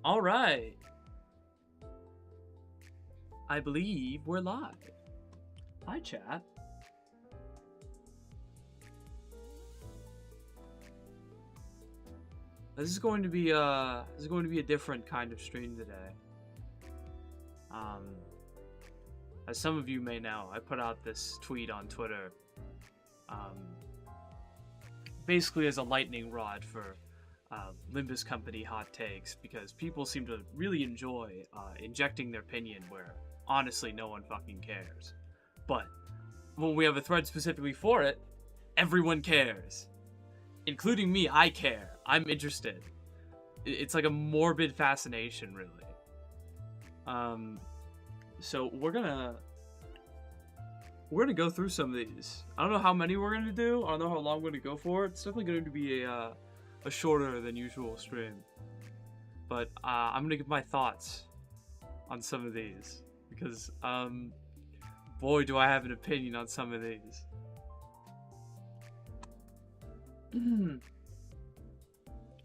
All right. I believe we're live. Hi, chat. This is going to be a different kind of stream today. As some of you may know, I put out this tweet on Twitter, basically as a lightning rod for Limbus company hot takes, because people seem to really enjoy injecting their opinion where honestly no one fucking cares. But when we have a thread specifically for it, everyone cares. Including me, I care. I'm interested. It's like a morbid fascination, really. So we're gonna go through some of these. I don't know how many we're gonna do. I don't know how long we're gonna go for. It's definitely going to be a shorter than usual stream. But I'm gonna give my thoughts on some of these because boy, do I have an opinion on some of these.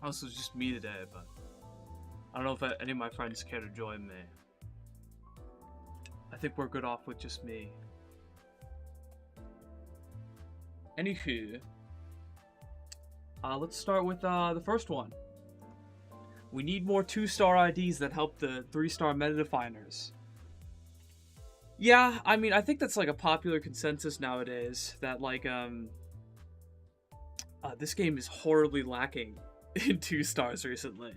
Also, it's just me today, but I don't know if any of my friends care to join me. I think we're good off with just me. Anywho, let's start with the first one. We need more 2-star IDs that help the 3-star meta definers. Yeah, I mean, I think that's like a popular consensus nowadays that like this game is horribly lacking in 2 stars recently.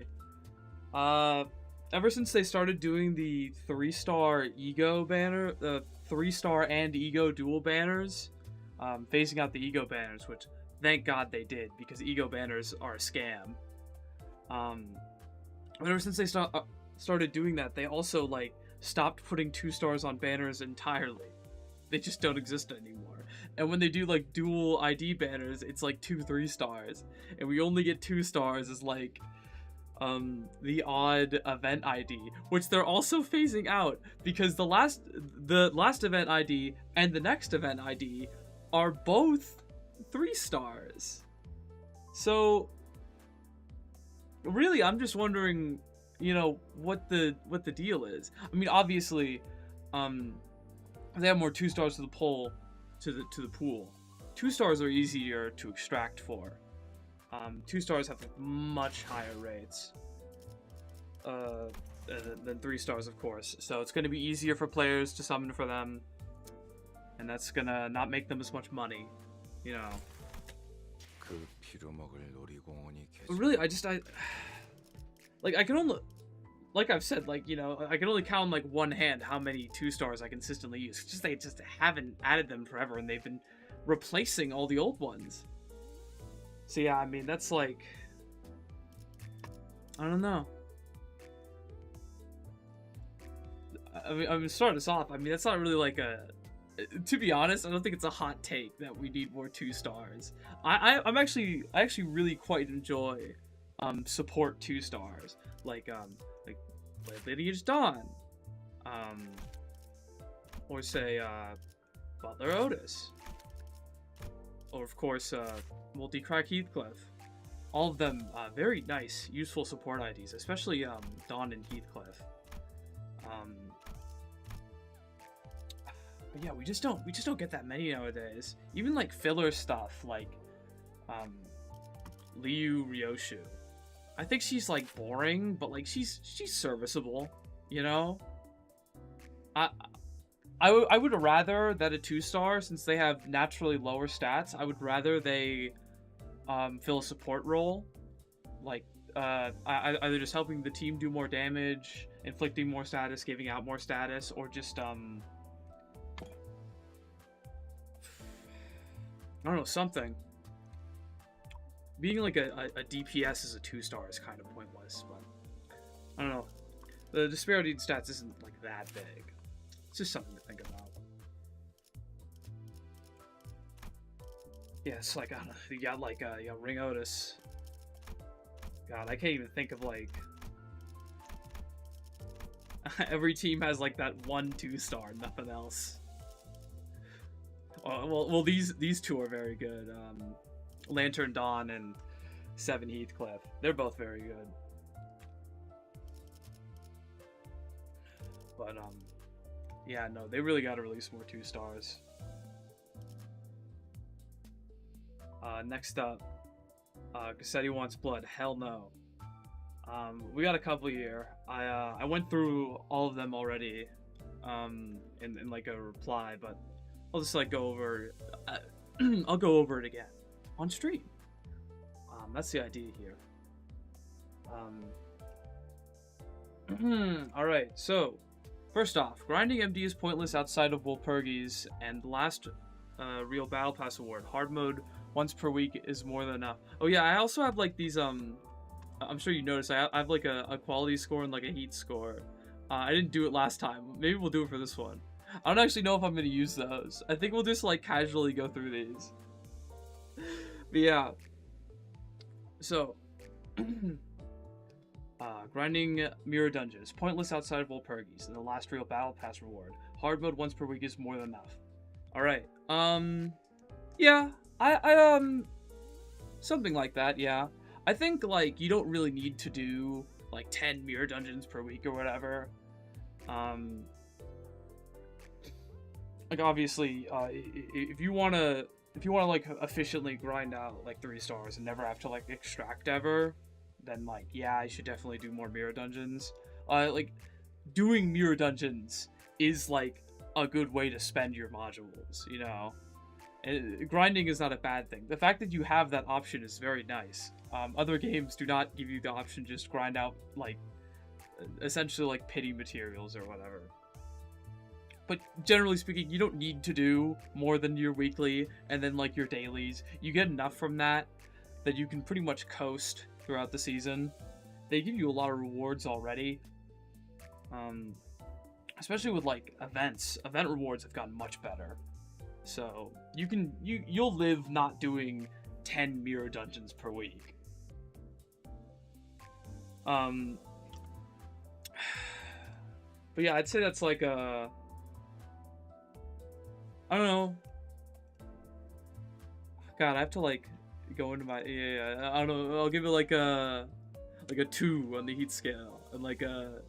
Ever since they started doing the 3-star ego banner, the 3-star and ego dual banners, phasing out the ego banners, which thank God they did because ego banners are a scam. But ever since they started doing that, they also like stopped putting 2 stars on banners entirely. They just don't exist anymore. And when they do like dual ID banners, it's like 2 3-stars, and we only get 2 stars as like the odd event ID, which they're also phasing out because the last event ID and the next event ID are both 3 stars. So really, I'm just wondering, you know, what the deal is. I mean, obviously, they have more 2 stars to the pool. 2 stars are easier to extract for. 2 stars have like much higher rates than 3 stars, of course. So it's going to be easier for players to summon for them, and that's gonna not make them as much money, you know. But really, I can only, like I've said, like, you know, I can only count on like one hand how many 2 stars I consistently use. It's just they just haven't added them forever, and they've been replacing all the old ones. So yeah, I mean, that's like, I don't know. I mean, I'm gonna start us off. I mean, that's not really like a, to be honest, I don't think it's a hot take that we need more 2 stars. I actually really quite enjoy support 2 stars, like Lineage Dawn, or say Butler Otis, or of course Multi-Crack Heathcliff. All of them very nice, useful support IDs, especially Dawn and Heathcliff. But yeah, we just don't get that many nowadays. Even like filler stuff like Liu Ryoshu. I think she's like boring, but like she's serviceable, you know? I would rather that a 2-star, since they have naturally lower stats, I would rather they fill a support role, like either just helping the team do more damage, inflicting more status, giving out more status, or just I don't know, something. Being like a DPS as a 2-star is kind of pointless, but I don't know. The disparity in stats isn't like that big. It's just something to think about. Yeah, it's like, I don't know, you got like Ring Otis. God, I can't even think of like every team has like that 1 2-star, nothing else. Well, these 2 are very good. Lantern Dawn and 7 Heathcliff. They're both very good. But yeah, no, they really got to release more 2 stars. Next up, Cassetti Wants Blood. Hell no. We got a couple here. I went through all of them already, in like a reply, but I'll just like go over. I'll go over it again on stream. That's the idea here. All right. So, first off, grinding MD is pointless outside of Walpurgis, and the last real battle pass award, hard mode once per week is more than enough. Oh yeah, I also have like these I'm sure you noticed I have like a quality score and like a heat score. I didn't do it last time. Maybe we'll do it for this one. I don't actually know if I'm gonna use those. I think we'll just like casually go through these. But yeah. So grinding mirror dungeons, pointless outside of Walpurgis, and the last real battle pass reward. Hard mode once per week is more than enough. Alright. Yeah. I something like that, yeah. I think like you don't really need to do like 10 mirror dungeons per week or whatever. Like obviously, if you wanna like efficiently grind out like 3 stars and never have to like extract ever, then like yeah, I should definitely do more mirror dungeons. Like doing mirror dungeons is like a good way to spend your modules, you know. And grinding is not a bad thing. The fact that you have that option is very nice. Other games do not give you the option to just grind out like essentially like pity materials or whatever. But generally speaking, you don't need to do more than your weekly and then like your dailies. You get enough from that you can pretty much coast throughout the season. They give you a lot of rewards already. Especially with like events. Event rewards have gotten much better. So you'll live not doing 10 mirror dungeons per week. But yeah, I'd say that's like a, I don't know. God, I have to like go into my I don't know. I'll give it like a 2 on the heat scale and like a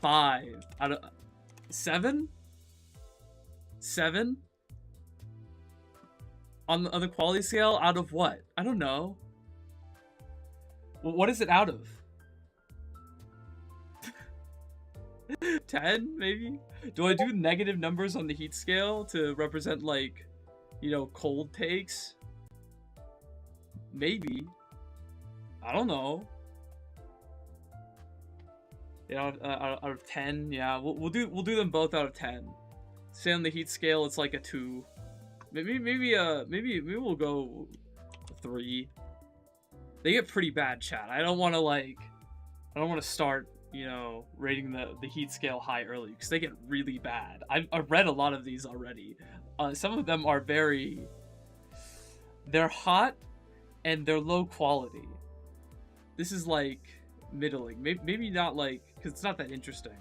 5 out of 7. 7 on the quality scale out of what? I don't know. Well, what is it out of? 10 maybe? Do I do negative numbers on the heat scale to represent like, you know, cold takes? Maybe. I don't know. Yeah, out of 10, yeah. We'll do them both out of 10. Say on the heat scale it's like a 2. Maybe we'll go 3. They get pretty bad, chat. I don't want to start, you know, rating the heat scale high early because they get really bad. I've read a lot of these already. Some of them are they're hot and they're low quality. This is like middling. Maybe not like, because it's not that interesting.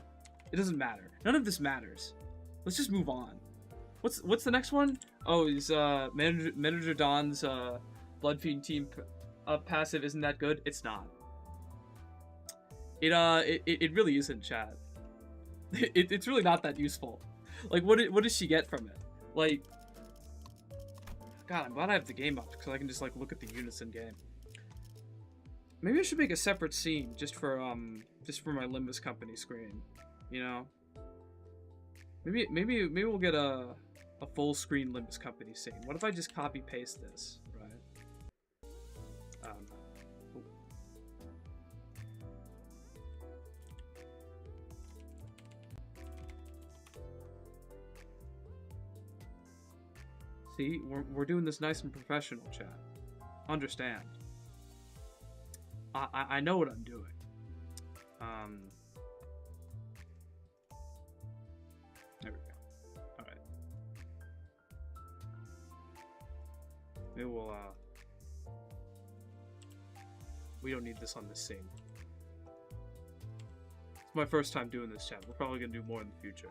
It doesn't matter. None of this matters. Let's just move on. What's the next one? Oh, is Manager Don's Bloodfiend team passive isn't that good? It's not. It really isn't, chat. It's really not that useful. Like, what does she get from it? Like, God, I'm glad I have the game up because I can just like look at the units in game. Maybe I should make a separate scene just for my Limbus company screen. You know. Maybe we'll get a full screen Limbus company scene. What if I just copy paste this, right? See, we're doing this nice and professional, chat. Understand. I know what I'm doing. There we go. Alright. Maybe we'll, we don't need this on this scene. It's my first time doing this, chat. We're probably gonna do more in the future.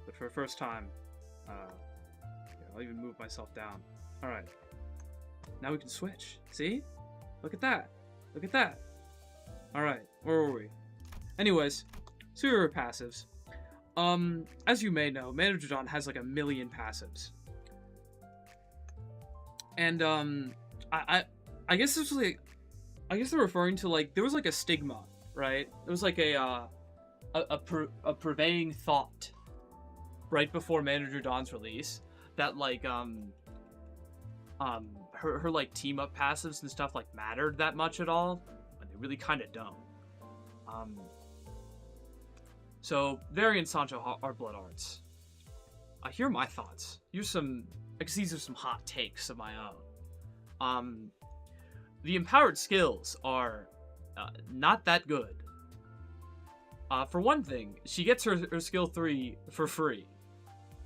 But for the first time, yeah, I'll even move myself down. Alright. Now we can switch. See? Look at that. Look at that. Alright. Where were we? Anyways, super passives. As you may know, Manager John has like a million passives. And, I guess this was like, I guess they're referring to like, there was like a stigma, right? There was like a purveying thought right before Manager Dawn's release that like, her like team up passives and stuff like mattered that much at all, but they really kind of don't. So Vari and Sancho are blood arts. Here are my thoughts. Here's some, because these are some hot takes of my own. The empowered skills are not that good. For one thing, she gets her skill 3 for free,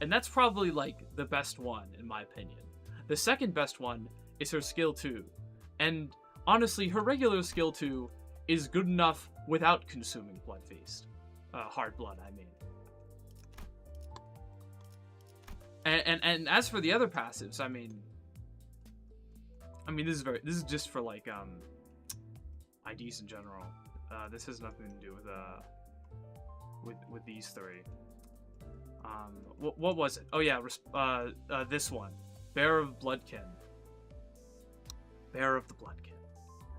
and that's probably like the best one in my opinion. The second best one is her skill 2, and honestly, her regular skill 2 is good enough without consuming Blood Feast. Hard Blood, I mean. And as for the other passives, I mean this is just for like IDs in general. This has nothing to do with these three. What was it? Oh yeah, this one, Bearer of Bloodkin. Bearer of the Bloodkin.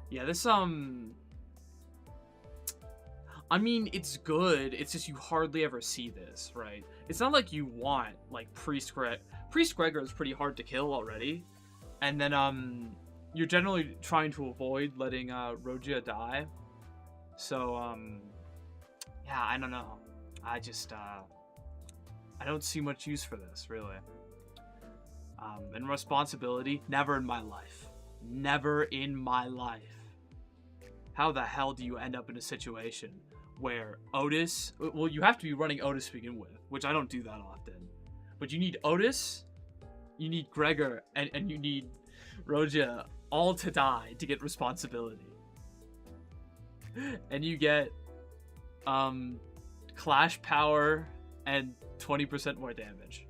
Yeah, this I mean, it's good. It's just you hardly ever see this, right? It's not like you want like Priest Gregor. Priest Gregor is pretty hard to kill already, and then you're generally trying to avoid letting Rogia die. So yeah, I don't know. I just I don't see much use for this really. And responsibility, never in my life. Never in my life. How the hell do you end up in a situation where Otis, well, you have to be running Otis to begin with, which I don't do that often, but you need Otis, you need Gregor, and you need Rogia all to die to get responsibility. And you get Clash Power and 20% more damage.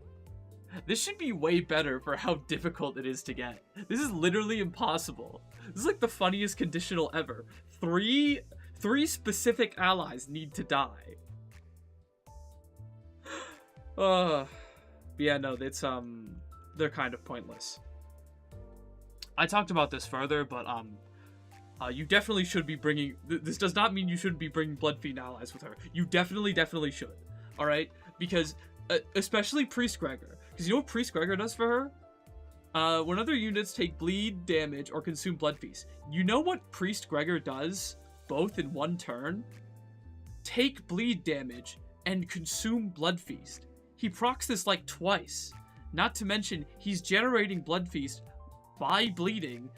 This should be way better for how difficult it is to get. This is literally impossible. This is like the funniest conditional ever. Three specific allies need to die. But yeah, no, it's they're kind of pointless. I talked about this further, but you definitely should be bringing. This does not mean you shouldn't be bringing Blood Fiend allies with her. You definitely should. All right, because especially Priest Gregor, because you know what Priest Gregor does for her? When other units take bleed damage or consume Blood Feast, you know what Priest Gregor does both in one turn? Take bleed damage and consume Blood Feast. He procs this like twice. Not to mention, he's generating Blood Feast by bleeding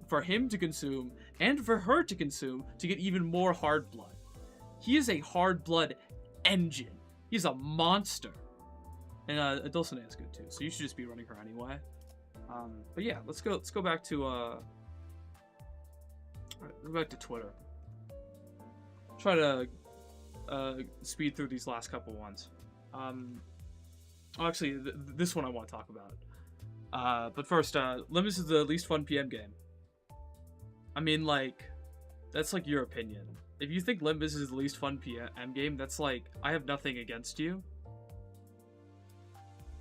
for him to consume and for her to consume to get even more hard blood. He is a hard blood engine. He's a monster. And Dulcinea's good too, so you should just be running her anyway. But yeah, let's go back to Twitter. Try to speed through these last couple ones. Actually, this one I want to talk about. But first, Limbus is the least fun PM game. I mean, like, that's like your opinion. If you think Limbus is the least fun PM game, that's like, I have nothing against you.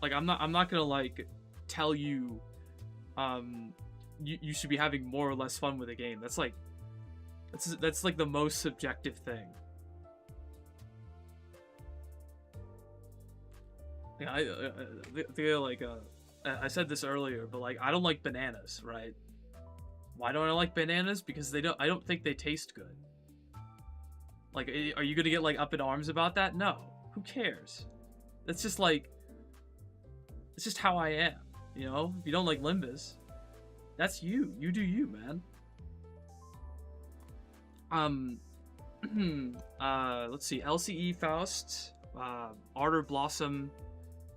Like, I'm not gonna like tell you, you should be having more or less fun with a game. That's like, that's like the most subjective thing. Yeah, I said this earlier, but like, I don't like bananas, right? Why don't I like bananas? Because I don't think they taste good. Like, are you gonna get like up in arms about that? No. Who cares? That's just like, it's just how I am, you know? If you don't like Limbus, that's you. You do you, man. Let's see. LCE Faust, Ardor Blossom,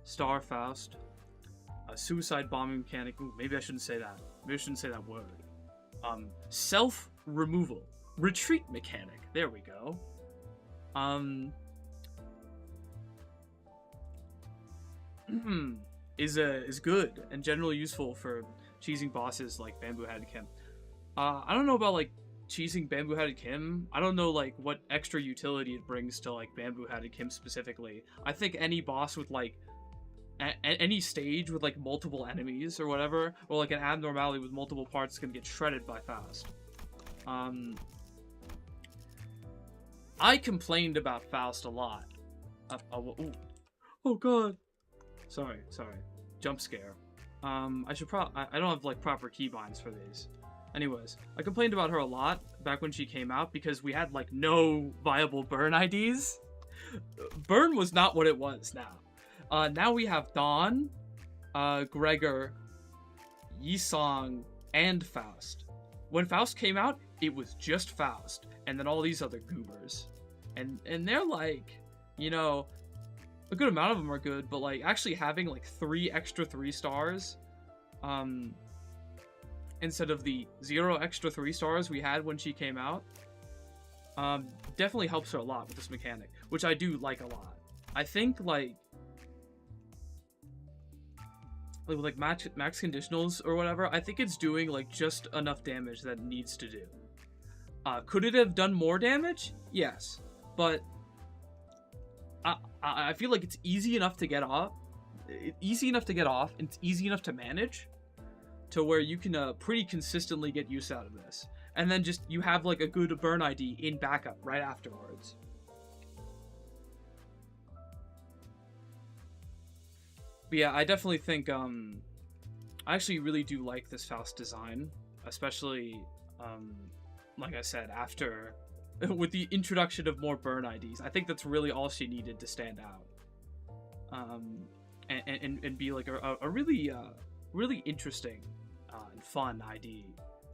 Star Faust, Suicide Bombing Mechanic. Ooh, maybe I shouldn't say that. Maybe I shouldn't say that word. Self Removal, Retreat Mechanic. There we go. Is good and generally useful for cheesing bosses like Bamboo Headcam. I don't know about like cheesing Bamboo-Hatted Kim, I don't know, like, what extra utility it brings to, like, Bamboo-Hatted Kim specifically. I think any boss with, like, any stage with, like, multiple enemies or whatever, or, like, an abnormality with multiple parts is gonna get shredded by Faust. I complained about Faust a lot. Oh god. Sorry. Jump scare. I don't have, like, proper keybinds for these. Anyways, I complained about her a lot back when she came out because we had, like, no viable burn IDs. Burn was not what it was now. Now we have Dawn, Gregor, Yisong, and Faust. When Faust came out, it was just Faust, and then all these other goobers. And they're, like, you know, a good amount of them are good, but, like, actually having, like, 3 extra 3 stars, instead of the 0 extra 3 stars we had when she came out, definitely helps her a lot with this mechanic, which I do like a lot. I think, like max conditionals or whatever, I think it's doing, like, just enough damage that it needs to do. Could it have done more damage? Yes, but I feel like it's easy enough to get off. And it's easy enough to manage, to where you can pretty consistently get use out of this. And then just, you have, like, a good burn ID in backup right afterwards. But yeah, I definitely think, I actually really do like this Faust design. Especially, like I said, after, with the introduction of more burn IDs. I think that's really all she needed to stand out. And be, like, a really, really interesting and fun ID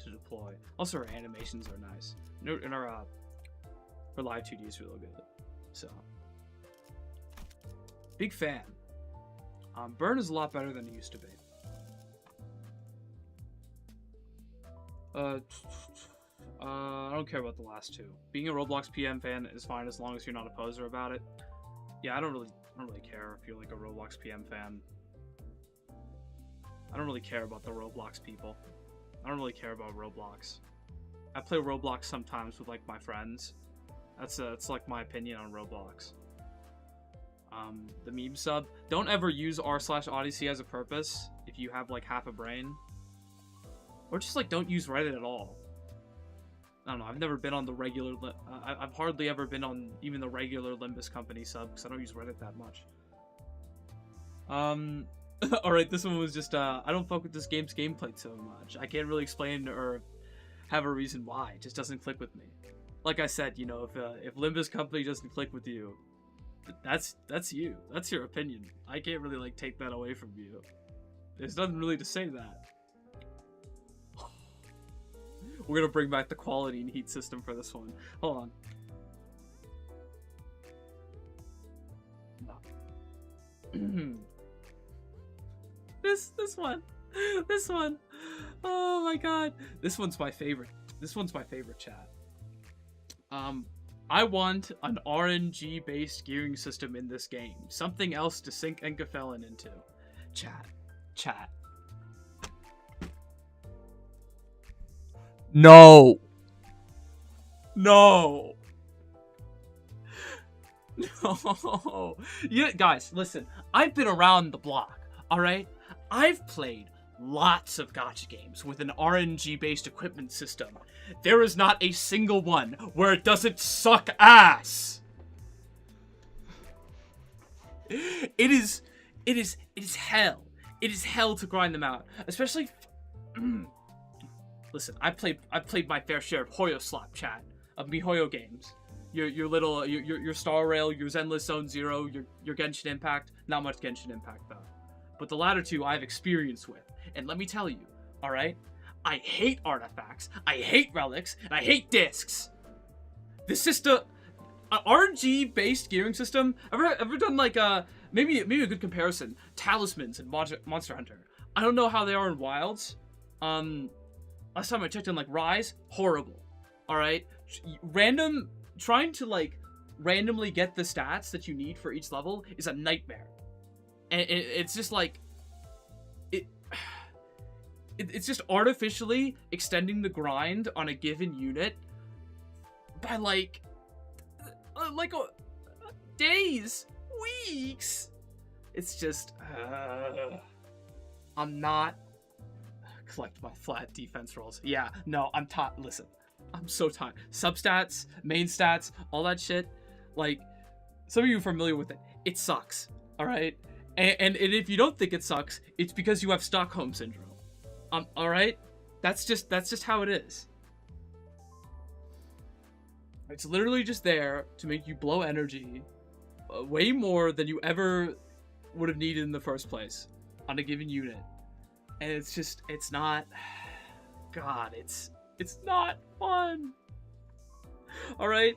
to deploy. Also, her animations are nice. And her live 2D is really good. So, big fan. Burn is a lot better than it used to be. I don't care about the last two. Being a Roblox PM fan is fine as long as you're not a poser about it. Yeah, I don't really care if you're, like, a Roblox PM fan. I don't really care about the Roblox people. I don't really care about Roblox. I play Roblox sometimes with, like, my friends. That's like my opinion on Roblox. The meme sub. Don't ever use r/Odyssey as a purpose if you have, like, half a brain. Or just, like, don't use Reddit at all. I don't know, I've never been on the regular, I've hardly ever been on even the regular Limbus company sub, because I don't use Reddit that much. Alright, this one was just, I don't fuck with this game's gameplay so much. I can't really explain or have a reason why, it just doesn't click with me. Like I said, you know, if Limbus company doesn't click with you, that's you, that's your opinion. I can't really, like, take that away from you. There's nothing really to say that. We're gonna bring back the quality and heat system for this one. Hold on. This one. Oh my god. This one's my favorite. This one's my favorite, chat. I want an RNG based gearing system in this game. Something else to sink Enkafelin into. Chat. No. Yeah, guys, listen. I've been around the block, alright? I've played lots of gacha games with an RNG-based equipment system. There is not a single one where it doesn't suck ass. It is hell. It is hell to grind them out, especially. Listen, I played my fair share of Hoyo Slap, chat, of MiHoYo games. Your Star Rail, your Zenless Zone Zero, your Genshin Impact. Not much Genshin Impact though, but the latter two I've experience with. And let me tell you, all right, I hate artifacts, I hate relics, and I hate discs. The system, an RNG-based gearing system. Ever done, like, maybe a good comparison? Talismans in Monster Hunter. I don't know how they are in Wilds. Last time I checked in, like, Rise, horrible. Alright? Trying to, like, randomly get the stats that you need for each level is a nightmare. And it's just, like, it's just artificially extending the grind on a given unit by like days, weeks. It's just I'm not collect my flat defense rolls. Yeah, no, I'm tired. Listen, I'm so tired. Substats, main stats, all that shit. Like, some of you are familiar with it. It sucks. All right, and if you don't think it sucks, it's because you have Stockholm syndrome. All right, that's just how it is. It's literally just there to make you blow energy way more than you ever would have needed in the first place on a given unit. And it's not, God, it's not fun. All right,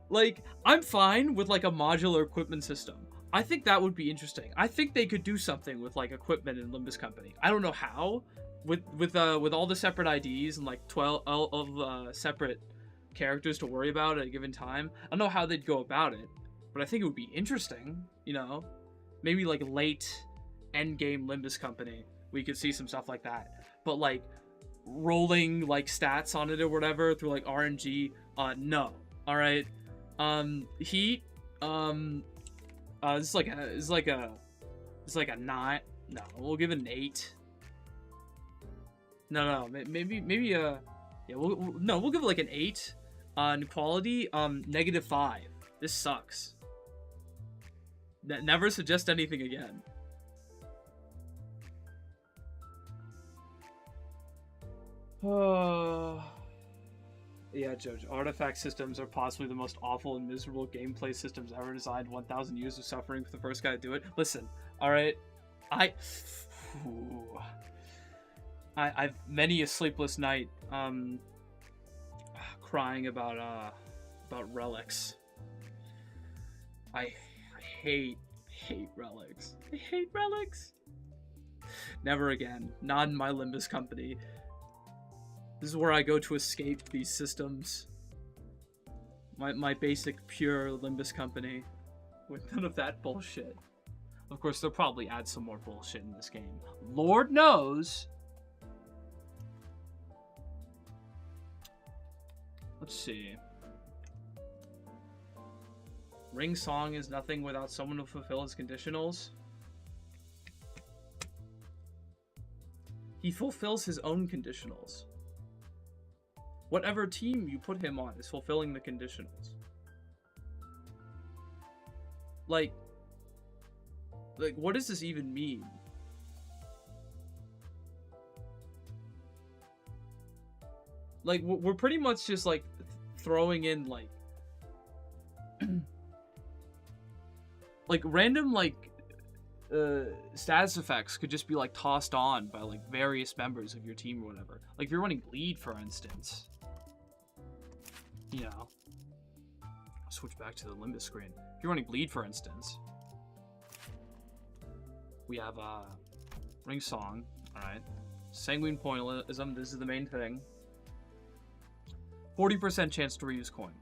like, I'm fine with like a modular equipment system. I think that would be interesting. I think they could do something with like equipment in Limbus Company. I don't know how, with all the separate IDs and like 12 separate characters to worry about at a given time. I don't know how they'd go about it, but I think it would be interesting. You know, maybe like late end game Limbus Company, we could see some stuff like that. But like rolling like stats on it or whatever through like RNG, no. All right, Heat, it's like a 9. No, we'll give it an 8. No, maybe yeah, we'll give it like an 8. On quality, -5. This sucks. Never suggest anything again. Yeah, Judge. Artifact systems are possibly the most awful and miserable gameplay systems ever designed. 1,000 years of suffering for the first guy to do it. Listen, alright? I've many a sleepless night, crying about relics. I hate relics. I hate relics. Never again. Not in my Limbus Company. This is where I go to escape these systems. My basic, pure Limbus Company. With none of that bullshit. Of course, they'll probably add some more bullshit in this game. Lord knows. Let's see. Ring Song is nothing without someone to fulfill his conditionals. He fulfills his own conditionals. Whatever team you put him on is fulfilling the conditionals. Like, what does this even mean? Like, we're pretty much just, like, throwing in, like... like, random, like, status effects could just be, like, tossed on by, like, various members of your team or whatever. Like, if you're running Bleed, for instance. You know. I'll switch back to the Limbus screen. If you're running Bleed, for instance. We have, Ring Song. Alright. Sanguine Pointillism, this is the main thing. 40% chance to reuse coin.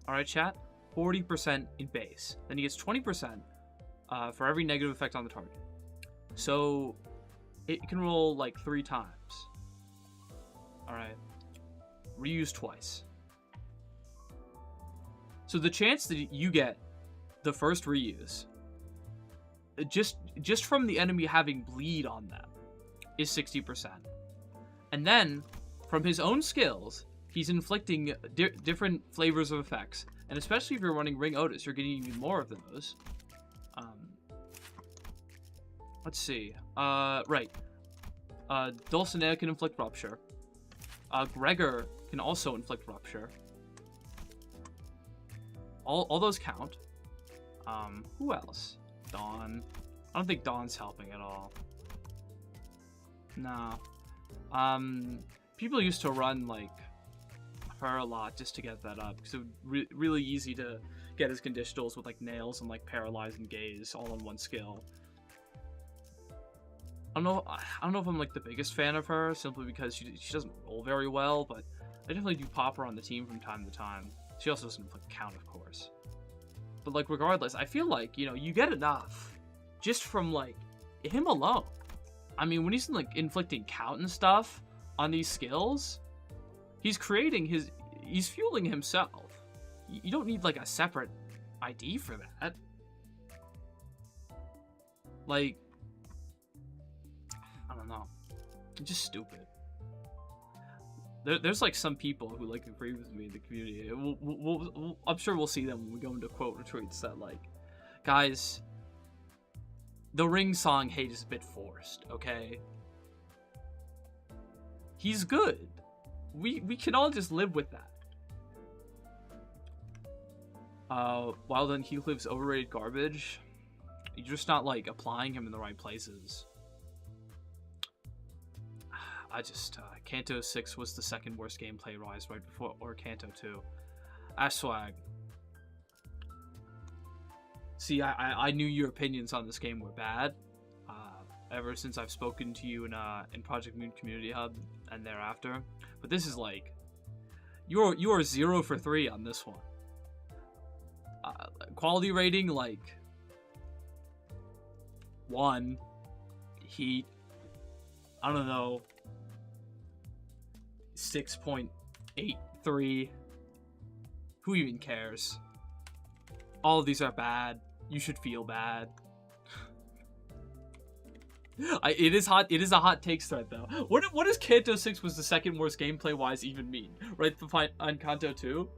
Alright, chat? 40% in base. Then he gets 20% for every negative effect on the target. So, it can roll like 3 times. Alright. Reuse twice. So the chance that you get the first reuse, just from the enemy having bleed on them, is 60%. And then, from his own skills, he's inflicting different flavors of effects. And especially if you're running Ring Otis, you're getting even more of those. Let's see. Right. Dulcinea can inflict Rupture. Gregor can also inflict Rupture. All those count. Who else? Dawn. I don't think Dawn's helping at all. No. People used to run, like, her a lot just to get that up, because it was really easy to get his conditionals with, like, Nails and, like, Paralyze and Gaze all in one skill. I don't know if I'm, like, the biggest fan of her, simply because she doesn't roll very well, but I definitely do pop her on the team from time to time. She also doesn't inflict count, of course. But, like, regardless, I feel like, you know, you get enough just from, like, him alone. I mean, when he's like inflicting count and stuff on these skills, he's fueling himself. You don't need like a separate ID for that. Like, I don't know. It's just stupid. There's like some people who like agree with me in the community. I'm sure we'll see them when we go into quote retweets that like, guys, the Ring song hate is a bit forced, okay? He's good. We can all just live with that. Wild on Heathcliff's overrated garbage. You're just not like applying him in the right places. Kanto 6 was the second worst gameplay wise right before or Kanto 2. Swag. See, I knew your opinions on this game were bad. Ever since I've spoken to you in Project Moon Community Hub and thereafter. But this is like, you are 0 for 3 on this one. Quality rating, like 1. Heat. I don't know. 6.83. Who even cares? All of these are bad. You should feel bad. It is hot. It is a hot takes thread though. What does Kanto 6 was the second worst gameplay wise even mean? Right on Kanto 2?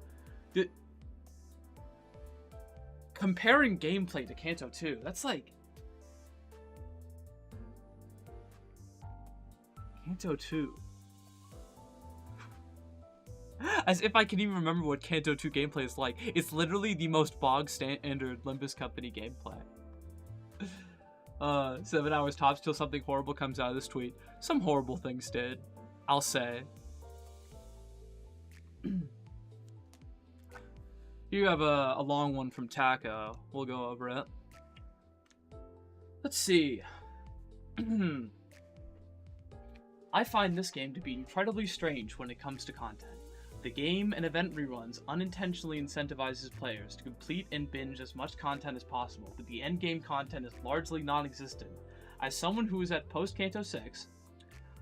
Comparing gameplay to Kanto 2, that's like Kanto 2. As if I can even remember what Kanto 2 gameplay is like. It's literally the most bog standard Limbus company gameplay. 7 hours tops till something horrible comes out of this tweet. Some horrible things did, I'll say. You have a long one from Taka. We'll go over it. Let's see. I find this game to be incredibly strange when it comes to content. The game and event reruns unintentionally incentivizes players to complete and binge as much content as possible, but the endgame content is largely non-existent. As someone who is at post-Kanto 6,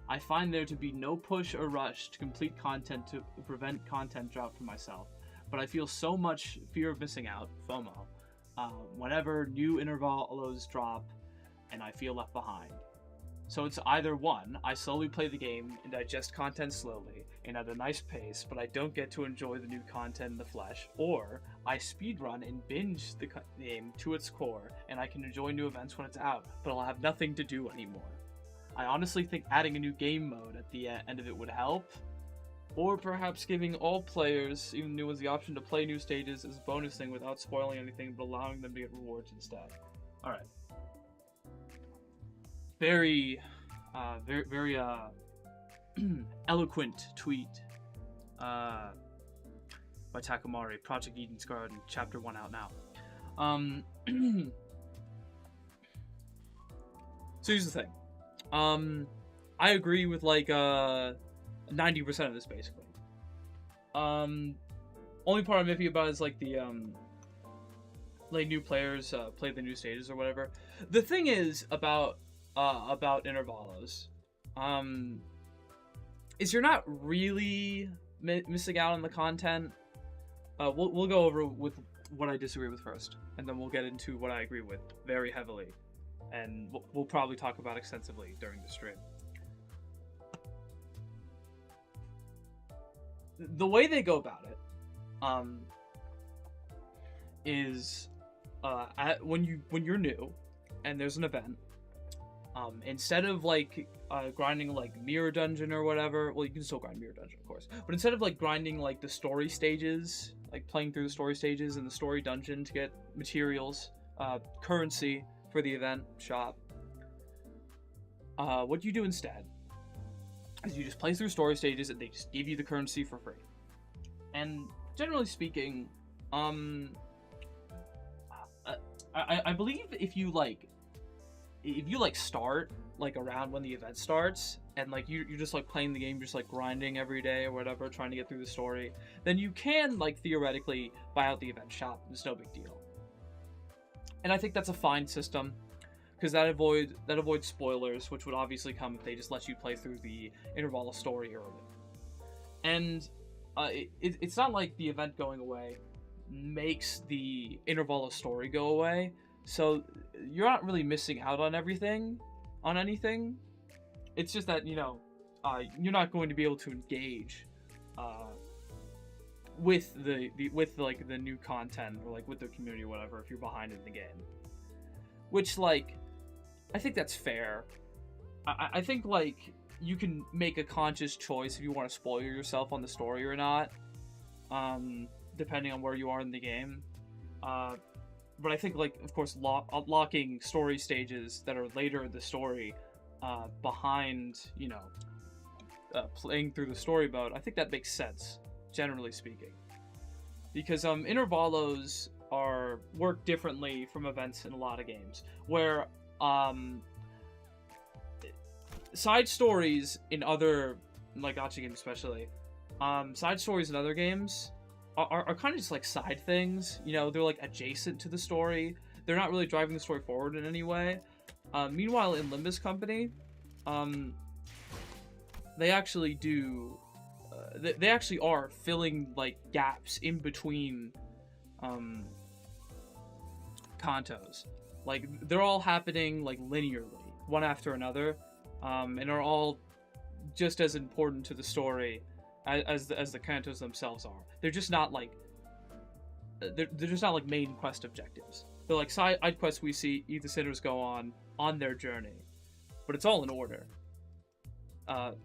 I find there to be no push or rush to complete content to prevent content drop for myself, but I feel so much fear of missing out, FOMO, whenever new intervalos drop and I feel left behind. So it's either 1, I slowly play the game and digest content slowly and at a nice pace, but I don't get to enjoy the new content in the flesh, or I speedrun and binge the game to its core and I can enjoy new events when it's out, but I'll have nothing to do anymore. I honestly think adding a new game mode at the end of it would help, or perhaps giving all players, even new ones, the option to play new stages as a bonus thing without spoiling anything, but allowing them to get rewards instead. Alright. Very eloquent tweet by Takamari. Project Eden's Garden, Chapter 1 out now. So here's the thing. I agree with like 90% of this basically. Only part I'm iffy about is like the like new players play the new stages or whatever. The thing is about intervalos, is you're not really missing out on the content. We'll go over with what I disagree with first, and then we'll get into what I agree with very heavily, and we'll probably talk about extensively during the stream. The way they go about it, is when you're new and there's an event. Instead of like grinding like Mirror Dungeon or whatever, well, you can still grind Mirror Dungeon, of course, but instead of like grinding like the story stages, like playing through the story stages in the story dungeon to get materials, currency for the event shop, what you do instead is you just play through story stages and they just give you the currency for free. And generally speaking, I believe if you start like around when the event starts and like you're just like playing the game, just like grinding every day or whatever, trying to get through the story, then you can like theoretically buy out the event shop. It's no big deal. And I think that's a fine system because that avoids spoilers, which would obviously come if they just let you play through the Intervala story early. And it's not like the event going away makes the Intervala story go away, so you're not really missing out on anything. It's just that, you're not going to be able to engage with the new content, or like with the community or whatever, if you're behind in the game. Which, like, I think that's fair. I think, like, you can make a conscious choice if you want to spoil yourself on the story or not, depending on where you are in the game. But I think, like, of course, locking story stages that are later in the story behind, playing through the story mode, I think that makes sense, generally speaking. Because intervalos work differently from events in a lot of games, where side stories in other, like, gacha games especially, side stories in other games are kind of just like side things. They're like adjacent to the story. They're not really driving the story forward in any way. Meanwhile, in Limbus Company, they actually do. They actually are filling, like, gaps in between cantos. Like, they're all happening, like, linearly, one after another, and are all just as important to the story as the cantos themselves are. They're just not like they're just not like main quest objectives. They're like side quests we see the sinners go on their journey, but it's all in order.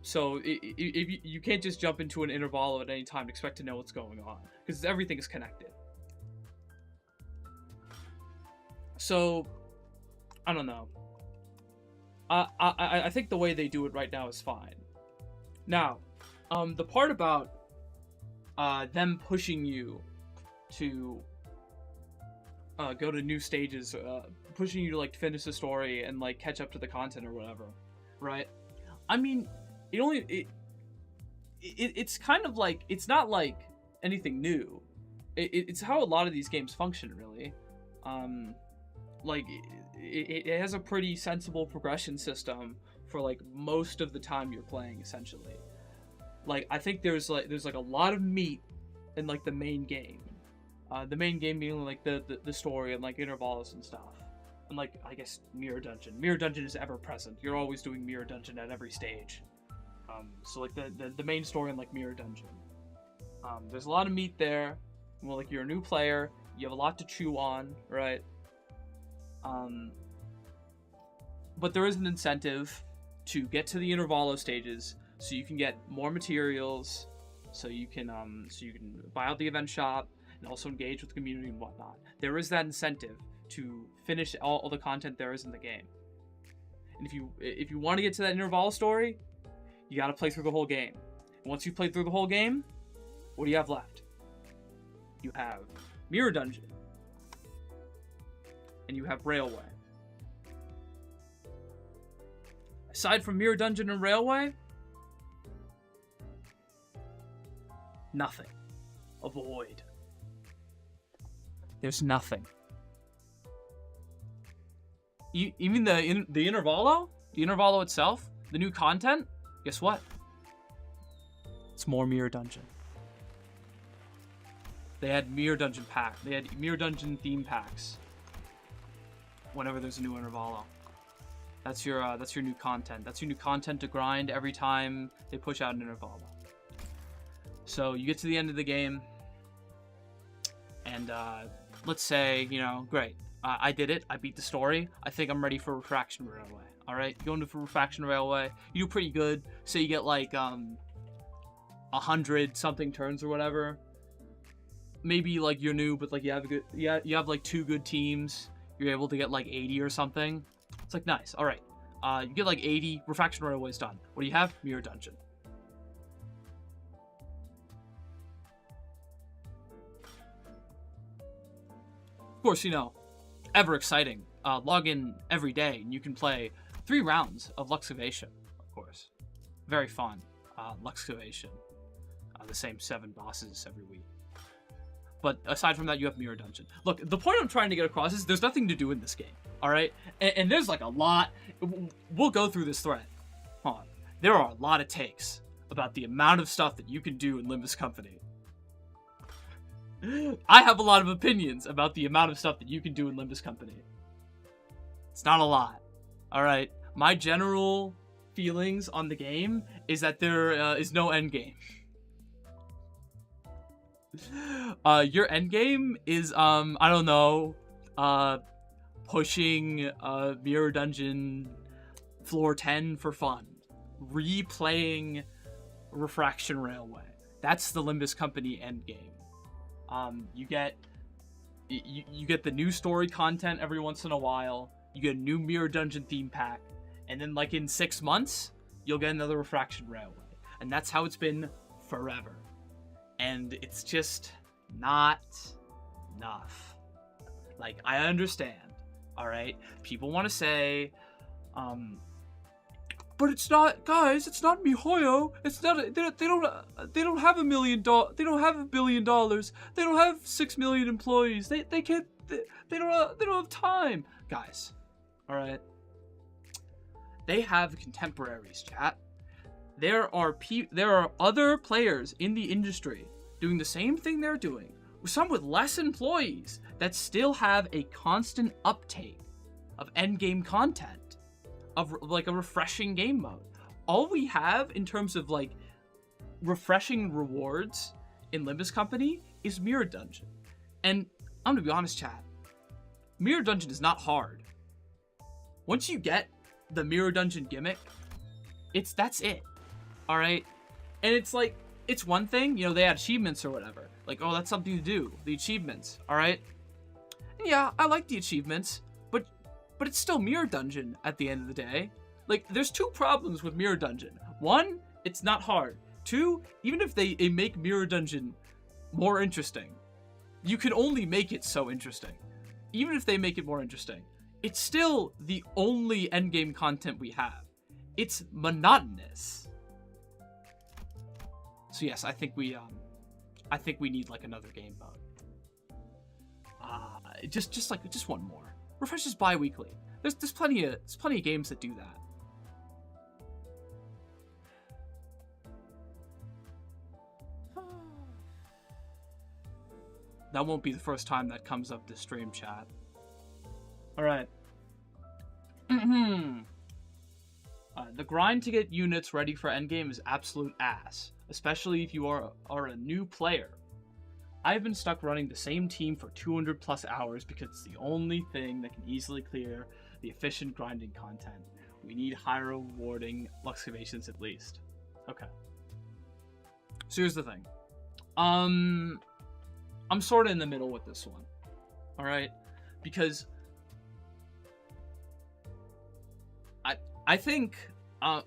So if you can't just jump into an interval at any time and expect to know what's going on, because everything is connected. So I don't know. I think the way they do it right now is fine. Now, the part about them pushing you to go to new stages, pushing you to, like, finish the story and, like, catch up to the content or whatever, right? I mean, it's kind of like, it's not like anything new. It's how a lot of these games function, really. Like, it has a pretty sensible progression system for, like, most of the time you're playing, essentially. Like, I think there's a lot of meat in, like, the main game. The main game being, like, the story and, like, intervals and stuff. And, like, I guess Mirror Dungeon. Mirror Dungeon is ever present. You're always doing Mirror Dungeon at every stage. So, like, the main story in, like, Mirror Dungeon. There's a lot of meat there. Well, like, you're a new player. You have a lot to chew on, right? But there is an incentive to get to the intervalo stages, so you can get more materials, so you can buy out the event shop, and also engage with the community and whatnot. There is that incentive to finish all the content there is in the game. And if you want to get to that interval story, you got to play through the whole game. And once you play through the whole game, what do you have left? You have Mirror Dungeon, and you have Railway. Aside from Mirror Dungeon and Railway, nothing. A void. There's nothing. Even the Intervalo? The Intervalo itself? The new content? Guess what? It's more Mirror Dungeon. They had Mirror Dungeon pack. They had Mirror Dungeon theme packs. Whenever there's a new Intervalo. That's your new content. That's your new content to grind every time they push out an Intervalo. So you get to the end of the game, and let's say, great. I did it. I beat the story. I think I'm ready for Refraction Railway. All right, you go into Refraction Railway. You do pretty good. Say you get like 100 something turns or whatever. Maybe like you're new, but like you have like 2 good teams. You're able to get like 80 or something. It's like nice. All right, you get like 80. Refraction Railway's done. What do you have? Mirror Dungeon. Of course, ever exciting. Log in every day and you can play 3 rounds of Luxcavation, of course. Very fun. Luxcavation. The same 7 bosses every week. But aside from that, you have Mirror Dungeon. Look, the point I'm trying to get across is there's nothing to do in this game, all right? And there's like a lot. We'll go through this thread. Hold on. There are a lot of takes about the amount of stuff that you can do in Limbus Company. I have a lot of opinions about the amount of stuff that you can do in Limbus Company. It's not a lot, all right? My general feelings on the game is that there is no end game. Your end game is I don't know, pushing Mirror Dungeon floor 10 for fun, replaying Refraction Railway. That's the Limbus Company end game. You get the new story content every once in a while. You get a new Mirror Dungeon theme pack, and then like in 6 months, you'll get another Refraction Railway, and that's how it's been forever. And it's just not enough. Like, I understand, all right? People want to say, but it's not, guys. It's not MiHoYo. It's not. They don't have $1 million. They don't have $1 billion. They don't have 6 million employees. They can't. They don't have time, guys. All right. They have contemporaries, chat. There are other players in the industry doing the same thing they're doing, some with less employees, that still have a constant uptake of endgame content, of like a refreshing game mode. All we have in terms of like refreshing rewards in Limbus Company is Mirror Dungeon. And I'm gonna be honest, chat, Mirror Dungeon is not hard. Once you get the Mirror Dungeon gimmick, that's it. All right, and it's like, it's one thing, you know, they had achievements or whatever, like, oh, that's something to do, the achievements, all right, and yeah, I like the achievements, but it's still Mirror Dungeon at the end of the day. Like, there's two problems with Mirror Dungeon. One, it's not hard. Two, even if they make Mirror Dungeon more interesting, you can only make it so interesting. Even if they make it more interesting, it's still the only endgame content we have. It's monotonous. So yes, I think we need like another game mode. Just one more. Refreshes bi-weekly. There's plenty of games that do that. That won't be the first time that comes up this stream, chat. All right. The grind to get units ready for endgame is absolute ass, especially if you are a new player. I've been stuck running the same team for 200 plus hours because it's the only thing that can easily clear the efficient grinding content. We need higher rewarding excavations at least. Okay. So here's the thing. I'm sort of in the middle with this one. All right, because I think, of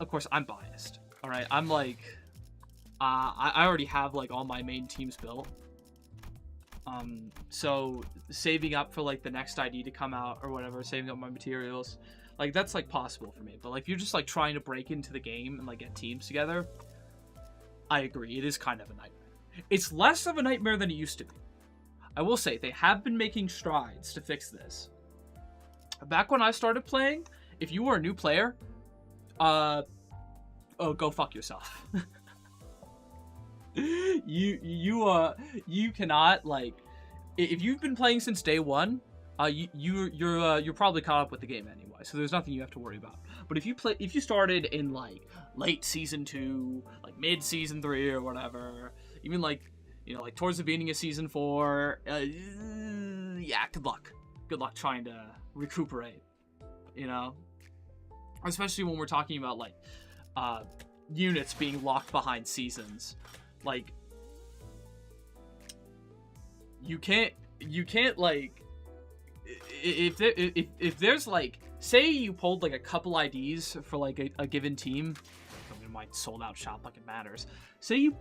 course, I'm biased. All right, I'm like, I already have like all my main teams built. So saving up for like the next ID to come out or whatever, saving up my materials, like that's like possible for me. But like if you're just like trying to break into the game and like get teams together, I agree, it is kind of a nightmare. It's less of a nightmare than it used to be. I will say they have been making strides to fix this. Back when I started playing, if you were a new player, oh, go fuck yourself. you cannot, like, if you've been playing since day one, you're probably caught up with the game anyway, so there's nothing you have to worry about. But if you started in like late season 2, like mid season 3 or whatever, even like, you know, like towards the beginning of season 4, yeah, good luck trying to recuperate, you know, especially when we're talking about like units being locked behind seasons. Like, you can't like, if there's like, say you pulled like a couple IDs for like a given team, I mean, it might sold out shop like it matters. Say you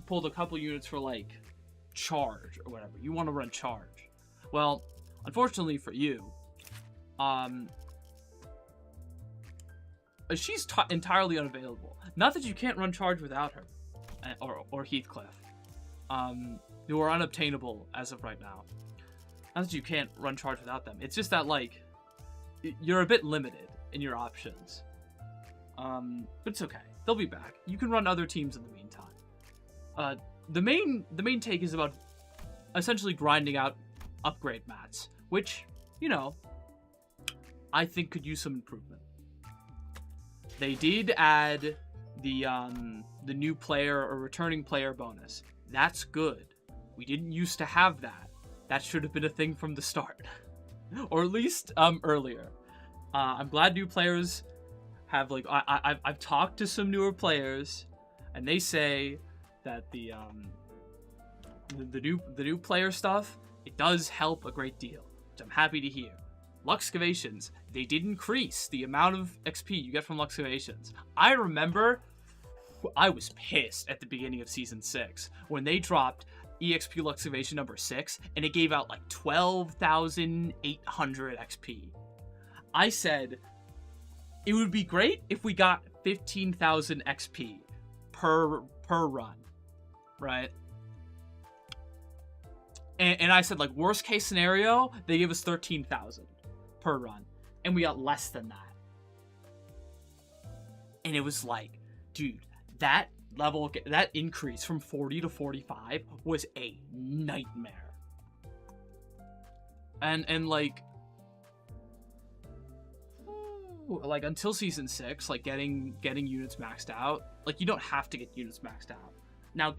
pulled a couple units for like charge or whatever. You want to run charge. Well, unfortunately for you, she's entirely unavailable. Not that you can't run charge without her, or Heathcliff. who are unobtainable as of right now. Not that you can't run charge without them. It's just that, like, you're a bit limited in your options. But it's okay. They'll be back. You can run other teams in the meantime. The main take is about essentially grinding out upgrade mats, which, you know, I think could use some improvement. They did add the new player or returning player bonus. That's good. We didn't used to have that. That should have been a thing from the start. Or at least earlier. I'm glad new players have, like, I've talked to some newer players, and they say that the new player stuff, it does help a great deal, which I'm happy to hear. Luxcavations, they did increase the amount of XP you get from Luxcavations. I remember I was pissed at the beginning of Season 6 when they dropped EXP Luxcavation number 6 and it gave out like 12,800 XP. I said, it would be great if we got 15,000 XP per run, right? And I said, like, worst case scenario, they give us 13,000 per run. And we got less than that. And it was like, dude, that level, that increase from 40 to 45 was a nightmare. And like until Season 6, like, getting units maxed out, like, you don't have to get units maxed out. Now,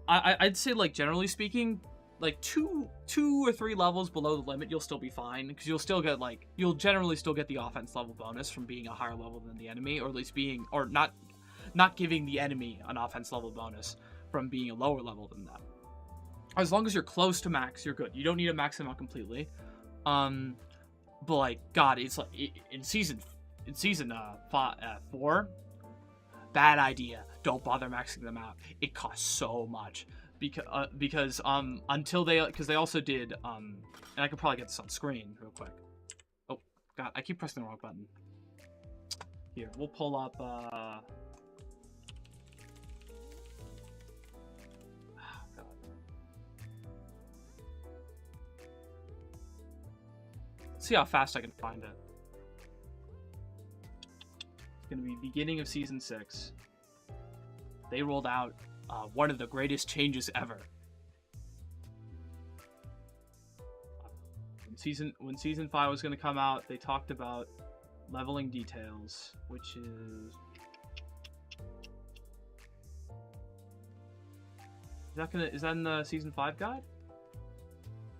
I'd say, like, generally speaking, like, two or three levels below the limit, you'll still be fine, because you'll still get, like, you'll generally still get the offense level bonus from being a higher level than the enemy, or at least being, or not giving the enemy an offense level bonus from being a lower level than them. As long as you're close to max, you're good. You don't need to max them out completely. But, like, God, it's like in season 4, bad idea. Don't bother maxing them out. It costs so much because until because they also did and I could probably get this on screen real quick. Oh God, I keep pressing the wrong button. Here, we'll pull up. Oh, God. Let's see how fast I can find it. It's gonna be beginning of Season 6. They rolled out one of the greatest changes ever. When season 5 was going to come out, they talked about leveling details, which is is that in the Season 5 guide?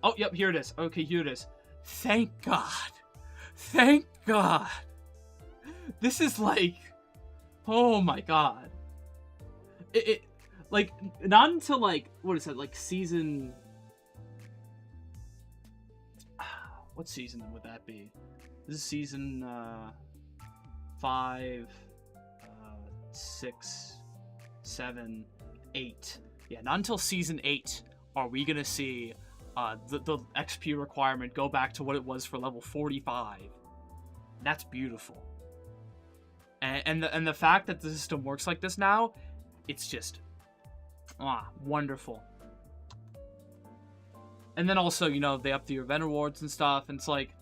Oh, yep, here it is. Okay, here it is. Thank God. Thank God. This is like, oh my God. It like, not until, like, what is that, like, season... What season would that be? This is season 5, 6, 7, 8. Yeah, not until season 8 are we gonna see the XP requirement go back to what it was for level 45. That's beautiful. And the fact that the system works like this now, it's just wonderful. And then also, you know, they up the event rewards and stuff, and it's like,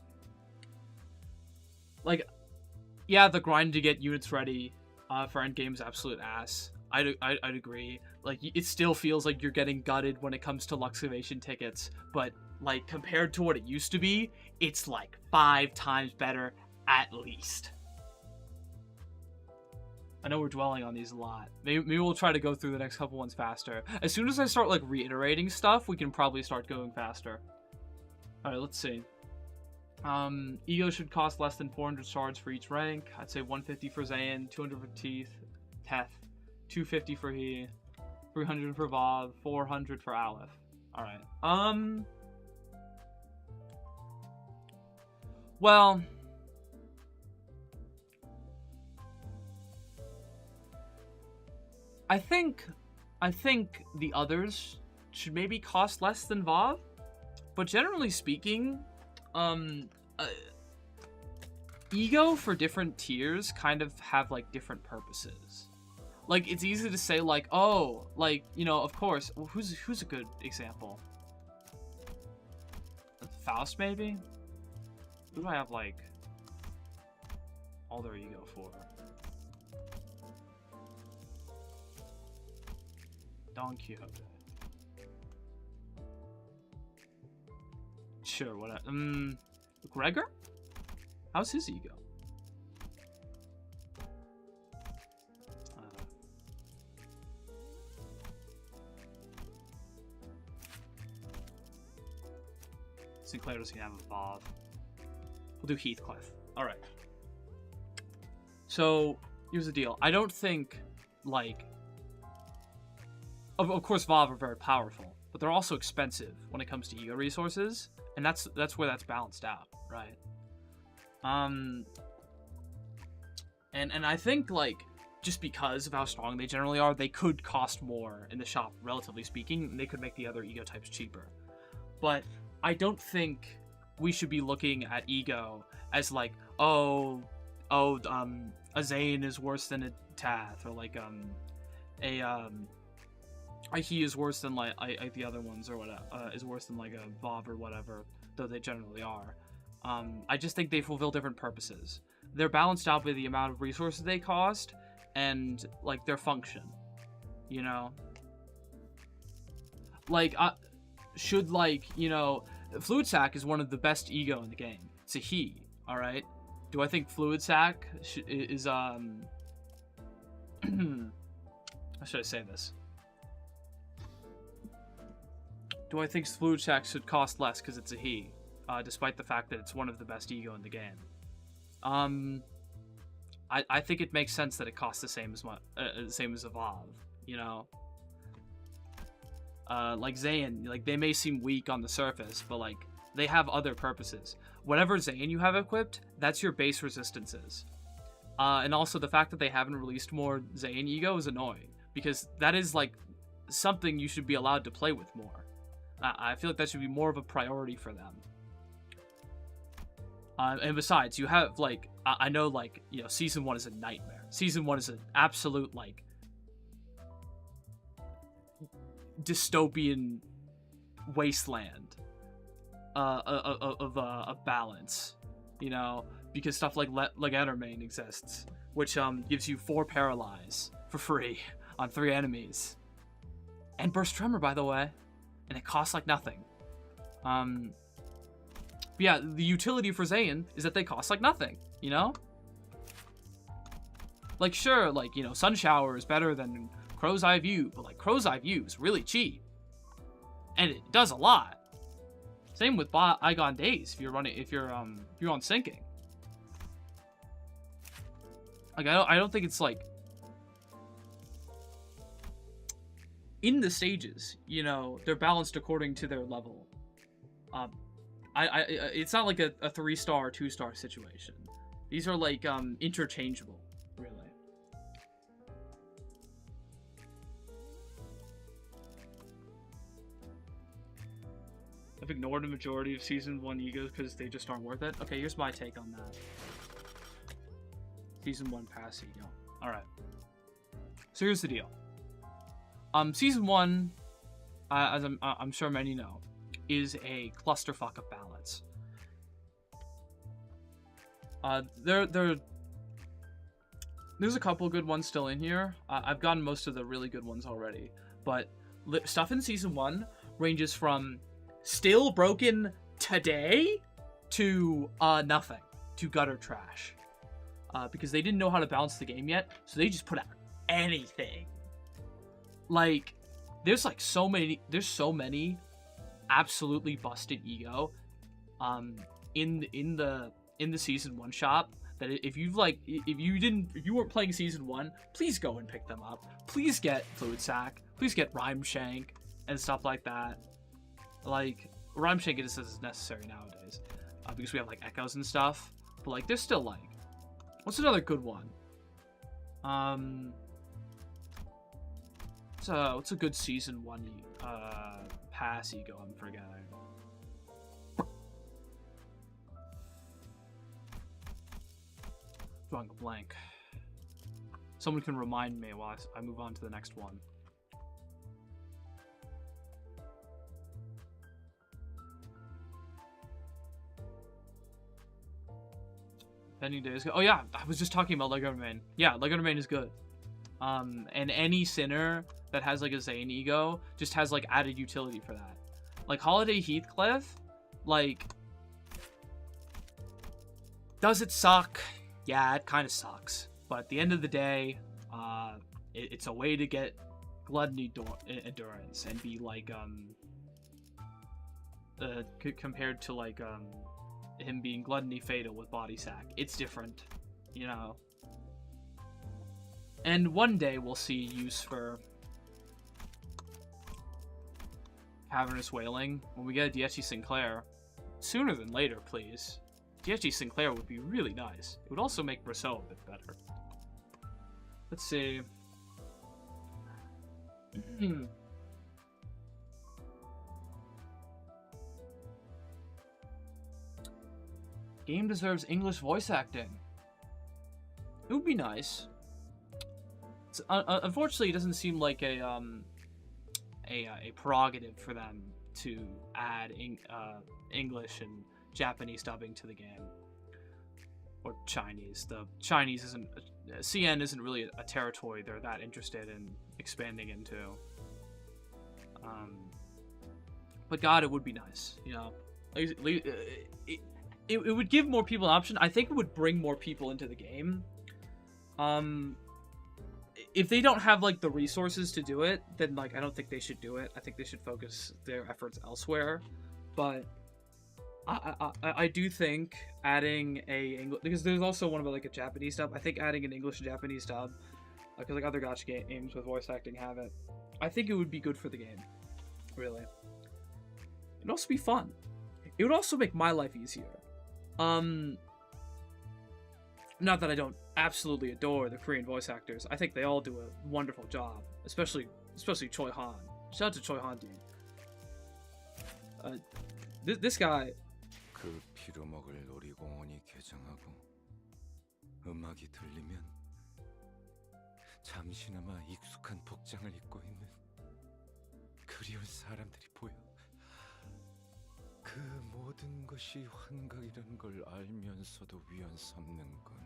yeah, the grind to get units ready for endgame is absolute ass. I'd agree. Like, it still feels like you're getting gutted when it comes to Luxcavation tickets, but, like, compared to what it used to be, it's like 5 times better at least. I know we're dwelling on these a lot. Maybe we'll try to go through the next couple ones faster. As soon as I start, like, reiterating stuff, we can probably start going faster. Alright, let's see. Ego should cost less than 400 shards for each rank. I'd say 150 for Zayn, 200 for Teth, 250 for he, 300 for Vav, 400 for Aleph. Alright. Well... I think the others should maybe cost less than Vav, but generally speaking, Ego for different tiers kind of have, like, different purposes. like, it's easy to say, like, oh, like, you know, of course, who's a good example? Faust, maybe? Who do I have, like, all their ego for? Don Quixote. Sure, what? Gregor? How's his ego? Sinclair doesn't have a Bob. We'll do Heathcliff. Alright. So, here's the deal. I don't think, like... Of course, Vav are very powerful, but they're also expensive when it comes to ego resources, and that's where that's balanced out, right? And I think, like, just because of how strong they generally are, they could cost more in the shop, relatively speaking, and they could make the other ego types cheaper. But I don't think we should be looking at ego as like, a Zane is worse than a Tath, or like he is worse than like the other ones, or whatever, is worse than like a Bob or whatever, though they generally are. I just think they fulfill different purposes. They're balanced out by the amount of resources they cost and like their function, you know. Like should, like, you know, Fluid Sack is one of the best ego in the game. It's a he, all right. Do I think Fluid Sack is how should I say this? Do I think Fluid Sack should cost less because it's a he, despite the fact that it's one of the best ego in the game? I think it makes sense that it costs the same as Evolve, you know. Like Zayn, like they may seem weak on the surface, but like they have other purposes. Whatever Zayn you have equipped, that's your base resistances. And also the fact that they haven't released more Zayn ego is annoying, because that is like something you should be allowed to play with more. I feel like that should be more of a priority for them. And besides, you have, like, I know, like, you know, Season 1 is a nightmare. Season 1 is an absolute, like, dystopian wasteland of balance, you know, because stuff like Endermane exists, which gives you 4 Paralyze for free on 3 enemies. And Burst Tremor, by the way. And it costs, like, nothing. But yeah, the utility for Zayn is that they cost, like, nothing, you know? Like, sure, like, you know, Sun Shower is better than Crow's Eye View, but, like, Crow's Eye View is really cheap. And it does a lot. Same with Bygone Days if you're on syncing. Like, I don't think it's, like, in the stages, you know, they're balanced according to their level. It's not like a 3-star, 2-star situation. These are like interchangeable, really. I've ignored a majority of Season 1 egos because they just aren't worth it. Okay, here's my take on that. Season 1 pass ego. Alright. So here's the deal. Season 1, as I'm sure many know, is a clusterfuck of balance. There's a couple good ones still in here. I've gotten most of the really good ones already, but stuff in Season 1 ranges from still broken today to nothing, to gutter trash. Because they didn't know how to balance the game yet, so they just put out anything. Like, there's so many absolutely busted ego in the Season 1 shop that if you weren't playing Season 1, please go and pick them up. Please get Fluid Sack, please get Rhyme Shank and stuff like that. Like, Rhyme Shank is necessary nowadays because we have like echoes and stuff, but like there's still like, what's another good one? What's a good Season 1 pass ego? I'm forgetting. Drawing a blank. Someone can remind me while I move on to the next one. Pending days. Oh yeah, I was just talking about Lego Domain. Yeah, Lego Domain is good. And any sinner that has like a Zane ego just has like added utility for that. Like Holiday Heathcliff, like, does it suck? Yeah, it kind of sucks. But at the end of the day, it's a way to get gluttony endurance and be like compared to like him being gluttony fatal with body sack. It's different, you know. And one day we'll see use for Cavernous Wailing when we get a DSG Sinclair. Sooner than later, please. DSG Sinclair would be really nice. It would also make Brasso a bit better. Let's see. Game deserves English voice acting. It would be nice. Unfortunately, it doesn't seem like a prerogative for them to add English and Japanese dubbing to the game, or Chinese. The Chinese isn't CN isn't really a territory they're that interested in expanding into. But God, it would be nice, you know. It would give more people an option. I think it would bring more people into the game. If they don't have like the resources to do it, then like I don't think they should do it. I think they should focus their efforts elsewhere. But I do think adding a English, because there's also one about like a Japanese dub. I think adding an English and Japanese dub, because like other gacha games with voice acting have it. I think it would be good for the game. Really, it'd also be fun. It would also make my life easier. Not that I don't absolutely adore the Korean voice actors. I think they all do a wonderful job, especially Choi Han. Shout out to Choi Han, dude. This guy. 그 피로 먹을 놀이공원이 개장하고 음악이 들리면 잠시나마 익숙한 복장을 입고 있는 그리운 사람들이 보여. 그 모든 것이 환각이라는 걸 알면서도 위안 삼는 건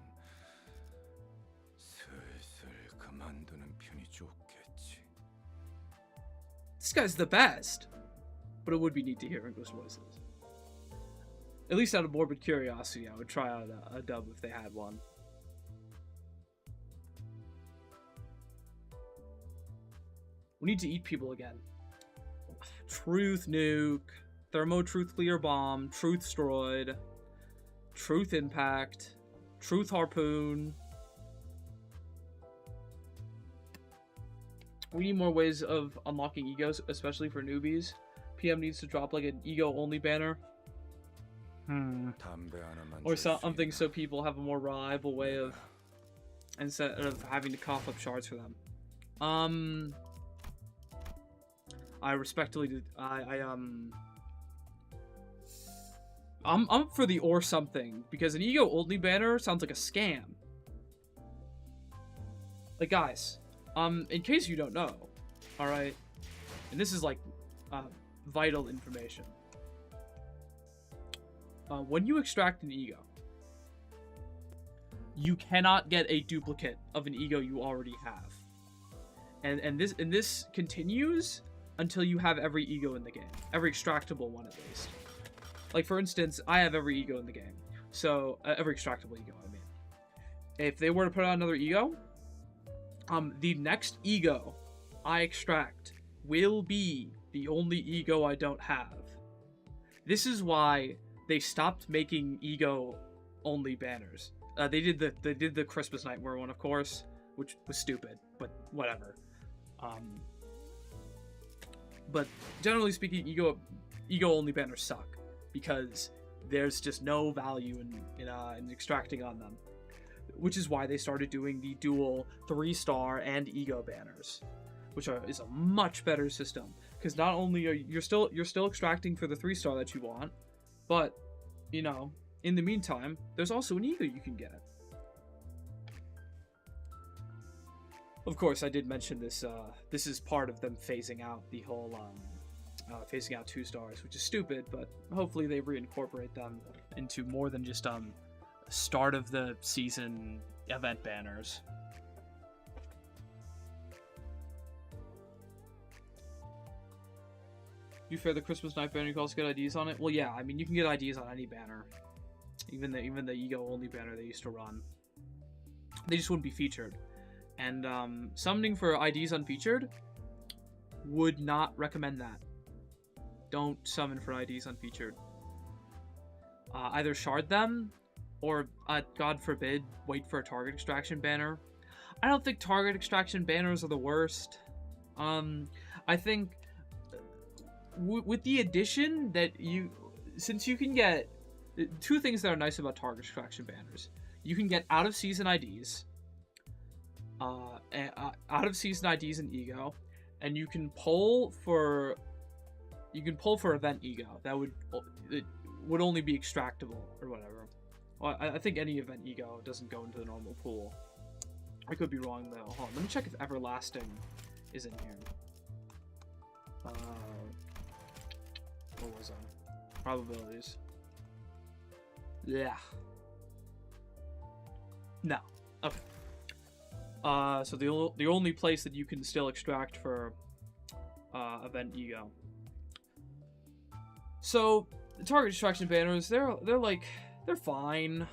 슬슬 그만두는 편이 좋겠지. This guy's the best, but it would be neat to hear English voices. At least out of morbid curiosity, I would try out a dub if they had one. We need to eat people again. Truth Nuke, Thermo Truth Clear Bomb, Truth Stroid, Truth Impact, Truth Harpoon. We need more ways of unlocking egos, especially for newbies. PM needs to drop like an ego-only banner. Or something so people have a more reliable way of, instead of having to cough up shards for them. I respectfully, I'm for the or something, because an ego-only banner sounds like a scam. Like, guys, in case you don't know, alright, and this is like, vital information. When you extract an ego, you cannot get a duplicate of an ego you already have. And this continues until you have every ego in the game. Every extractable one, at least. Like, for instance, I have every ego in the game. So, every extractable ego, I mean. If they were to put out another ego, the next ego I extract will be the only ego I don't have. This is why they stopped making ego-only banners. They did the Christmas Nightmare one, of course, which was stupid, but whatever. But generally speaking, ego-only banners suck because there's just no value in extracting on them, which is why they started doing the dual 3-star and ego banners, which is a much better system. Because not only are you're still extracting for the 3-star that you want, but you know, in the meantime, there's also an ego you can get. Of course, I did mention this. This is part of them phasing out the whole phasing out 2 stars, which is stupid, but hopefully they reincorporate them into more than just start of the season event banners. You fair the Christmas night banner, you can also get IDs on it? Well, yeah, I mean, you can get IDs on any banner. Even the ego only banner they used to run. They just wouldn't be featured. And summoning for IDs unfeatured, would not recommend that. Don't summon for IDs unfeatured. Either shard them, or God forbid, wait for a target extraction banner. I don't think target extraction banners are the worst. I think with the addition that since you can get 2 things that are nice about target extraction banners. You can get out of season IDs, out of season IDs and ego, and you can pull for event ego. It would only be extractable or whatever. Well, I think any event ego doesn't go into the normal pool. I could be wrong though. Hold on, let me check if everlasting is in here. What was I? Probabilities. Yeah. No. Okay. So the only place that you can still extract for event ego. So the target extraction banners, they're fine.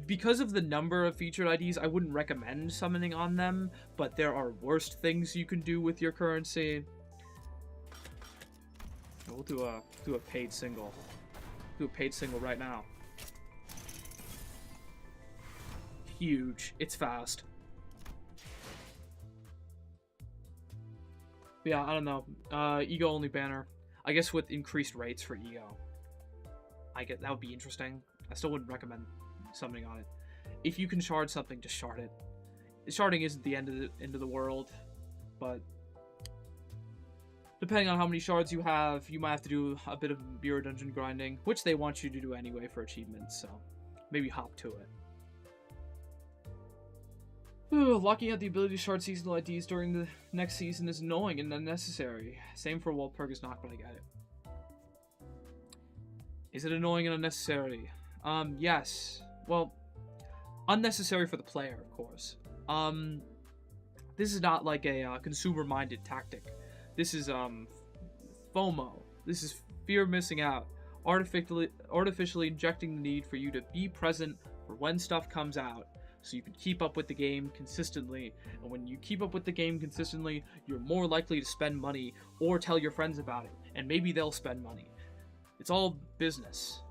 Because of the number of featured IDs, I wouldn't recommend summoning on them, but there are worse things you can do with your currency. We'll do a paid single. Do a paid single right now. Huge. It's fast. But yeah, I don't know. Ego only banner. I guess with increased rates for ego. That would be interesting. I still wouldn't recommend summoning on it. If you can shard something, just shard it. Sharding isn't the end of the world, but depending on how many shards you have, you might have to do a bit of Bureau Dungeon grinding, which they want you to do anyway for achievements, so maybe hop to it. Locking out the ability to shard seasonal IDs during the next season is annoying and unnecessary. Same for Walpurgis Knock, but I get it. Is it annoying and unnecessary? Yes. Well, unnecessary for the player, of course. This is not like a consumer-minded tactic. This is FOMO. This is fear of missing out. Artificially injecting the need for you to be present for when stuff comes out, so you can keep up with the game consistently. And when you keep up with the game consistently, you're more likely to spend money or tell your friends about it, and maybe they'll spend money. It's all business.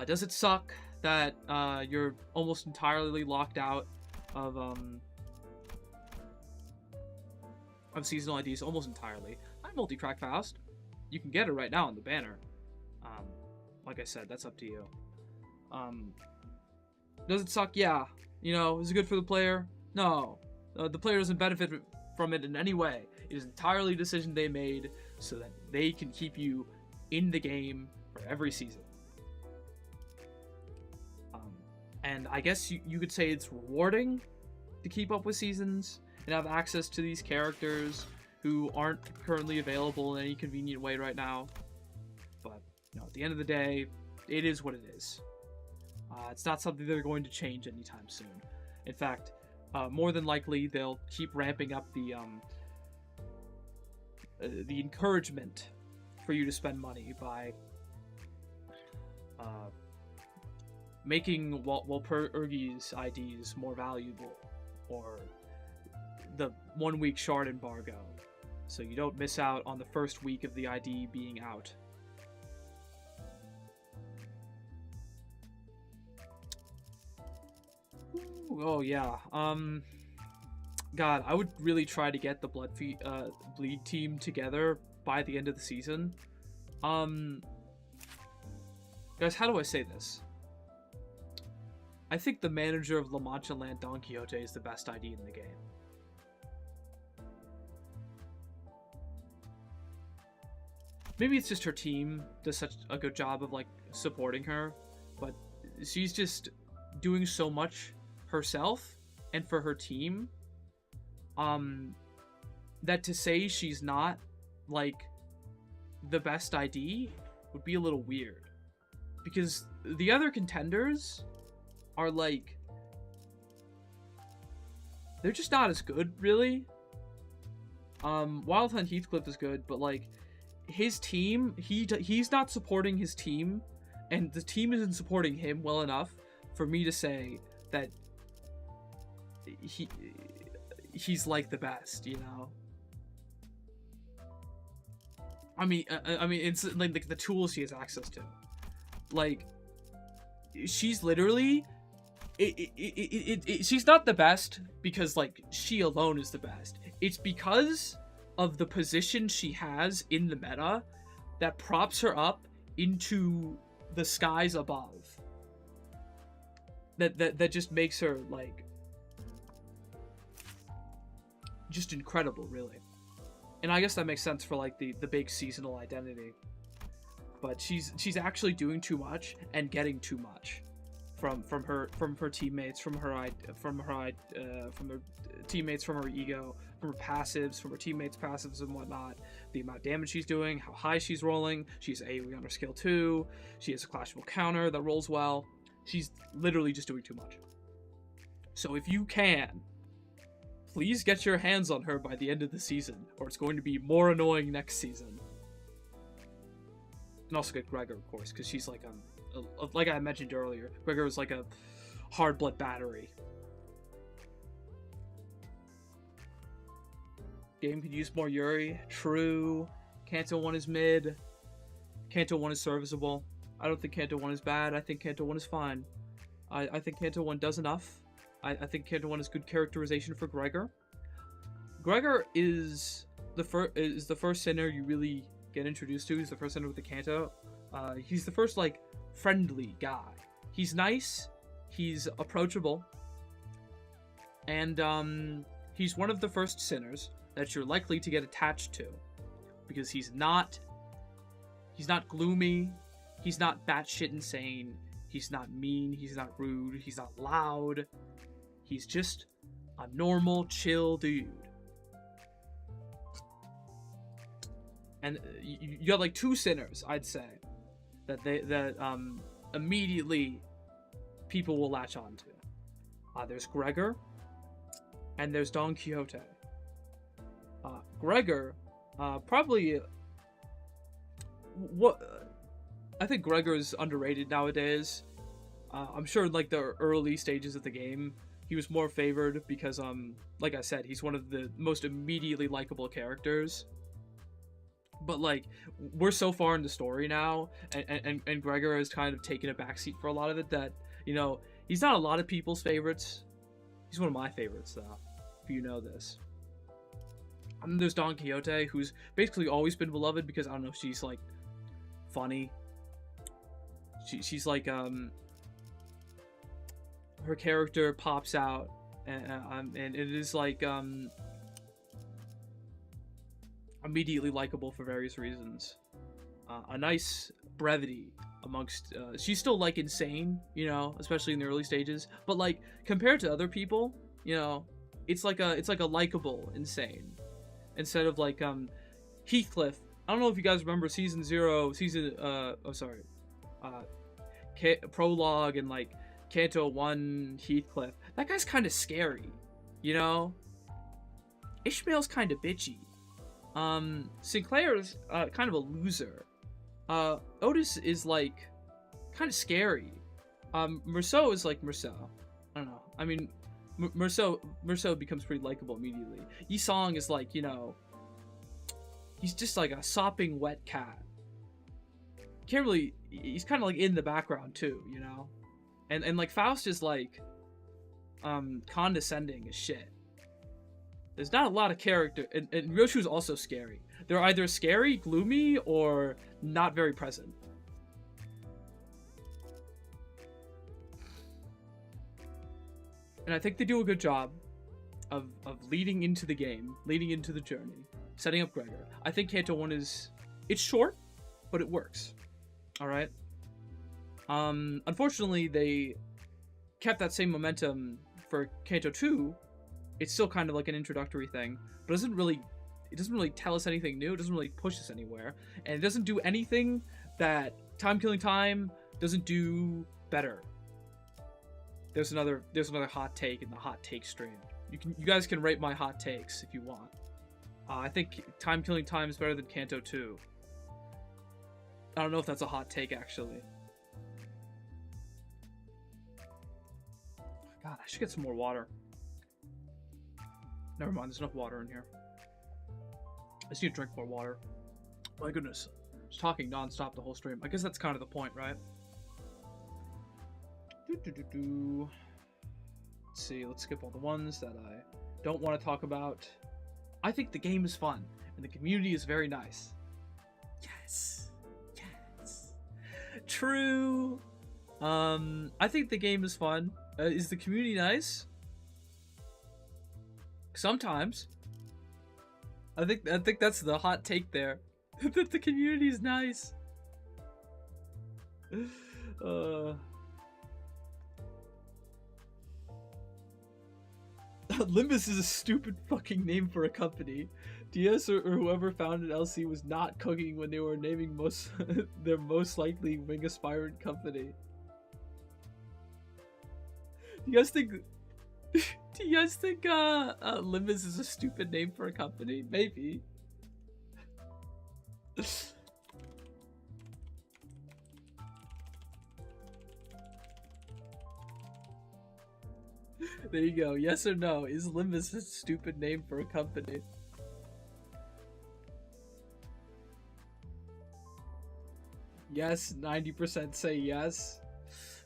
Does it suck that you're almost entirely locked out of seasonal IDs? Almost entirely. I multi-track fast. You can get it right now on the banner. Like I said, that's up to you. Does it suck? Yeah. You know, is it good for the player? No. The player doesn't benefit from it in any way. It is entirely a decision they made so that they can keep you in the game for every season. And I guess you could say it's rewarding to keep up with seasons and have access to these characters who aren't currently available in any convenient way right now. But, you know, at the end of the day, it is what it is. It's not something they're going to change anytime soon. In fact, more than likely, they'll keep ramping up the encouragement for you to spend money by making Walpurgis IDs more valuable, or the 1-week shard embargo, so you don't miss out on the first week of the ID being out. Ooh, oh yeah. God, I would really try to get the Bleed team together by the end of the season. Guys, how do I say this? I think the manager of La Mancha Land Don Quixote is the best ID in the game. Maybe it's just her team does such a good job of, like, supporting her, but she's just doing so much herself and for her team, that to say she's not like the best ID would be a little weird, because the other contenders are like, they're just not as good, really. Wild Hunt Heathcliff is good, but like his team, he's not supporting his team, and the team isn't supporting him well enough for me to say that he's like the best, you know. I mean, it's like the tools she has access to. Like, she's literally, she's not the best because like she alone is the best. It's because of the position she has in the meta that props her up into the skies above. That just makes her like just incredible, really. And I guess that makes sense for like the big seasonal identity. But she's actually doing too much and getting too much from her teammates, from her teammates, from her ego, from her passives, from her teammates' passives and whatnot. The amount of damage she's doing, how high she's rolling. She's AoE on her skill 2. She has a clashable counter that rolls well. She's literally just doing too much. So if you can, please get your hands on her by the end of the season, or it's going to be more annoying next season. And also get Gregor, of course, because she's like like I mentioned earlier, Gregor is like a hard blood battery. Game could use more Yuri. True. Kanto 1 is mid. Kanto 1 is serviceable. I don't think Kanto 1 is bad. I think Kanto 1 is fine. I think Kanto 1 does enough. I think Kanto 1 is good characterization for Gregor. Gregor is the first center you really get introduced to. He's the first center with the Kanto. He's the first like friendly guy. He's nice. He's approachable. And he's one of the first sinners that you're likely to get attached to, because he's not gloomy. He's not batshit insane. He's not mean. He's not rude. He's not loud. He's just a normal, chill dude. And you have like two sinners, I'd say, that immediately people will latch on to. There's Gregor, and there's Don Quixote. Gregor, probably I think Gregor is underrated nowadays. I'm sure in like the early stages of the game, he was more favored because, like I said, he's one of the most immediately likable characters. But like, we're so far in the story now, and Gregor has kind of taken a backseat for a lot of it, that, you know, he's not a lot of people's favorites. He's one of my favorites, though, if you know this. And then there's Don Quixote, who's basically always been beloved because, I don't know, she's like funny. She's like, her character pops out, and it is like immediately likable for various reasons. A nice brevity amongst, she's still like insane, you know, especially in the early stages, but like compared to other people, you know, it's like a likable insane, instead of like Heathcliff. I don't know if you guys remember Prologue and like Kanto 1 Heathcliff. That guy's kind of scary, you know. Ishmael's kind of bitchy. Sinclair's kind of a loser. Otis is like kind of scary. Merceau is like Merceau. I don't know. I mean, Merceau becomes pretty likable immediately. Yi Song is like, you know, he's just like a sopping wet cat. Can't really. He's kind of like in the background too, you know. And like Faust is like condescending as shit. There's not a lot of character, and Ryoshu's also scary. They're either scary, gloomy, or not very present. And I think they do a good job of leading into the game, leading into the journey, setting up Gregor. I think Kanto 1 it's short, but it works. Alright? Unfortunately, they kept that same momentum for Kanto 2, it's still kind of like an introductory thing, but it doesn't really tell us anything new. It doesn't really push us anywhere, and it doesn't do anything that Time Killing Time doesn't do better. There's another hot take in the hot take stream. You guys can rate my hot takes if you want. I think Time Killing Time is better than Kanto 2. I don't know if that's a hot take, actually. God, I should get some more water. Never mind, there's enough water in here. I just need to drink more water. My goodness. Just talking non-stop the whole stream. I guess that's kind of the point, right? Let's see, let's skip all the ones that I don't want to talk about. I think the game is fun, and the community is very nice. Yes. Yes. True. I think the game is fun. Is the community nice? Sometimes. I think that's the hot take there. That the community is nice. Limbus is a stupid fucking name for a company. DS or whoever founded LC was not cooking when they were naming their most likely wing aspirant company. Do you guys think Limbus is a stupid name for a company? Maybe. There you go. Yes or no? Is Limbus a stupid name for a company? Yes, 90% say yes.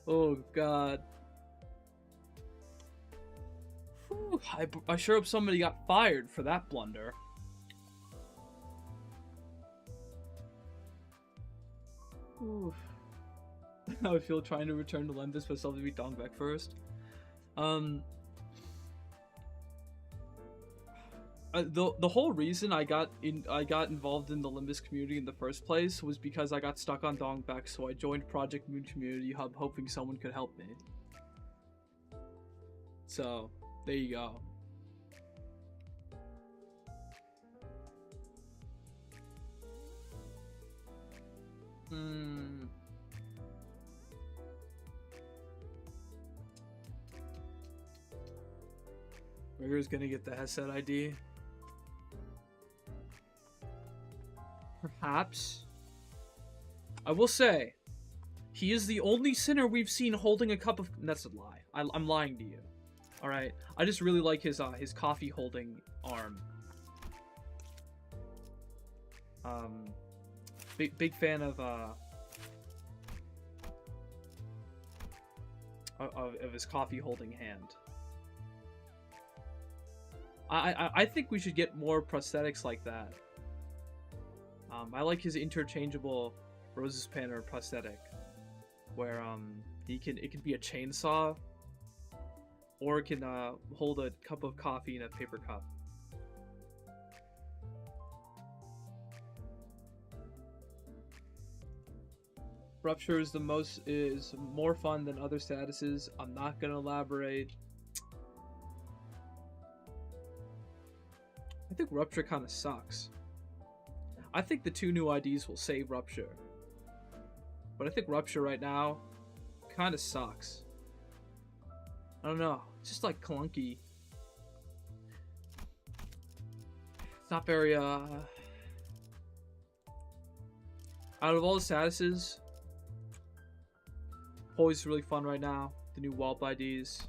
Oh god. Whew, I sure hope somebody got fired for that blunder. Ooh. How I feel trying to return to Limbus but still have to beat Dongbaek first. The whole reason I got involved in the Limbus community in the first place was because I got stuck on Dongbaek, so I joined Project Moon Community Hub hoping someone could help me. So, there you go. Rigger's gonna get the headset ID. Perhaps. I will say, he is the only sinner we've seen holding a cup of... That's a lie. I'm lying to you. Alright? I just really like his coffee holding arm. Big fan of his coffee holding hand. I think we should get more prosthetics like that. I like his interchangeable Rose's Panner prosthetic, where it can be a chainsaw, or it can hold a cup of coffee in a paper cup. Rupture is more fun than other statuses. I'm not gonna elaborate. I think Rupture kind of sucks. I think the 2 new IDs will save Rupture. But I think Rupture right now kind of sucks. I don't know. It's just like clunky. It's not very, out of all the statuses, Poise really fun right now. The new Wallop IDs.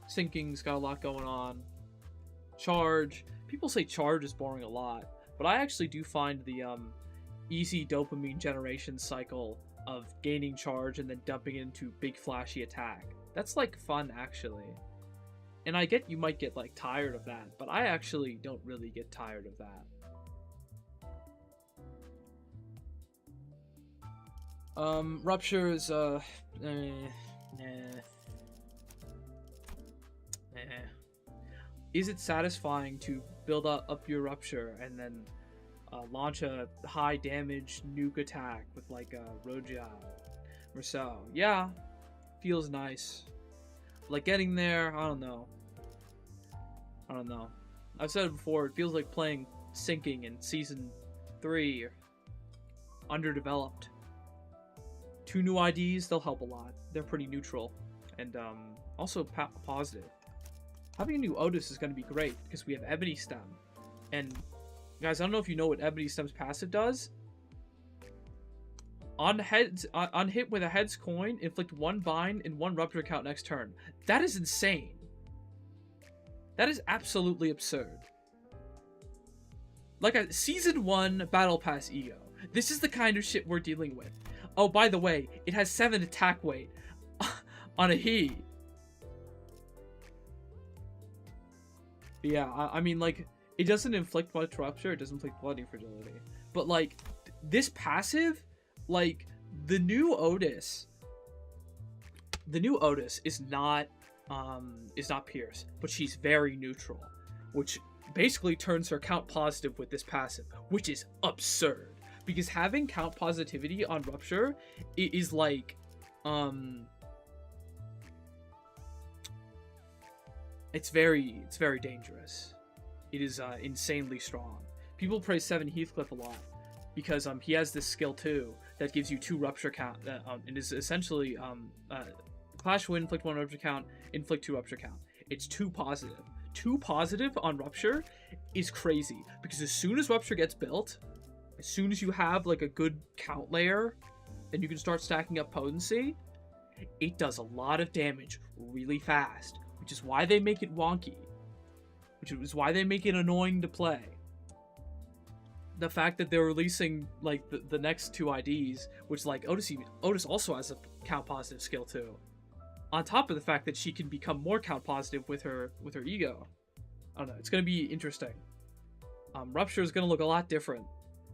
Sinking's got a lot going on. Charge. People say Charge is boring a lot, but I actually do find the easy dopamine generation cycle of gaining charge and then dumping it into big flashy attack. That's like fun actually. And I get you might get like tired of that, but I actually don't really get tired of that. Rupture is Is it satisfying to build up your Rupture and then launch a high damage nuke attack with like a Roja or so? Yeah, feels nice. Like, getting there, I don't know. I don't know. I've said it before, it feels like playing Sinking in Season 3. Underdeveloped. 2 new IDs, they'll help a lot. They're pretty neutral. And, also positive. Having a new Otis is going to be great, because we have Ebony Stem. And, guys, I don't know if you know what Ebony Stem's passive does. On hit with a heads coin, inflict 1 bind and 1 rupture count next turn. That is insane. That is absolutely absurd. Like a Season 1 Battle Pass Ego. This is the kind of shit we're dealing with. Oh, by the way, it has 7 attack weight on a he. Yeah, I mean, like, it doesn't inflict much rupture, it doesn't inflict bloody fragility. But, like, this passive, like, the new Otis is not Pierce, but she's very neutral, which basically turns her count positive with this passive, which is absurd. Because having count positivity on Rupture is like, it's very dangerous. It is insanely strong. People praise 7 Heathcliff a lot because he has this skill too that gives you 2 rupture count. It is essentially Clash Wind, inflict 1 rupture count, inflict 2 rupture count. It's 2 positive. 2 positive on Rupture is crazy because as soon as Rupture gets built, as soon as you have like a good count layer, and you can start stacking up potency, it does a lot of damage really fast, which is why they make it wonky, which is why they make it annoying to play. The fact that they're releasing like the next 2 IDs, which like Otis also has a count positive skill too, on top of the fact that she can become more count positive with her ego. I don't know, it's gonna be interesting. Rupture is gonna look a lot different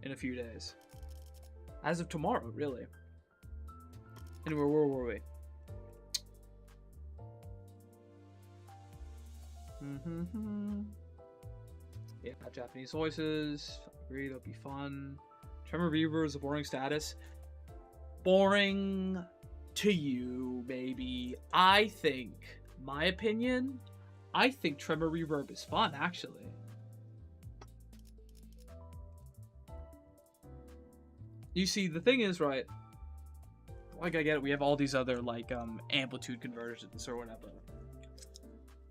in a few days. As of tomorrow, really. Anyway, where were we? Yeah, Japanese voices. Agree, that'll be fun. Tremor Reaver is a boring status. Boring to you, maybe. I think, my opinion, I think Tremor Reverb is fun, actually. You see, the thing is, right, like, I get it, we have all these other, like, amplitude conversions or whatever.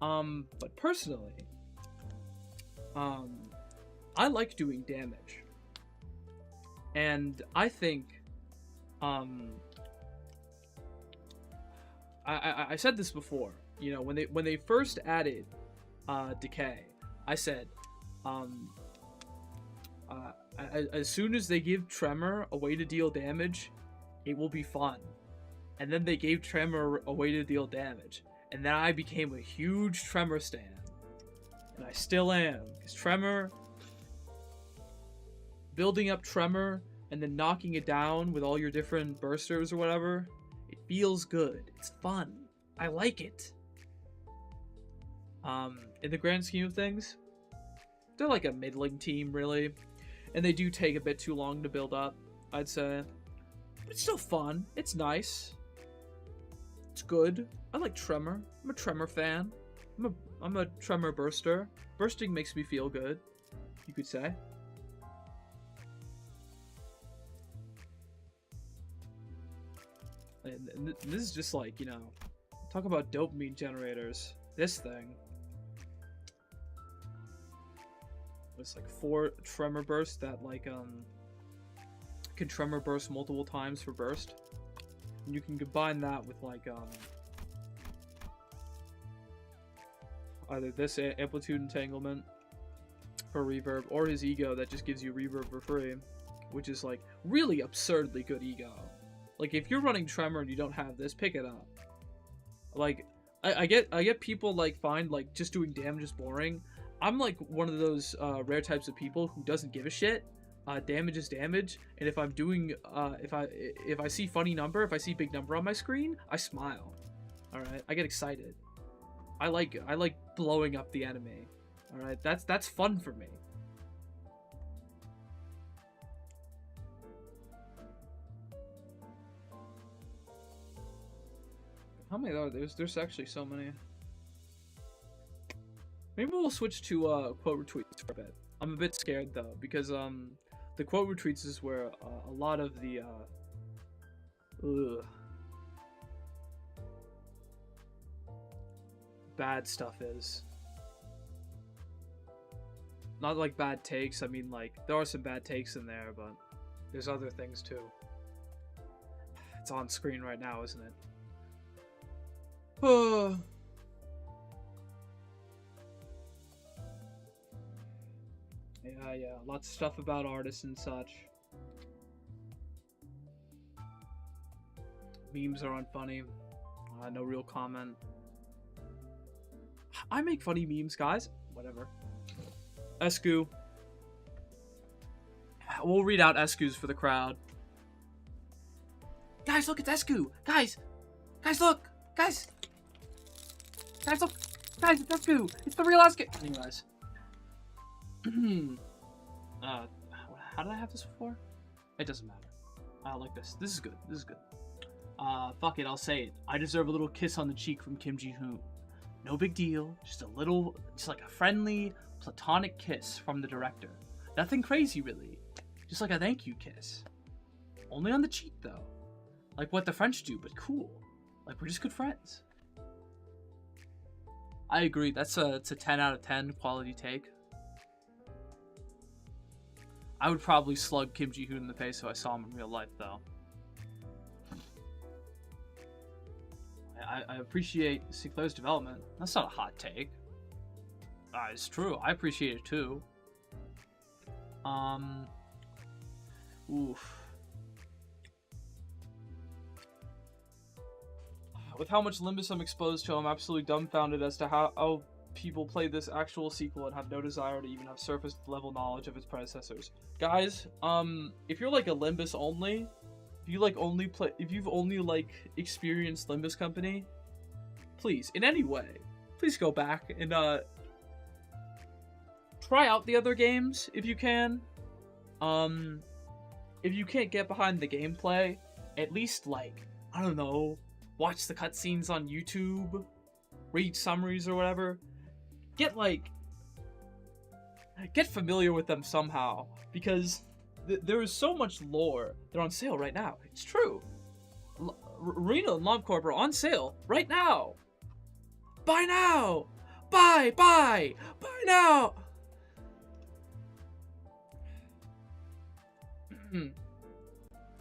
But personally, I like doing damage. And I think, I said this before, you know, when they first added, Decay, I said, as soon as they give Tremor a way to deal damage, it will be fun. And then they gave Tremor a way to deal damage. And then I became a huge Tremor stan. And I still am. Because Tremor, building up Tremor and then knocking it down with all your different bursters or whatever, it feels good. It's fun. I like it. In the grand scheme of things, they're like a middling team, really. And they do take a bit too long to build up, I'd say. But it's still fun. It's nice. It's good. I like Tremor. I'm a Tremor fan. I'm a Tremor burster. Bursting makes me feel good, you could say. And this is just like, you know, talk about dopamine generators. This thing. It's like 4 Tremor bursts that like can Tremor burst multiple times for burst. And you can combine that with like either this amplitude entanglement for reverb or his ego that just gives you reverb for free, which is like really absurdly good ego. Like if you're running Tremor and you don't have this, pick it up. Like I get people like find like just doing damage is boring. I'm like one of those rare types of people who doesn't give a shit. Damage is damage, and if I'm doing if I see funny number, if I see big number on my screen, I smile. All right, I get excited. I like blowing up the enemy. All right, that's fun for me. How many are there? There's actually so many. Maybe we'll switch to quote retweets for a bit. I'm a bit scared though, because the quote retweets is where a lot of the bad stuff is. Not like bad takes, I mean like there are some bad takes in there, but there's other things too. It's on screen right now, isn't it? Yeah, lots of stuff about artists and such. Memes are unfunny. No real comment. I make funny memes, guys. Whatever. Escu. We'll read out Escu's for the crowd. Guys, look, it's Escu! Guys! Guys, look! Guys! Guys, look! Guys, it's Escu! It's the real Escu! Anyways. How did I have this before? It doesn't matter. I like this. This is good. This is good. Fuck it, I'll say it. I deserve a little kiss on the cheek from Kim Ji-hoon. No big deal. Just a little, just like a friendly, platonic kiss from the director. Nothing crazy, really. Just like a thank you kiss. Only on the cheek, though. Like what the French do, but cool. Like we're just good friends. I agree. It's a 10 out of 10 quality take. I would probably slug Kim Ji-hoon in the face if I saw him in real life, though. I appreciate Sinclair's development. That's not a hot take. It's true. I appreciate it too. Oof. With how much Limbus I'm exposed to, I'm absolutely dumbfounded as to how people play this actual sequel and have no desire to even have surface level knowledge of its predecessors. Guys, if you're like a Limbus only, if you've only like experienced Limbus Company, please, in any way, please go back and try out the other games if you can. If you can't get behind the gameplay, at least like, I don't know, watch the cutscenes on YouTube, read summaries or whatever. Get familiar with them somehow, because there is so much lore. They're on sale right now. It's true. Arena and LobCorp are on sale right now. Buy now. Buy now.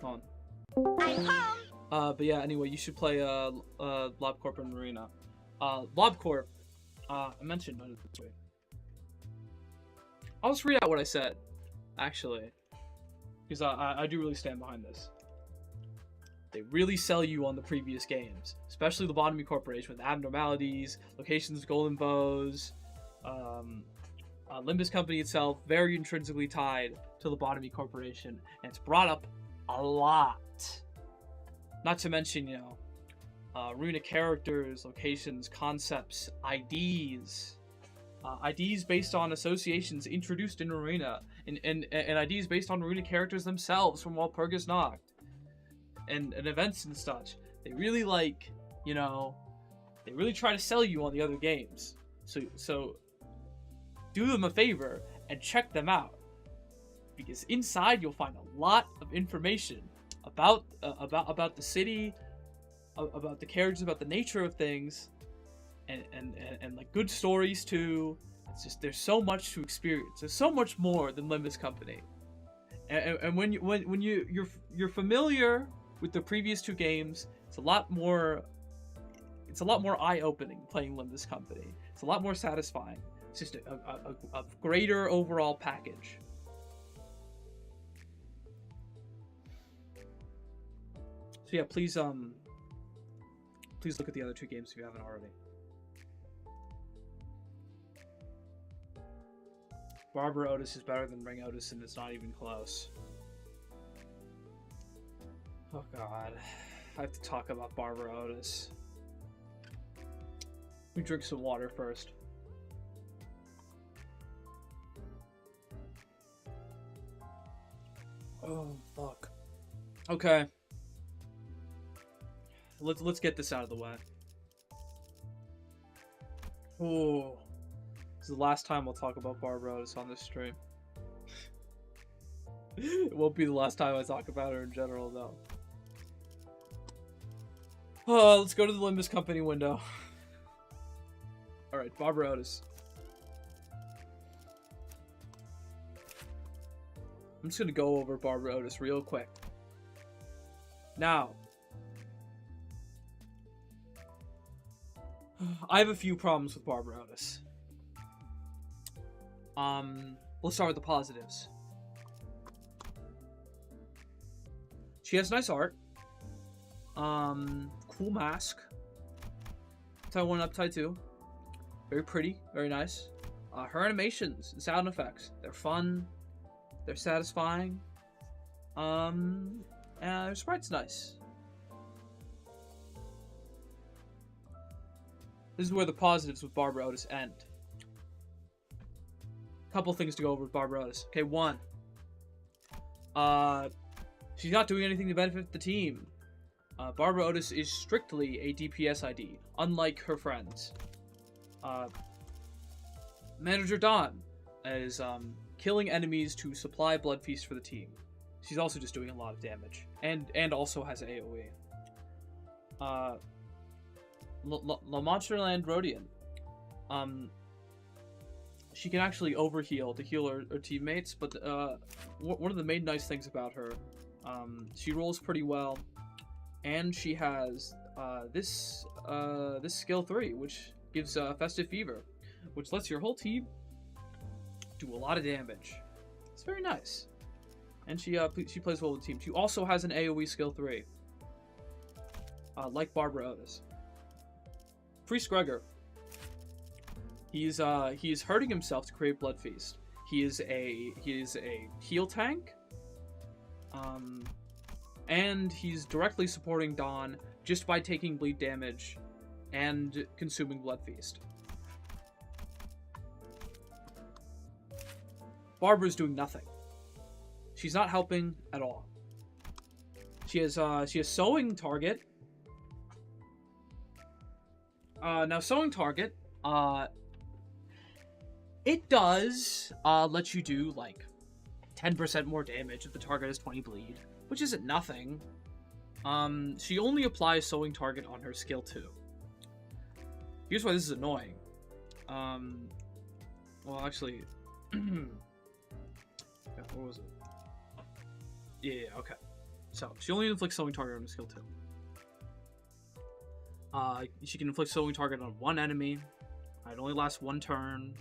Hold on. But yeah, anyway, you should play LobCorp and Arena. LobCorp, I mentioned none of this way. I'll just read out what I said, actually, because I do really stand behind this. They really sell you on the previous games, especially Lobotomy Corporation with abnormalities, locations of golden bows, Limbus Company itself, very intrinsically tied to Lobotomy Corporation, and it's brought up a lot. Not to mention, you know, Arena characters, locations, concepts, IDs. IDs based on associations introduced in Arena, and IDs based on Arena characters themselves from Walpurgis Nacht, and events and such. They really like, you know, they really try to sell you on the other games. So do them a favor and check them out, because inside you'll find a lot of information about the city, about the characters, about the nature of things. And like good stories too. It's just, there's so much to experience. There's so much more than Limbus Company. And when you're familiar with the previous two games, it's a lot more eye-opening playing Limbus Company. It's a lot more satisfying. It's just a greater overall package. So yeah, please look at the other two games if you haven't already. Barbara Otis is better than Ring Otis, and it's not even close. Oh god. I have to talk about Barbara Otis. Let me drink some water first. Oh, fuck. Okay. Let's get this out of the way. Oh, this is the last time I'll talk about Barbaros on this stream. It won't be the last time I talk about her in general, though. Let's go to the Limbus Company window. Alright, Barbaros. I'm just gonna go over Barbaros real quick. Now, I have a few problems with Barbaros. Let's start with the positives. She has nice art. Cool mask. Tie 1 up, tie 2. Very pretty, very nice. Her animations and sound effects, they're fun. They're satisfying. And her sprite's nice. This is where the positives with Barbaros end. Couple things to go over with Barbaros. Okay, 1. She's not doing anything to benefit the team. Barbaros is strictly a DPS ID, unlike her friends. Manager Dawn is killing enemies to supply Blood Feast for the team. She's also just doing a lot of damage, and also has AoE. La Monsterland Rodian. She can actually overheal to heal her teammates, but one of the main nice things about her, she rolls pretty well, and she has this skill 3, which gives Festive Fever, which lets your whole team do a lot of damage. It's very nice, and she plays well with the team. She also has an AoE skill 3, like Barbaros. Priest Gregor. He's hurting himself to create Blood Feast. He is a heal tank, and he's directly supporting Dawn just by taking bleed damage and consuming Blood Feast. Barbara's doing nothing. She's not helping at all. She has Sowing Target. Now Sowing Target, it does let you do like 10% more damage if the target has 20 bleed, which isn't nothing. She only applies Sowing Target on her skill 2. Here's why this is annoying. Well, actually, what was it? Yeah, okay. So she only inflicts Sowing Target on her skill 2. She can inflict Sowing Target on one enemy. It only lasts 1 turn.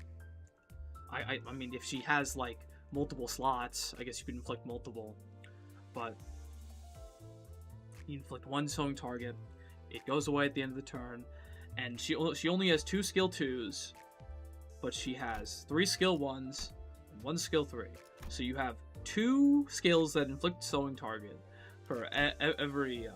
I mean, if she has like multiple slots, I guess you can inflict multiple, but you inflict 1 Sowing Target. It goes away at the end of the turn, and she only has 2 skill 2s, but she has 3 skill 1s and 1 skill 3. So you have 2 skills that inflict Sowing Target for every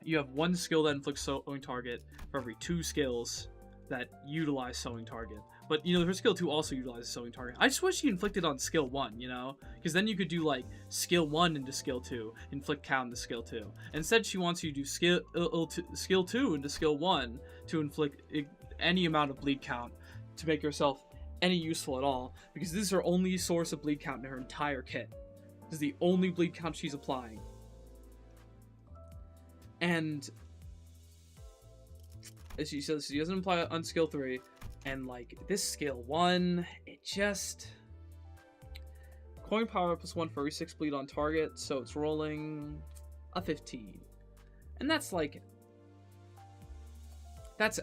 you have 1 skill that inflicts Sowing Target for every 2 skills that utilize Sowing Target. But, you know, her skill 2 also utilizes Sowing Target. I just wish she inflicted on skill 1, you know? Because then you could do, like, skill 1 into skill 2, inflict count into skill 2. Instead, she wants you to do skill 2 into skill 1 to inflict any amount of bleed count to make herself any useful at all. Because this is her only source of bleed count in her entire kit. This is the only bleed count she's applying. And as she says, she doesn't apply on skill 3, and like this skill 1, it just coin power +1 for every 6 bleed on target, so it's rolling a 15, and that's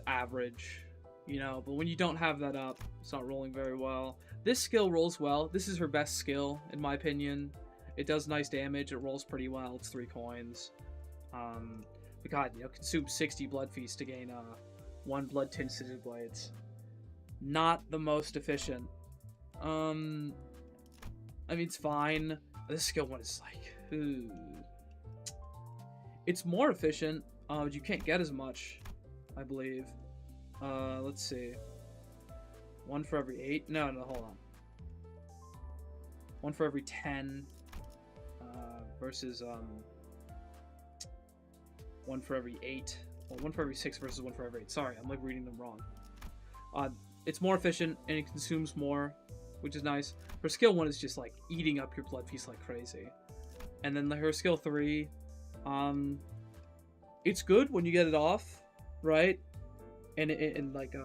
average, you know. But when you don't have that up, it's not rolling very well. This skill rolls well. This is her best skill in my opinion. It does nice damage. It rolls pretty well. It's 3 coins. But God, you know, consume 60 Blood Feast to gain 1 Blood Tinted Blades. Not the most efficient. I mean, it's fine. This skill 1 is like, ooh. It's more efficient, but you can't get as much, I believe. Let's see. 1 for every 8. No, hold on. 1 for every 10. Versus 1 for every 8 Well, 1 for every 6 versus 1 for every 8. Sorry, I'm like reading them wrong. It's more efficient and it consumes more, which is nice. Her skill 1 is just like eating up your blood feast like crazy. And then her skill 3, it's good when you get it off, right? And like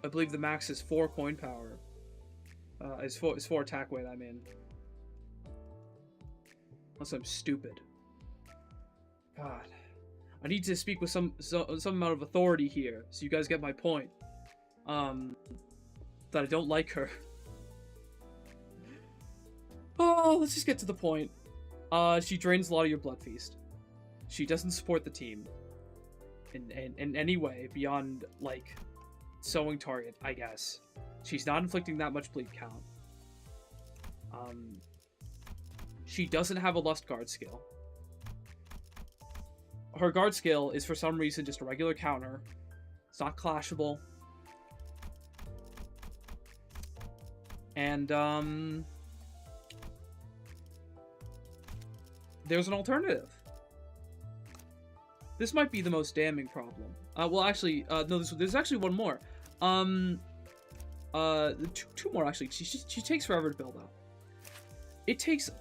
I believe the max is 4 coin power. Is 4 attack weight, I mean. Unless I'm stupid. God. I need to speak with some amount of authority here, so you guys get my point. That I don't like her. Oh, let's just get to the point. She drains a lot of your blood feast. She doesn't support the team in any way beyond, like, sewing target, I guess. She's not inflicting that much bleed count. She doesn't have a Lust Guard skill. Her guard skill is for some reason just a regular counter. It's not clashable. And, there's an alternative. This might be the most damning problem. Well, actually, no, there's actually one more. Two more, actually. She takes forever to build up. It takes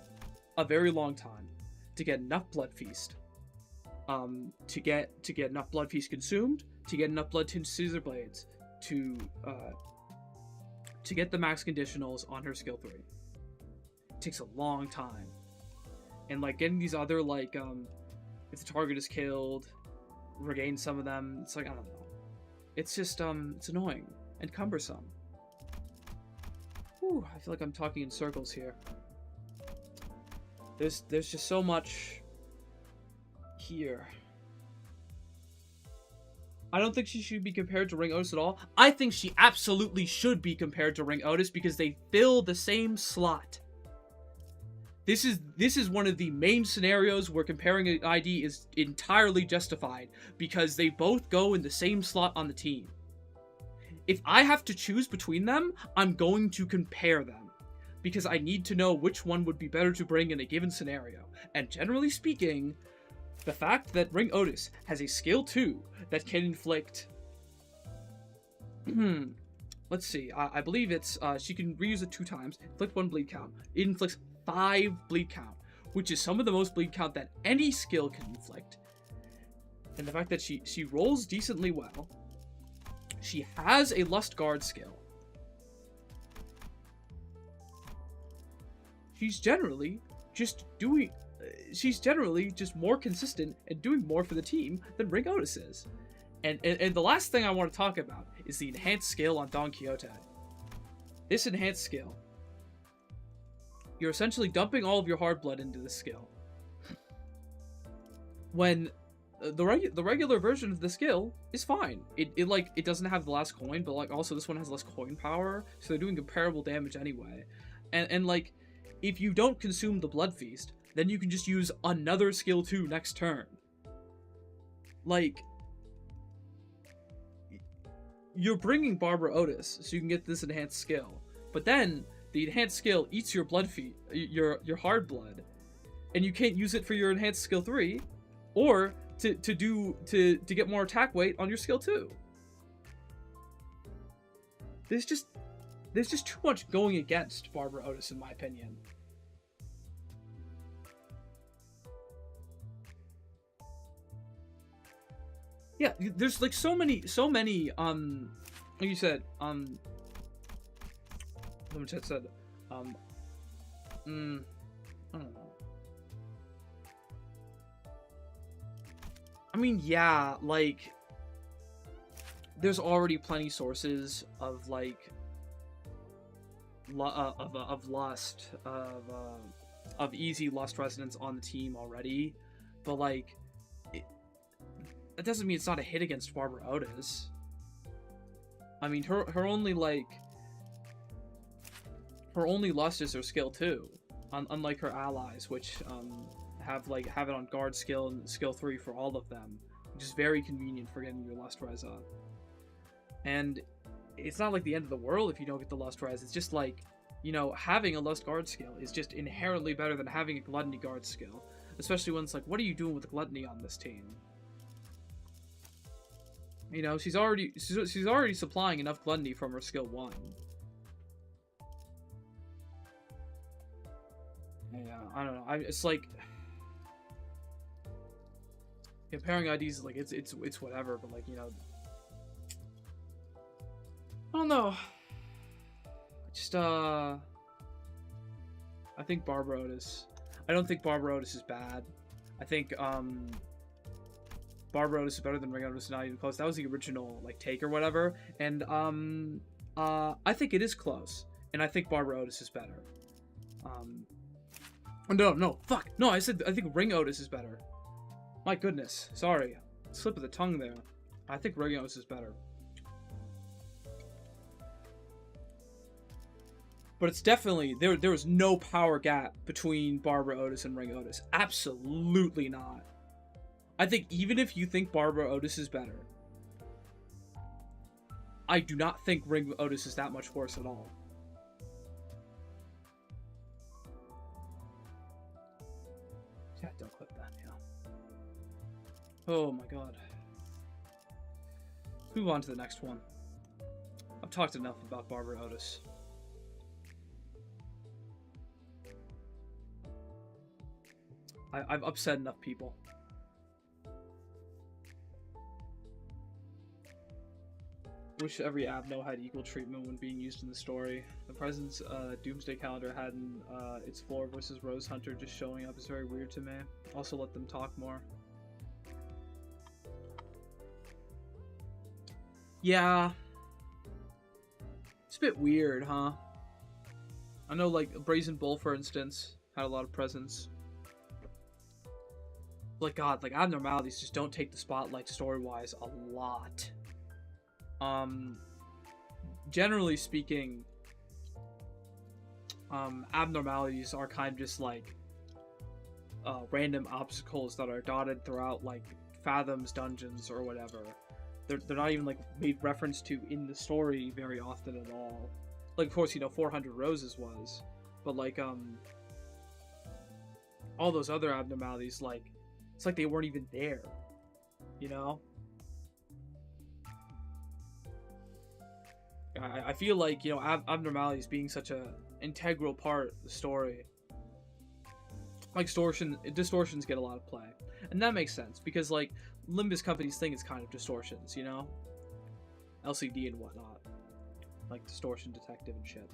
a very long time to get enough Blood Feast. To get enough Blood Feast consumed, to get enough Blood Tinged Scissor Blades, to get the max conditionals on her skill 3. It takes a long time. And, like, getting these other, like, if the target is killed, regain some of them, it's like, I don't know. It's just, it's annoying and cumbersome. Whew, I feel like I'm talking in circles here. There's just so much here. I don't think she should be compared to Ring Otis at all. I think she absolutely should be compared to Ring Otis because they fill the same slot. This is one of the main scenarios where comparing an ID is entirely justified because they both go in the same slot on the team. If I have to choose between them, I'm going to compare them because I need to know which one would be better to bring in a given scenario. And generally speaking, the fact that Ring Otis has a skill 2 that can inflict... Let's see. I believe it's... she can reuse it 2 times, inflict 1 bleed count. It inflicts 5 bleed count, which is some of the most bleed count that any skill can inflict. And the fact that she rolls decently well. She has a Lust Guard skill. She's generally just more consistent and doing more for the team than Ring Otis is. And the last thing I want to talk about is the enhanced skill on Don Quixote. This enhanced skill, you're essentially dumping all of your hard blood into this skill. When the regular version of the skill is fine. It doesn't have the last coin, but like also this one has less coin power, so they're doing comparable damage anyway. And like, if you don't consume the Blood Feast, then you can just use another skill 2 next turn. Like, you're bringing Barbara Otis so you can get this enhanced skill, but then the enhanced skill eats your blood feet, your hard blood, and you can't use it for your enhanced skill 3, or to get more attack weight on your skill 2. There's just too much going against Barbara Otis, in my opinion. Yeah, there's like so many, like you said, someone said, I don't know. I mean, yeah, like, there's already plenty sources of, like, of lust, of easy lust resonance on the team already, but, like, that doesn't mean it's not a hit against Barbara Otis. I mean, her only lust is her skill 2, unlike her allies, which have it on guard skill and skill 3 for all of them, which is very convenient for getting your lust res up. And it's not like the end of the world if you don't get the lust res. It's just like, you know, having a lust guard skill is just inherently better than having a gluttony guard skill, especially when it's like, what are you doing with gluttony on this team? You know, she's already supplying enough gluttony from her skill 1. Yeah, I don't know. It's like comparing IDs, like it's whatever, but like, you know, I don't know. Just I think Barbara Otis. I don't think Barbara Otis is bad. I think Barbara Otis is better than Ring Otis, not even close. That was the original like take or whatever, and I think it is close, and I think Barbara Otis is better. No, fuck, no, I think Ring Otis is better. My goodness, sorry, slip of the tongue there. I think Ring Otis is better. But it's definitely, there was no power gap between Barbara Otis and Ring Otis. Absolutely not. I think even if you think Barbara Otis is better, I do not think Ring Otis is that much worse at all. Yeah, don't clip that, yeah. Oh my god. Let's move on to the next one. I've talked enough about Barbara Otis. I've upset enough people. Wish every Abno had equal treatment when being used in the story. The President's Doomsday Calendar had its Floor versus Rose Hunter just showing up is very weird to me. Also, let them talk more. Yeah. It's a bit weird, huh? I know, like, Brazen Bull, for instance, had a lot of presence. Like, God, like, Abnormalities just don't take the spotlight story-wise a lot. Generally speaking, Abnormalities are kind of just, like, random obstacles that are dotted throughout, like, Fathom's dungeons or whatever. They're not even, like, made reference to in the story very often at all. Like, of course, you know, 400 Roses was, but, like, all those other Abnormalities, like, it's like they weren't even there, you know? I feel like, you know, Abnormalities being such a integral part of the story, like, distortions get a lot of play. And that makes sense, because, like, Limbus Company's thing is kind of distortions, you know? LCD and whatnot. Like, distortion detective and shit.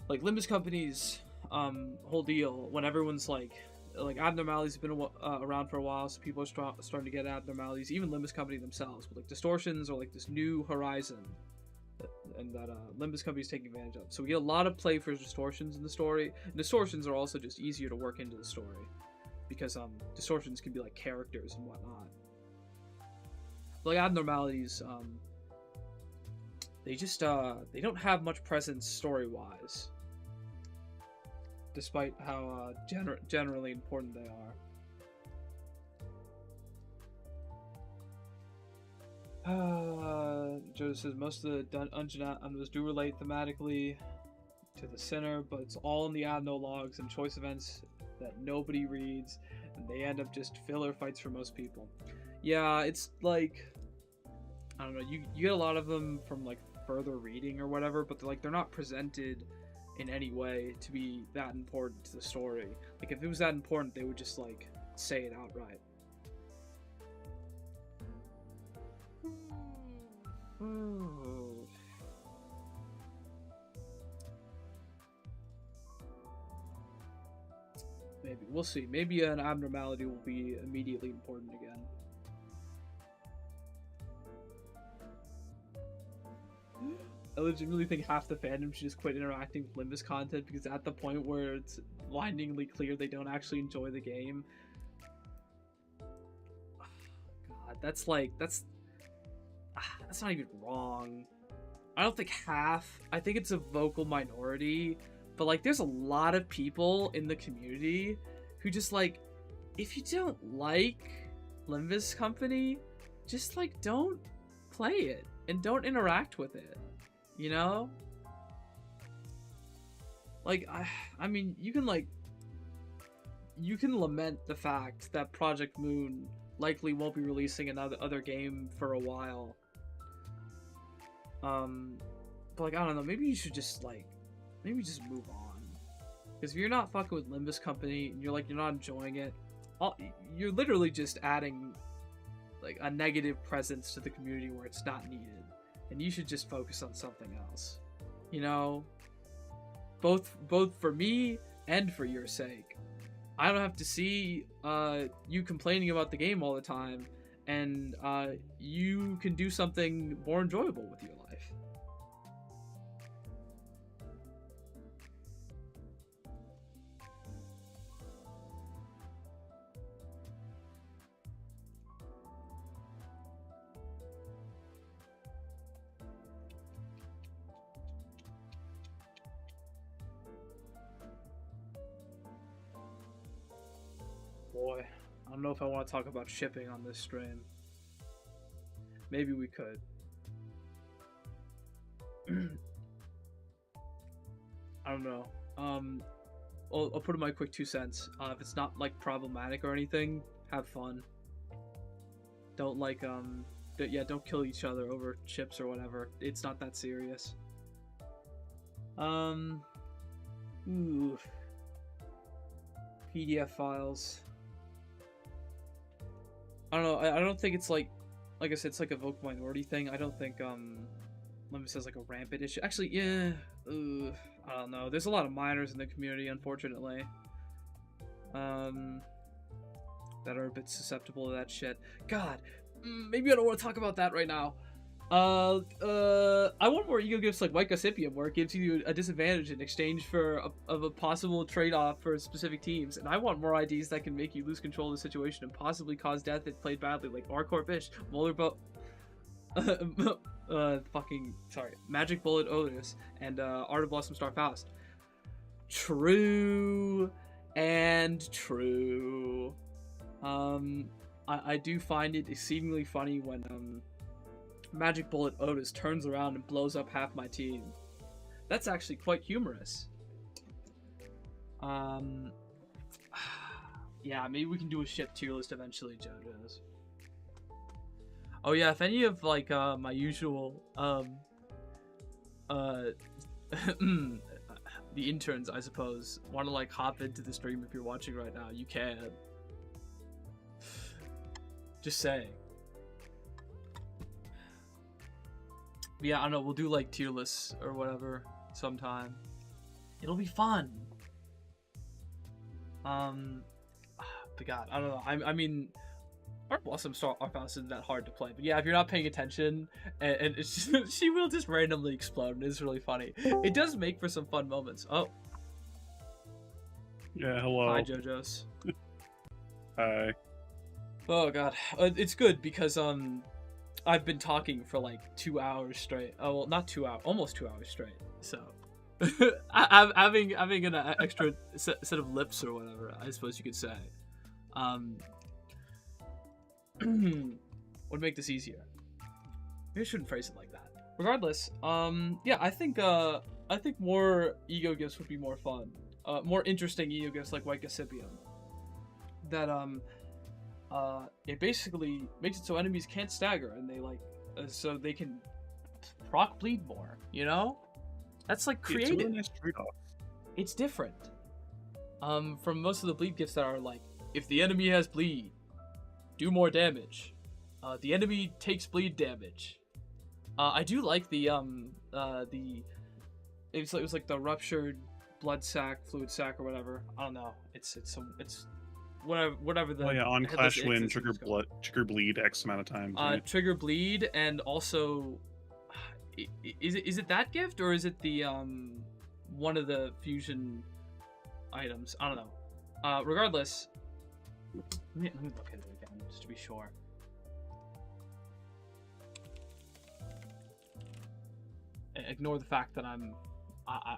Like, Limbus Company's whole deal, when everyone's like Abnormalities have been around for a while, so people are starting to get Abnormalities, even Limbus Company themselves, but like distortions are like this new horizon and that Limbus Company is taking advantage of. So we get a lot of play for distortions in the story, and distortions are also just easier to work into the story, because distortions can be like characters and whatnot. Like Abnormalities, they just they don't have much presence story-wise, despite how generally important they are. Joe says most of the dungeon items do relate thematically to the Sinner, but it's all in the Abno logs and choice events that nobody reads, and they end up just filler fights for most people. Yeah, it's like, I don't know, you get a lot of them from like further reading or whatever, but they're not presented in any way to be that important to the story. Like, if it was that important, they would just like say it outright. Maybe. We'll see. Maybe an abnormality will be immediately important again. I legitimately think half the fandom should just quit interacting with Limbus content, because at the point where it's blindingly clear they don't actually enjoy the game. God, that's not even wrong. I don't think half. I think it's a vocal minority, but like there's a lot of people in the community who just like, if you don't like Limbus Company, just like don't play it and don't interact with it. You know? Like, I mean, you can lament the fact that Project Moon likely won't be releasing another other game for a while. But like, I don't know, maybe you should just like, maybe just move on. Because if you're not fucking with Limbus Company and you're not enjoying it, you're literally just adding like a negative presence to the community where it's not needed. And you should just focus on something else. You know? Both for me and for your sake. I don't have to see you complaining about the game all the time, and you can do something more enjoyable with your life. Boy, I don't know if I want to talk about shipping on this stream. Maybe we could. I don't know. I'll put in my quick 2 cents. If it's not like problematic or anything, have fun. Don't like don't kill each other over chips or whatever. It's not that serious. Ooh. PDF files. I don't know. I don't think it's like I said, it's like a vocal minority thing. I don't think Limbus says like a rampant issue. Actually, yeah. I don't know. There's a lot of minors in the community, unfortunately, that are a bit susceptible to that shit. God, maybe I don't want to talk about that right now. I want more ego gifts like White Gossipium, where it gives you a disadvantage in exchange for a possible trade-off for specific teams. And I want more IDs that can make you lose control of the situation and possibly cause death if played badly, like Arcor Bish, Mollerbo, Magic Bullet Odus, and Art of Blossom Star Faust. True and true. I do find it exceedingly funny when Magic Bullet Otis turns around and blows up half my team. That's actually quite humorous. Yeah, maybe we can do a ship tier list eventually, JoJo's. Oh yeah, if any of like my usual the interns, I suppose, want to like hop into the stream if you're watching right now, you can. Just saying. Yeah, I don't know, we'll do like tier lists or whatever sometime. It'll be fun. But God, I don't know. I mean, Art Blossom Star Faust isn't that hard to play. But yeah, if you're not paying attention, and it's just, she will just randomly explode, and it's really funny. It does make for some fun moments. Oh. Yeah, hello. Hi, JoJo's. Hi. Oh God, it's good because I've been talking for like 2 hours straight. Oh well, not 2 hours, almost 2 hours straight. So I'm having an extra set of lips or whatever, I suppose you could say. Would make this easier. Maybe I shouldn't phrase it like that. Regardless, yeah, I think more ego gifts would be more fun. More interesting ego gifts like White Gossipium. That it basically makes it so enemies can't stagger and they like so they can proc bleed more, you know? That's like creative. It's a really nice trade-off. It's different. From most of the bleed gifts that are like, if the enemy has bleed, do more damage. The enemy takes bleed damage. I do like it was like the ruptured blood sac, fluid sac, or whatever. I don't know. It's whatever the. Oh yeah, on Clash Win, trigger bleed X amount of times. Right? Trigger bleed, and also, is it that gift or is it the one of the fusion items? I don't know. Regardless, let me look at it again just to be sure. Ignore the fact that I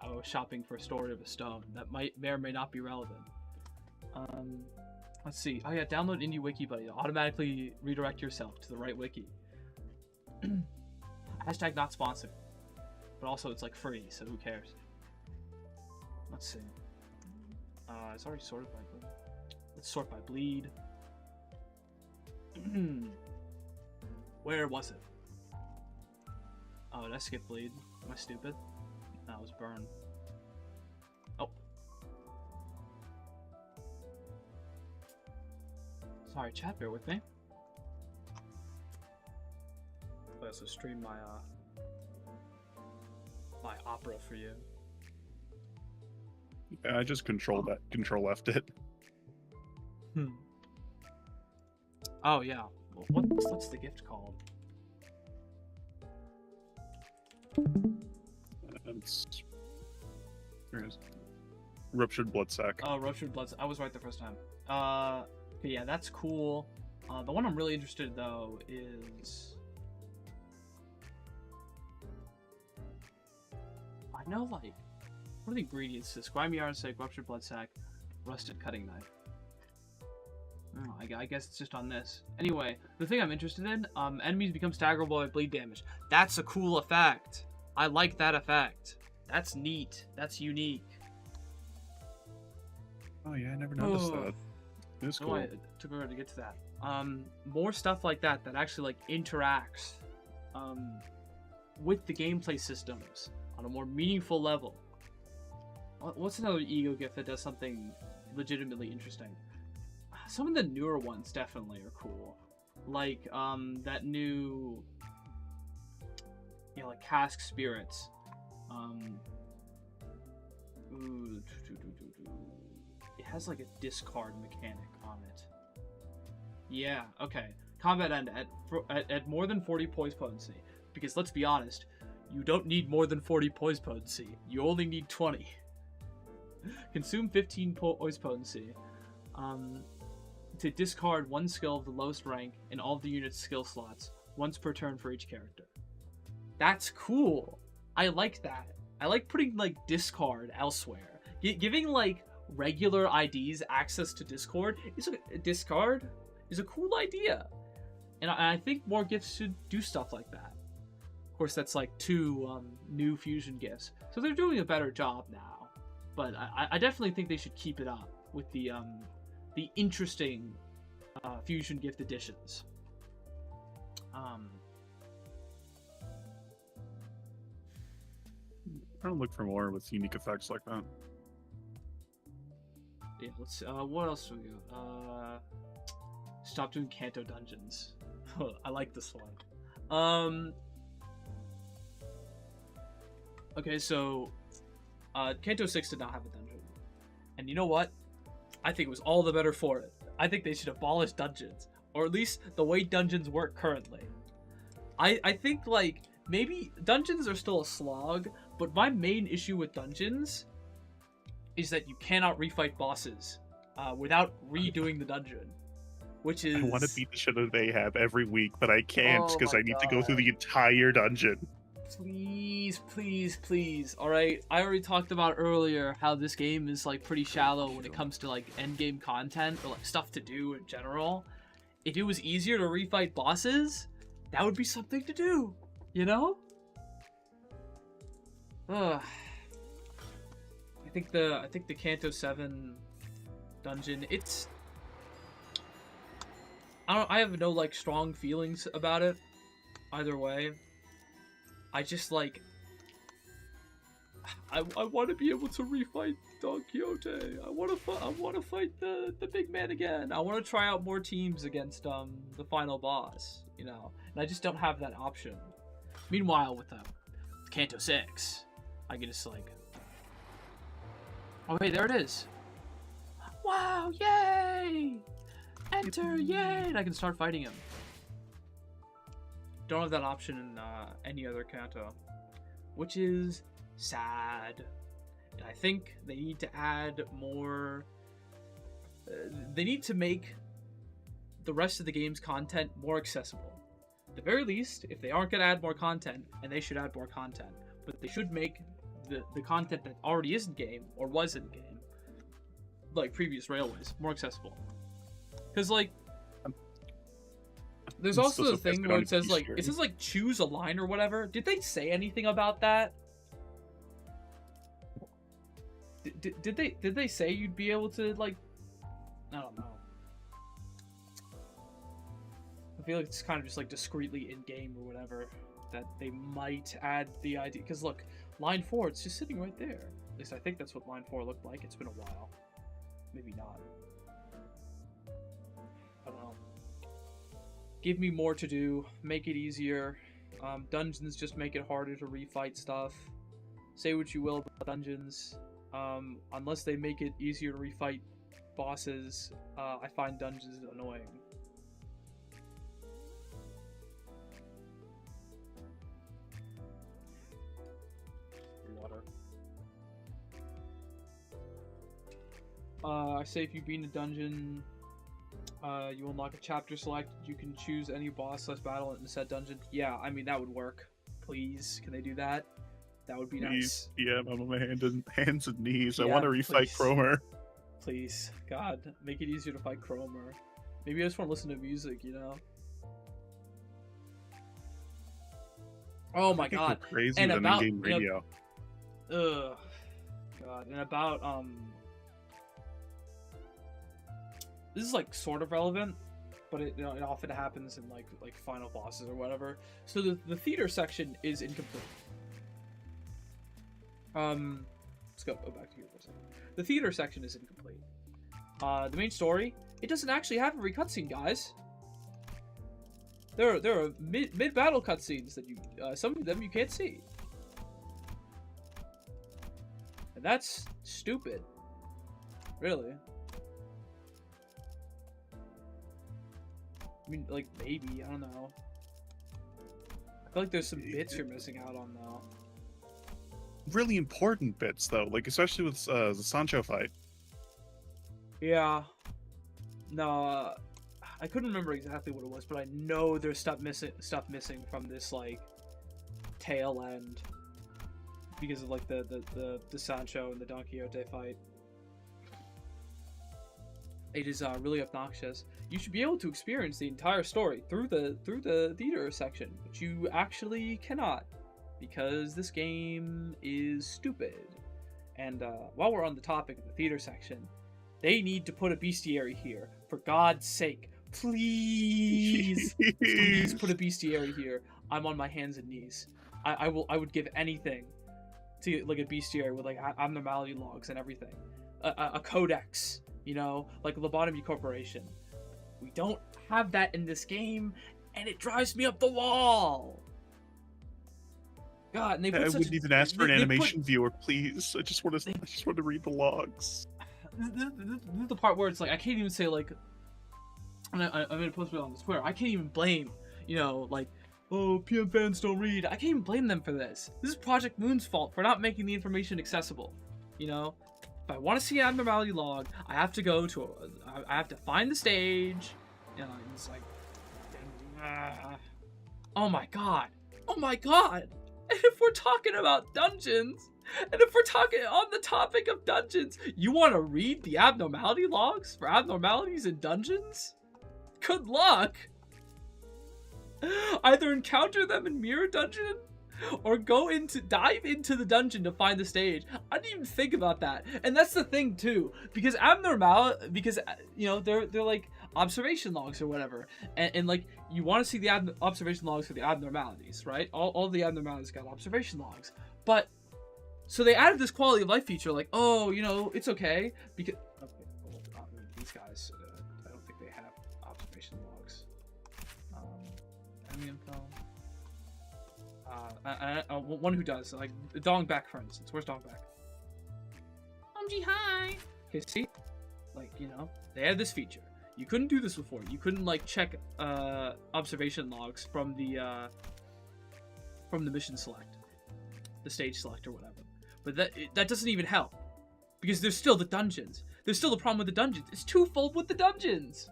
was shopping for a Story of a Stone that may or may not be relevant. Let's see. Oh yeah, download Indie Wiki Buddy to automatically redirect yourself to the right wiki. Hashtag not sponsored. But also it's like free, so who cares? Let's see. It's already sorted by bleed. Let's sort by bleed. Where was it? Oh, did I skip bleed? Am I stupid? That was burn. Oh. Sorry, chat, bear with me. I also stream my my opera for you. Yeah, I just control left it. Oh yeah. What's the gift called? It's here it is. Ruptured blood sac. Oh, ruptured blood. I was right the first time. Okay, yeah, that's cool. The one I'm really interested in, though, is I know, like, what are the ingredients to this? Grimy arsenic, ruptured blood sac, rusted cutting knife. Oh, I guess it's just on this. Anyway, the thing I'm interested in, enemies become staggerable by bleed damage. That's a cool effect. I like that effect. That's neat. That's unique. Oh yeah, I never noticed that. It was cool. It took a while to get to that. More stuff like that actually like interacts with the gameplay systems on a more meaningful level. What's another ego gift that does something legitimately interesting? Some of the newer ones definitely are cool. Like, that new... like, Cask Spirits. It has, like, a discard mechanic on it. Yeah, okay. Combat end at more than 40 poise potency. Because, let's be honest, you don't need more than 40 poise potency. You only need 20. Consume 15 poise potency. To discard one skill of the lowest rank in all of the unit's skill slots, once per turn for each character. That's cool. I like that. I like putting, like, discard elsewhere. Giving, like, regular IDs access to discard is a cool idea. And I think more gifts should do stuff like that. Of course, that's, like, 2 new fusion gifts. So they're doing a better job now. But I definitely think they should keep it up with the interesting fusion gift additions. I'm trying to look for more with unique effects like that. Yeah, let's what else do we got? Stop doing Kanto dungeons. I like this one. Okay, so Kanto 6 did not have a dungeon. And you know what? I think it was all the better for it. I think they should abolish dungeons. Or at least the way dungeons work currently. I think, like, maybe dungeons are still a slog, but my main issue with dungeons is that you cannot refight bosses without redoing the dungeon. Which is... I want to beat the shit out of Ahab every week, but I can't because I need to go through the entire dungeon. Please, please, please. Alright, I already talked about earlier how this game is, like, pretty shallow when it comes to, like, endgame content or, like, stuff to do in general. If it was easier to refight bosses, that would be something to do, you know? Ugh. I think the Kanto 7 dungeon, it's... I have no, like, strong feelings about it either way. I just, like, I want to be able to refight Don Quixote. I want to fight the big man again. I want to try out more teams against the final boss, you know. And I just don't have that option. Meanwhile, with Kanto 6, I can just, like, oh hey, there it is. Wow, yay! Enter, yay! And I can start fighting him. Don't have that option in any other Kanto, which is sad. And I think they need to add more. They need to make the rest of the game's content more accessible. At the very least, if they aren't going to add more content, and they should add more content, but they should make the content that already is in game or was in game, like previous Railways, more accessible. Because, like, there's also the thing where it says, like, choose a line or whatever. Did they say anything about that? Did they say you'd be able to, like, I don't know. feel like it's kind of just like discreetly in game or whatever that they might add the idea. Because look, line 4, it's just sitting right there. At least I think that's what line 4 looked like. It's been a while. Maybe not. I don't know. Give me more to do. Make it easier. Dungeons just make it harder to refight stuff. Say what you will about dungeons. Unless they make it easier to refight bosses, I find dungeons annoying. Water. I say if you beat a dungeon, you unlock a chapter select. You can choose any boss / battle in the said dungeon. Yeah, I mean, that would work. Please, can they do that? That would be nice. Yeah, I'm on my hands and knees. Yeah, I want to refight Cromer. Please, God, make it easier to fight Cromer. Maybe I just want to listen to music, you know? Oh my God! Crazy and with about in-game radio. Ugh, God, and about this is like sort of relevant, but it often happens in like final bosses or whatever. So the theater section is incomplete. Let's go back to here for a second. The theater section is incomplete. The main story, it doesn't actually have every cutscene, guys. There are mid battle cutscenes that you some of them you can't see, and that's stupid. Really. I mean, like, maybe, I don't know. I feel like there's some bits you're missing out on, though. Really important bits, though, like, especially with the Sancho fight. Yeah. No, I couldn't remember exactly what it was, but I know there's stuff missing from this, like, tail end. Because of, like, the Sancho and the Don Quixote fight. It is really obnoxious. You should be able to experience the entire story through the theater section, but you actually cannot, because this game is stupid. And while we're on the topic of the theater section, they need to put a bestiary here. For God's sake, please, please put a bestiary here. I'm on my hands and knees. I would give anything to get, like, a bestiary with like abnormality logs and everything, a codex. You know, like Lobotomy Corporation. We don't have that in this game, and it drives me up the wall. God, and they put I such wouldn't even ask for an animation viewer, please. I just want to read the logs. This is the part where it's like I can't even say, like, I'm gonna post it on the Twitter. I can't even blame, you know, like, oh, PM fans don't read. I can't even blame them for this. This is Project Moon's fault for not making the information accessible. You know. If I want to see an abnormality log, I have to go to I have to find the stage. You know, it's like, oh my god, oh my god. And if we're talking about dungeons, and if we're talking on the topic of dungeons, you want to read the abnormality logs for abnormalities in dungeons? Good luck. Either encounter them in Mirror Dungeon, or dive into the dungeon to find the stage. I didn't even think about that. And that's the thing too, because you know, they're like observation logs or whatever, and like you want to see the observation logs for the abnormalities, right? All the abnormalities got observation logs, but so they added this quality of life feature, like, oh, you know, it's okay because these guys, I don't think they have observation logs. Enemy info. One who does, like Dongback, for instance. Where's Dongback? Hi. Okay, see, like, you know, they had this feature. You couldn't do this before. You couldn't like check observation logs from the mission select, the stage select or whatever. But that doesn't even help, because there's still the dungeons. There's still the problem with the dungeons. It's twofold with the dungeons.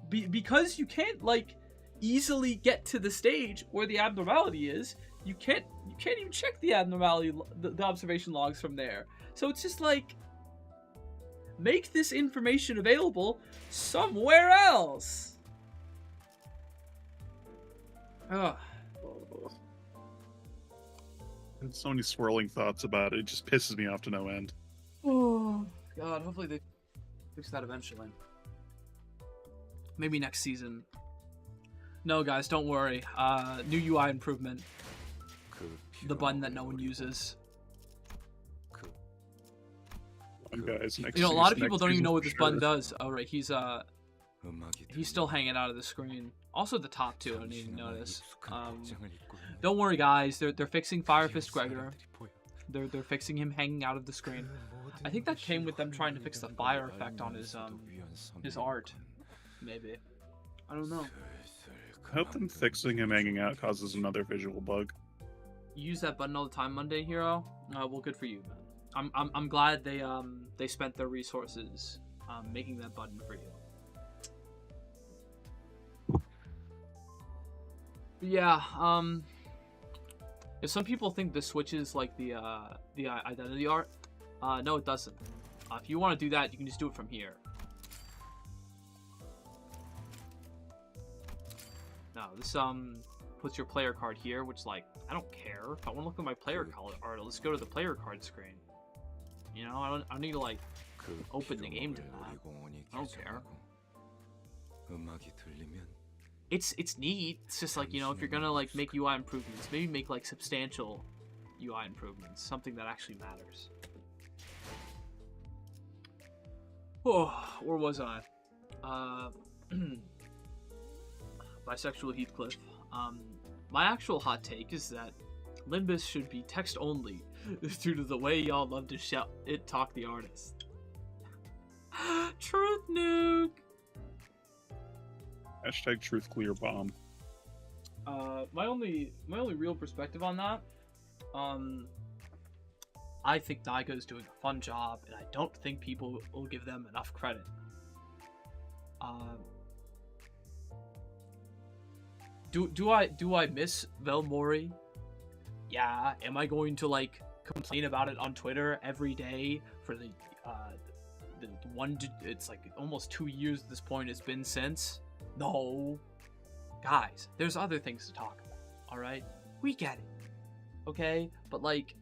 Because you can't like easily get to the stage where the abnormality is. You can't even check the abnormality, the observation logs from there. So it's just like, make this information available somewhere else. Ugh. There's so many swirling thoughts about it. It just pisses me off to no end. Oh God! Hopefully they fix that eventually. Maybe next season. No, guys, don't worry. New UI improvement. The button that no one uses. Guys, next You know, a lot of season, people next don't even season know what for this button sure. does. Oh, right, he's still hanging out of the screen. Also the top too, I didn't even notice. Don't worry, guys. They're fixing Fire Fist Gregor. They're fixing him hanging out of the screen. I think that came with them trying to fix the fire effect on his art. Maybe. I don't know. I hope them fixing him hanging out causes another visual bug. You use that button all the time, Monday Hero. Well, good for you, man. I'm glad they spent their resources making that button for you. Yeah, if some people think this switches like the identity art, no, it doesn't. If you want to do that, you can just do it from here. No, this puts your player card here, which like I don't care. If I want to look at my player card art, let's go to the player card screen. You know, I don't need to like open the game to that. I don't care. It's neat. It's just like, you know, if you're gonna like make UI improvements, maybe make like substantial UI improvements, something that actually matters. Oh, where was I? Bisexual Heathcliff. My actual hot take is that Limbus should be text only due to the way y'all love to shout it talk the artist. Truth nuke. Hashtag truth clear bomb. My only real perspective on that, I think Naiga is doing a fun job, and I don't think people will give them enough credit. Do I miss Velmori? Yeah. Am I going to like complain about it on Twitter every day for the one? It's like almost 2 years at this point it's been since. No. Guys, there's other things to talk about, alright? We get it. Okay? But like,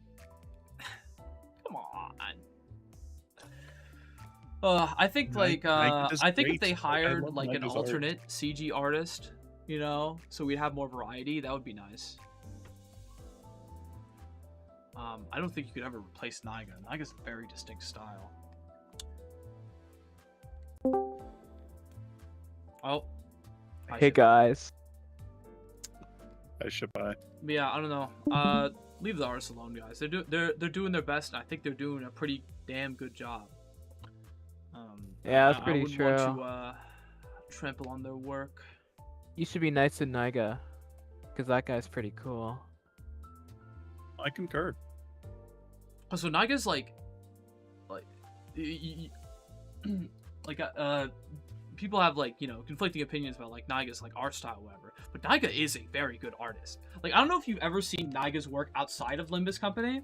come on. I think like, I think if they hired like an alternate CG artist, you know, so we'd have more variety, that would be nice. I don't think you could ever replace Naiga. Naiga's a very distinct style. Oh. Hey guys. I should buy. Yeah, I don't know. Leave the artists alone, guys. They're doing their best, and I think they're doing a pretty damn good job. Yeah, that's pretty true. I wouldn't want to trample on their work. You should be nice to Naiga, because that guy's pretty cool. I concur. So Naiga's like people have like, you know, conflicting opinions about like Naiga's like art style or whatever, but Naiga is a very good artist. Like, I don't know if you've ever seen Naiga's work outside of Limbus Company.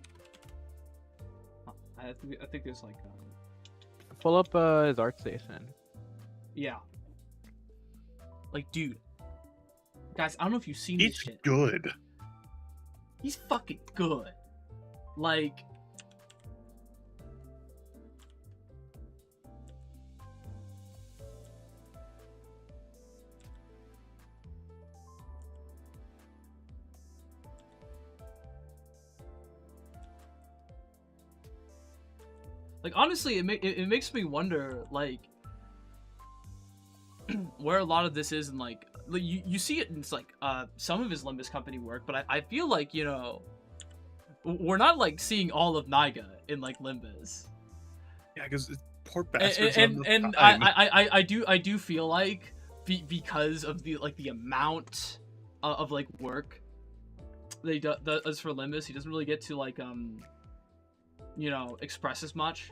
I think there's like Pull up his art station. yeah, like, dude, guys, I don't know if you've seen this It's shit. good. He's fucking good. Like, honestly, it makes me wonder, like, where a lot of this is, and like you see it in like some of his Limbus Company work, but I feel like, you know, we're not like seeing all of Naiga in like Limbus. Yeah, because poor bastards. And I do feel like because of the like the amount of like work they does for Limbus, he doesn't really get to like you know, express as much.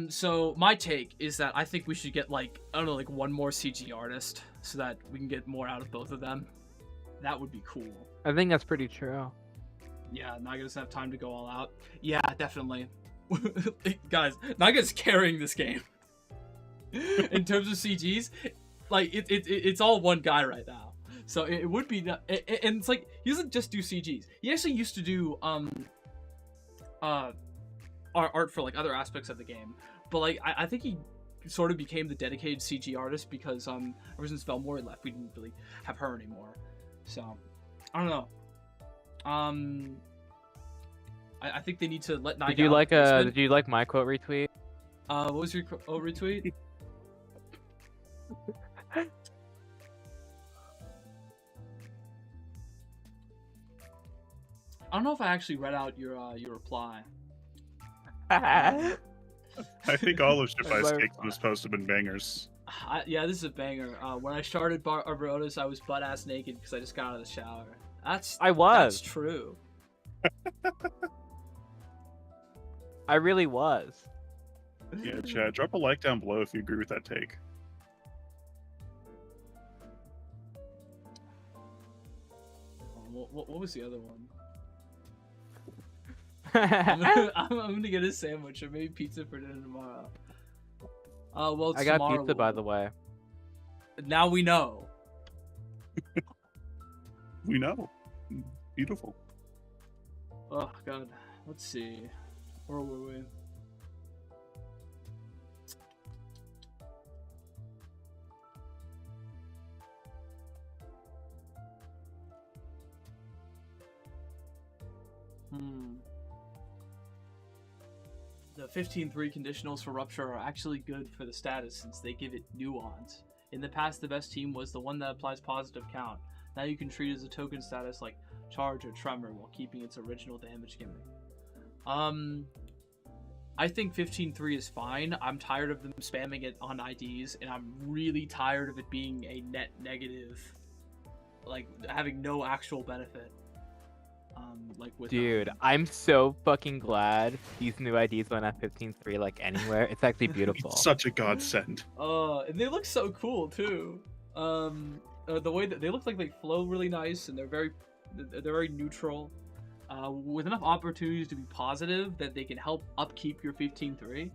So my take is that I think we should get like, I don't know, like one more CG artist so that we can get more out of both of them. That would be cool. I think that's pretty true. Yeah, Naiga doesn't have time to go all out. Yeah, definitely. Guys, Naiga's carrying this game. In terms of CGs, like it's all one guy right now. So it would be, and it's like, he doesn't just do CGs. He actually used to do art for like other aspects of the game. But like I think he sort of became the dedicated CG artist because ever since Velmori left, we didn't really have her anymore. So I don't know. I think they need to let Naiga. Did you like my quote retweet? What was your retweet? I don't know if I actually read out your reply. I think all of Ship Ice Cakes was supposed to have been bangers. Yeah, this is a banger. When I started Arbor Otis, I was butt ass naked because I just got out of the shower. That's true. I really was. Yeah, Chad, drop a like down below if you agree with that take. What was the other one? I'm gonna get a sandwich or maybe pizza for dinner tomorrow. Well, I got pizza, by the way. Now we know. We know. Beautiful. Oh god. Let's see. Where were we? The 15-3 conditionals for Rupture are actually good for the status since they give it nuance. In the past, the best team was the one that applies positive count. Now you can treat it as a token status like Charge or Tremor while keeping its original damage gimmick. I think 15-3 is fine. I'm tired of them spamming it on IDs, and I'm really tired of it being a net negative, like having no actual benefit. Like with Dude, I'm so fucking glad these new IDs went at 15-3 like anywhere. It's actually beautiful. It's such a godsend. And they look so cool too. The way that they look like they flow really nice, and they're very neutral. With enough opportunities to be positive that they can help upkeep your 15-3.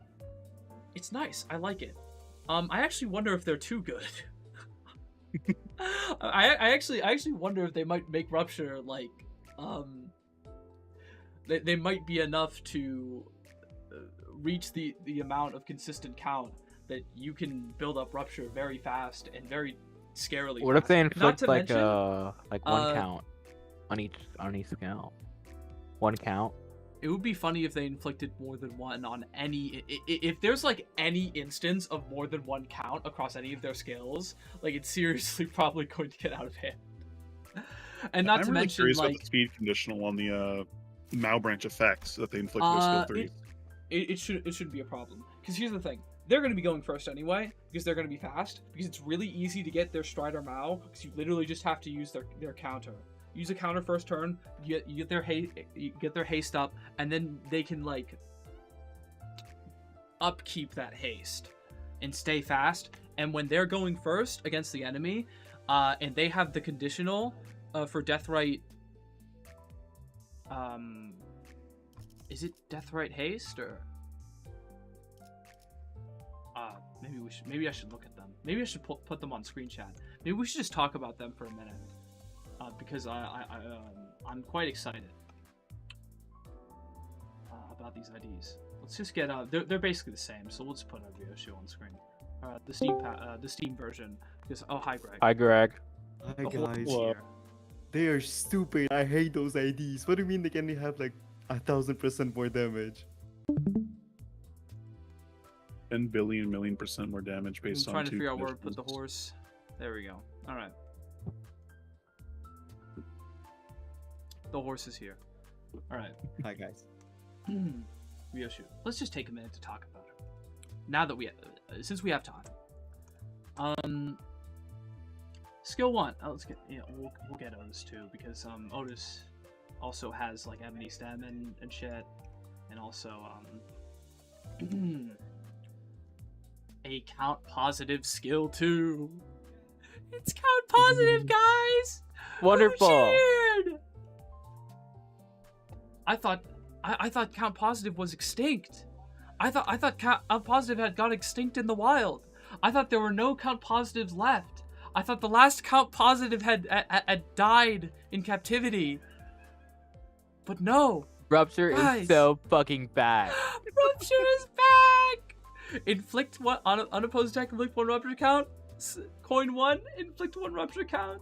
It's nice. I like it. I actually wonder if they're too good. I actually wonder if they might make Rupture like they might be enough to reach the amount of consistent count that you can build up Rupture very fast and very scarily. What if they inflict like mention, one count on each count? One count. It would be funny if they inflicted more than one on any. If there's like any instance of more than one count across any of their skills, like it's seriously probably going to get out of hand. And not I'm to really mention curious like about the speed conditional on the Mao branch effects that they inflict with skill 3. It shouldn't be a problem. Because here's the thing. They're going to be going first anyway, because they're going to be fast, because it's really easy to get their Strider Mao, because you literally just have to use their counter. Use a counter first turn, you get their haste up, and then they can like upkeep that haste and stay fast. And when they're going first against the enemy, and they have the conditional for Deathrite, is it Deathrite haste or? Maybe I should look at them. Maybe I should put them on screen chat. Maybe we should just talk about them for a minute, because I'm quite excited about these IDs. Let's just get they're basically the same, so we'll just put a Ryoshu on screen. The Steam version. Because hi Greg. Hi Greg. Hi guys. Here. They are stupid. I hate those IDs. What do you mean they can only have like 1,000% more damage? 10 billion million % more damage based I'm on trying to two figure out where to put the conditions. horse. There we go. Alright. The horse is here. Alright. Hi guys. Ryoshu. Let's just take a minute to talk about her. Now that since we have time. Skill 1. Let's get, we'll get Otis too, because Otis also has like Ebony Stem and shit, and also a count positive skill too. It's count positive, guys. Wonderful. Oh, shit. I thought count positive was extinct. I thought count positive had got extinct in the wild. I thought there were no count positives left. I thought the last count positive had died in captivity. But no. Rupture Guys. is so fucking bad. Rupture is back. Inflict what? Unopposed attack, inflict 1 rupture count. Coin 1, inflict 1 rupture count.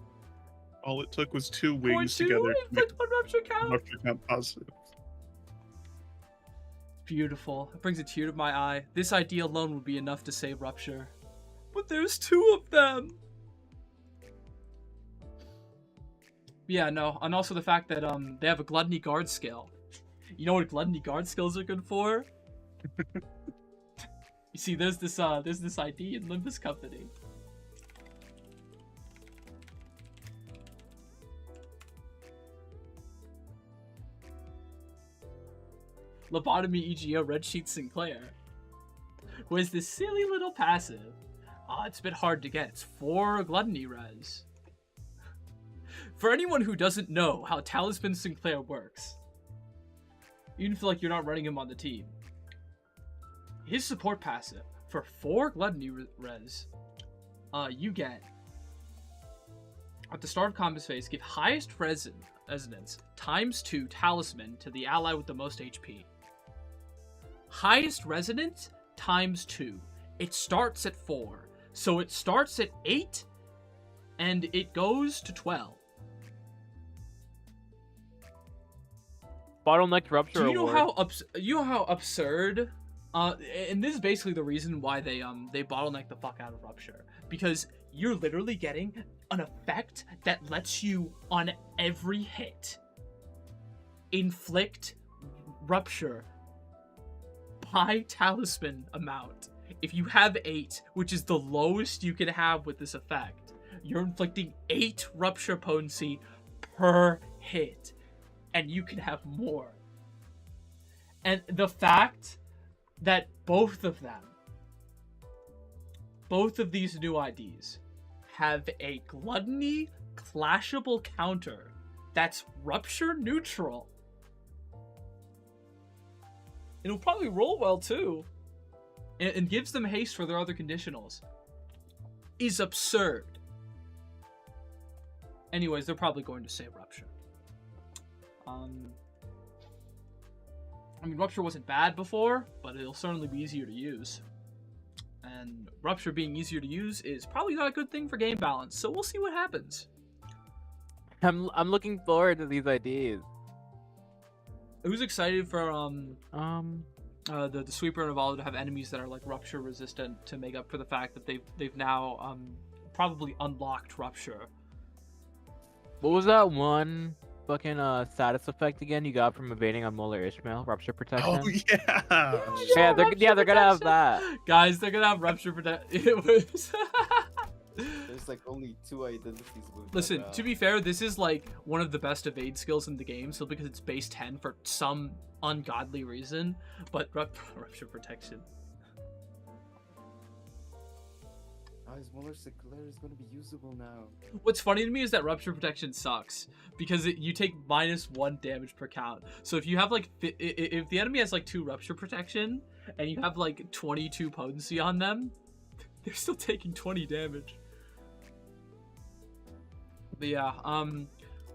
All it took was 2 Coin wings 2, together to make inflict 1 rupture count. rupture count positive. Beautiful. It brings a tear to my eye. This idea alone would be enough to save Rupture. But there's 2 of them! Yeah, no, and also the fact that they have a Gluttony Guard skill. You know what Gluttony Guard skills are good for? You see, there's this ID in Limbus Company. Lobotomy EGO Red Sheet Sinclair, who has this silly little passive. It's a bit hard to get. It's 4 Gluttony res. For anyone who doesn't know how Talisman Sinclair works, even feel like you're not running him on the team, his support passive for 4 Gluttony res, you get at the start of combat phase, give highest resonance ×2 Talisman to the ally with the most HP. Highest resonance ×2. It starts at 4. So it starts at 8 and it goes to 12. Bottleneck Rupture Do you know award. how absurd and this is basically the reason why they bottleneck the fuck out of Rupture, because you're literally getting an effect that lets you on every hit inflict Rupture by Talisman amount. If you have 8, which is the lowest you can have with this effect, you're inflicting 8 Rupture potency per hit, and you can have more. And the fact that both of these new IDs have a Gluttony clashable counter that's Rupture neutral. It'll probably roll well too, and gives them haste for their other conditionals, is absurd. Anyways, they're probably going to save Rupture. I mean, Rupture wasn't bad before, but it'll certainly be easier to use. And Rupture being easier to use is probably not a good thing for game balance, so we'll see what happens. I'm looking forward to these IDs. Who's excited for the Sweeper and Evolve to have enemies that are like Rupture resistant, to make up for the fact that they've now probably unlocked Rupture. What was that one fucking status effect again you got from evading on Molar Ishmael? Rupture protection. Oh yeah. Yeah, they're gonna have that. Guys, they're gonna have Rupture protection. It was. There's like only 2 identities with Listen, that, to be fair, this is like one of the best evade skills in the game, so because it's base 10 for some ungodly reason, but Rupture protection. Molar Sinclair is gonna be usable now. What's funny to me is that Rupture protection sucks because you take -1 damage per count. So if you have like if the enemy has like 2 Rupture protection and you have like 22 potency on them, they're still taking 20 damage. But yeah,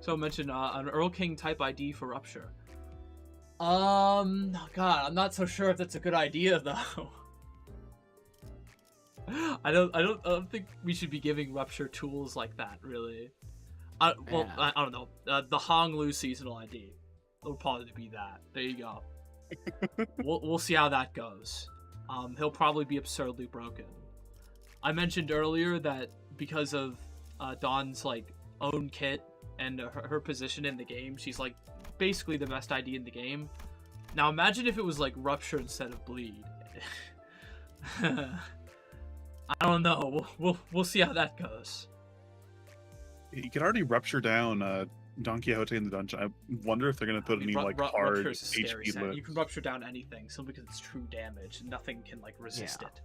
so I mentioned an Earl King type ID for Rupture. God, I'm not so sure if that's a good idea though. I don't think we should be giving Rupture tools like that, really. I don't know. The Hong Lu seasonal ID. It'll probably be that. There you go. We'll see how that goes. He'll probably be absurdly broken. I mentioned earlier that because of Dawn's like own kit and her position in the game, she's like basically the best ID in the game. Now imagine if it was like Rupture instead of Bleed. I don't know. We'll see how that goes. You can already Rupture down Don Quixote in the dungeon. I wonder if they're gonna put any like hard Rupture's a scary HP set. lift. You can Rupture down anything simply because it's true damage. Nothing can like resist it.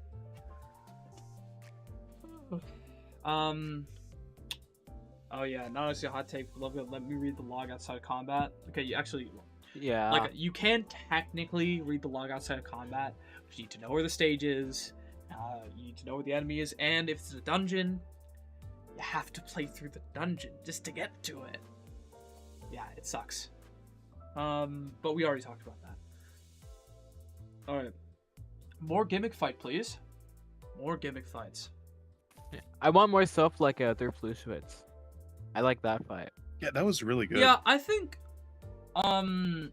Oh yeah, not honestly a hot take. Let me read the log outside of combat. Okay, you actually, Yeah. like, you can technically read the log outside of combat, but you need to know where the stage is. You need to know where the enemy is, and if it's a dungeon, you have to play through the dungeon just to get to it. Yeah, it sucks. But we already talked about that. Alright. More gimmick fight, please. More gimmick fights. I want more stuff like through Flushwitz. I like that fight. Yeah, that was really good. Yeah, I think. You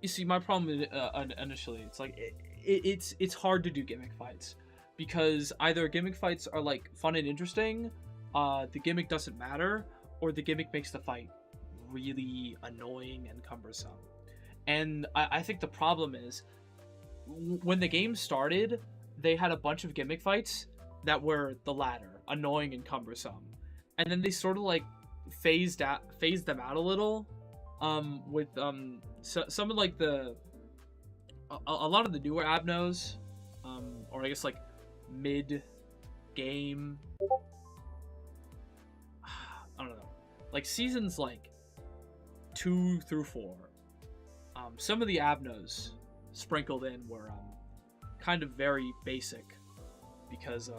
see, my problem initially, it's like it's hard to do gimmick fights because either gimmick fights are like fun and interesting, the gimmick doesn't matter, or the gimmick makes the fight really annoying and cumbersome. And I think the problem is when the game started, they had a bunch of gimmick fights that were the latter, annoying and cumbersome, and then they sort of like phased them out a little, with some of like a lot of the newer Abnos, or I guess like mid game, I don't know, like seasons like 2 through 4. Some of the Abnos sprinkled in were kind of very basic because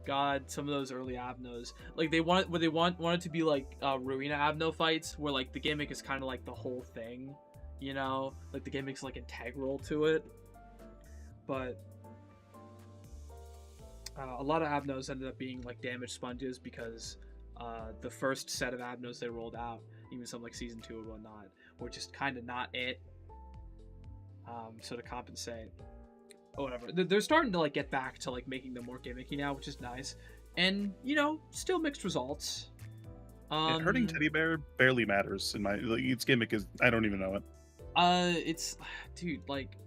God, some of those early Abnos, like they wanted to be like Ruina Abno fights where like the gimmick is kind of like the whole thing, you know, like the gimmick's like integral to it. But a lot of Abnos ended up being like damage sponges because the first set of Abnos they rolled out, even some like season 2 and whatnot, were just kind of not it. So to compensate, or whatever, they're starting to like get back to like making them more gimmicky now, which is nice. And you know, still mixed results. And hurting Teddy Bear barely matters in my like, its gimmick is I don't even know it. It's dude, like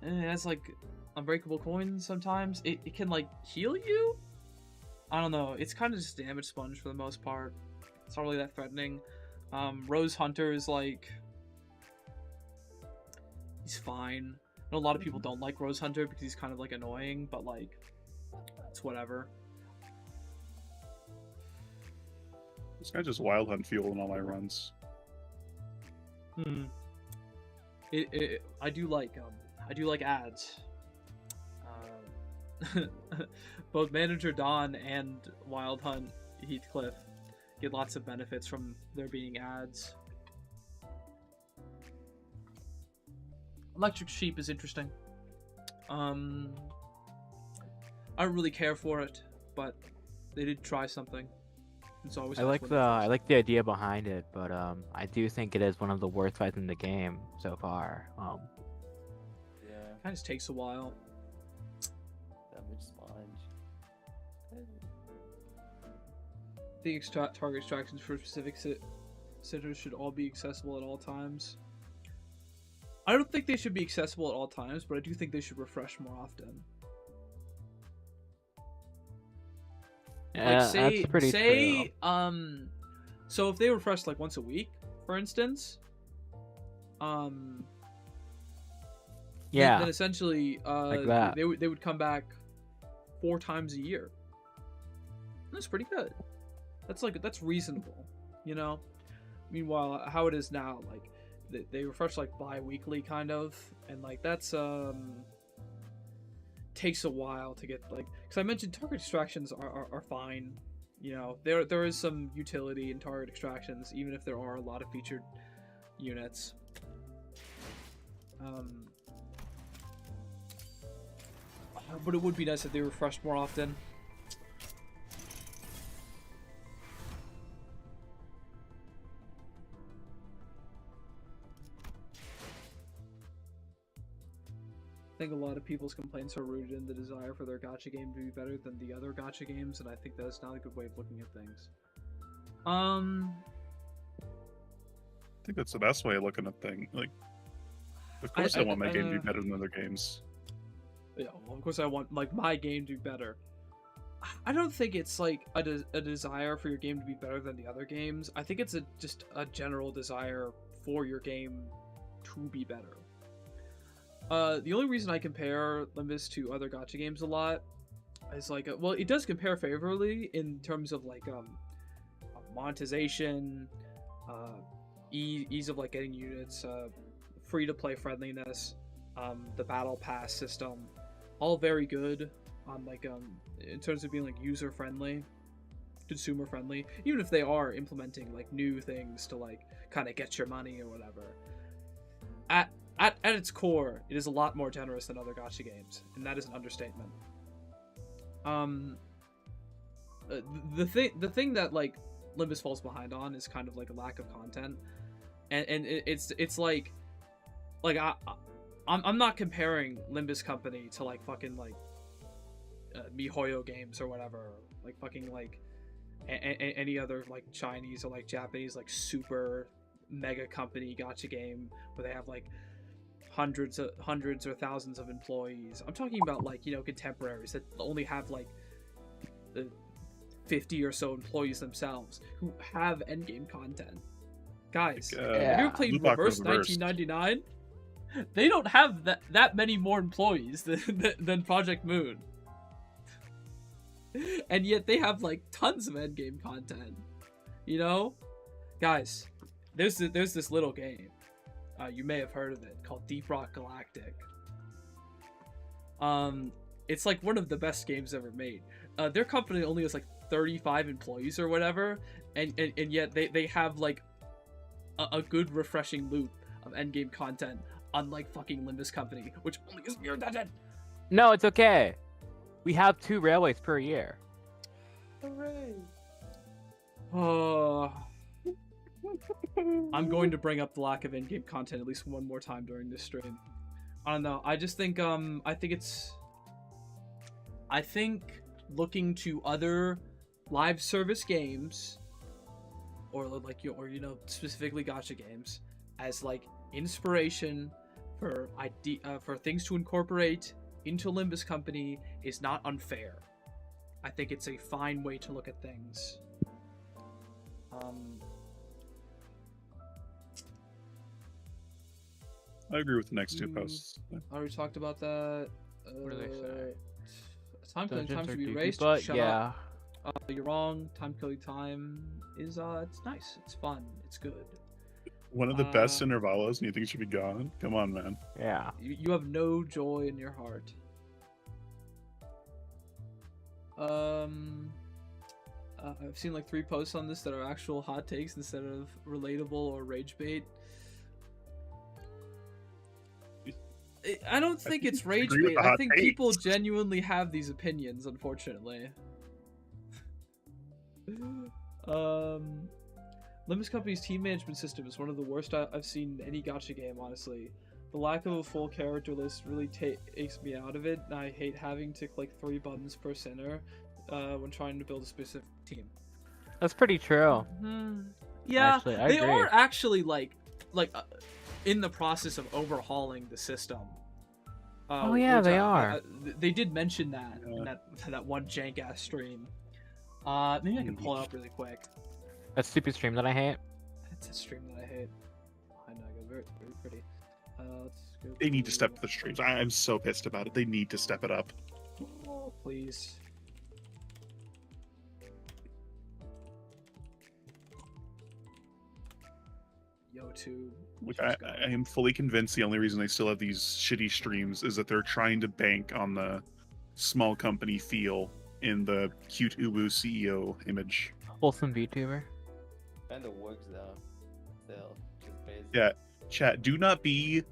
it has like unbreakable coins sometimes. It can like heal you. I don't know. It's kind of just a damage sponge for the most part. It's not really that threatening. Rose Hunter is like, he's fine. I know a lot of people don't like Rose Hunter because he's kind of like annoying, but like, it's whatever. This guy just wild hunt fuel in all my runs. I do like ads. Both Manager Don and Wild Hunt Heathcliff get lots of benefits from there being ads. Electric Sheep is interesting. I don't really care for it, but they did try something. It's always I like the idea behind it, but I do think it is one of the worst fights in the game so far. Yeah, Kind of just takes a while. damage sponge. The target extractions for specific sitters should all be accessible at all times. I don't think they should be accessible at all times, but I do think they should refresh more often. Yeah, Like that's pretty true. So if they refresh like once a week, for instance, Yeah, then essentially like that. they would come back 4 times a year. That's pretty good. That's reasonable, you know. Meanwhile, how it is now, like they refresh like bi-weekly kind of, and like that's takes a while to get, like, because I mentioned target extractions are fine, you know. There is some utility in target extractions even if there are a lot of featured units. But it would be nice if they refreshed more often. I think a lot of people's complaints are rooted in the desire for their gacha game to be better than the other gacha games, and I think that is not a good way of looking at things. I think that's the best way of looking at things. Like, of course I want my game to be better than other games. Yeah, well, of course I want like my game to be better. I don't think it's like a desire for your game to be better than the other games. I think it's just a general desire for your game to be better. The only reason I compare Limbus to other gacha games a lot is like, well, it does compare favorably in terms of like monetization, ease of like getting units, free to play friendliness, the battle pass system, all very good on like in terms of being like user friendly, consumer friendly, even if they are implementing like new things to like kind of get your money or whatever. at its core, it is a lot more generous than other gacha games, and that is an understatement. The thing that like Limbus falls behind on is kind of like a lack of content, and it's like I'm not comparing Limbus Company to like fucking like MiHoYo games or whatever, like fucking like any other like Chinese or like Japanese like super mega company gacha game where they have like hundreds or thousands of employees. I'm talking about like, you know, contemporaries that only have like 50 or so employees themselves who have endgame content. Guys, have you ever played Reverse 1999? They don't have that many more employees than Project Moon. And yet they have like tons of endgame content. You know? Guys, there's this little game. You may have heard of it, called Deep Rock Galactic. It's like one of the best games ever made. Their company only has like 35 employees or whatever, and yet they have like a good refreshing loop of endgame content, unlike fucking Limbus Company, which only is Mirror Dungeon. No, it's okay. We have 2 railways per year. Hooray! Oh. I'm going to bring up the lack of in-game content at least one more time during this stream. I don't know. I just think I think looking to other live service games, or like you know specifically gacha games, as like inspiration for things to incorporate into Limbus Company is not unfair. I think it's a fine way to look at things. I agree with the next 2 posts. I already talked about that. What do they say? Time killing time should be Dungeons are erased. but Shut yeah. up. You're wrong. Time killing time is it's nice. It's fun. It's good. One of the best intervalos, and you think it should be gone? Come on, man. Yeah. You have no joy in your heart. I've seen like 3 posts on this that are actual hot takes instead of relatable or rage bait. I don't think it's rage bait. I think people genuinely have these opinions, unfortunately. Limbus Company's team management system is one of the worst I've seen in any gacha game, honestly. The lack of a full character list really takes me out of it, and I hate having to click 3 buttons per center when trying to build a specific team. That's pretty true. Yeah, actually, I they agree. are actually like in the process of overhauling the system. Oh yeah, they are. They did mention that in that one jank ass stream. Maybe I can pull it up really quick. That stupid stream that I hate. It's a stream that I hate. I know, very, very pretty. Let's go They need to step up the streams. I'm so pissed about it. They need to step it up. Oh, please. YoTube. Look, I am fully convinced the only reason they still have these shitty streams is that they're trying to bank on the small company feel in the cute Ubu CEO image. Wholesome VTuber. Kinda works though. Still, just crazy. Yeah, chat. Do not be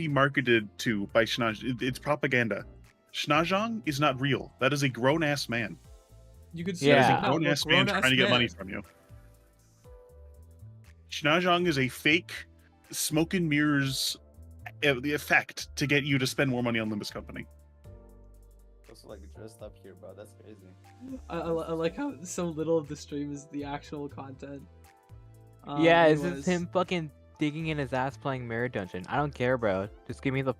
marketed to by Shnaj. It's propaganda. Shnajong is not real. That is a grown ass man. You could say Yeah. That is a that, grown ass man trying to get money from you. Shnajong is a fake smoke and mirrors the effect to get you to spend more money on Limbus Company. Also like dressed up here, bro. That's crazy. I like how so little of the stream is the actual content. Yeah, is anyways. this him fucking digging in his ass playing Mirror Dungeon? I don't care, bro. Just give me the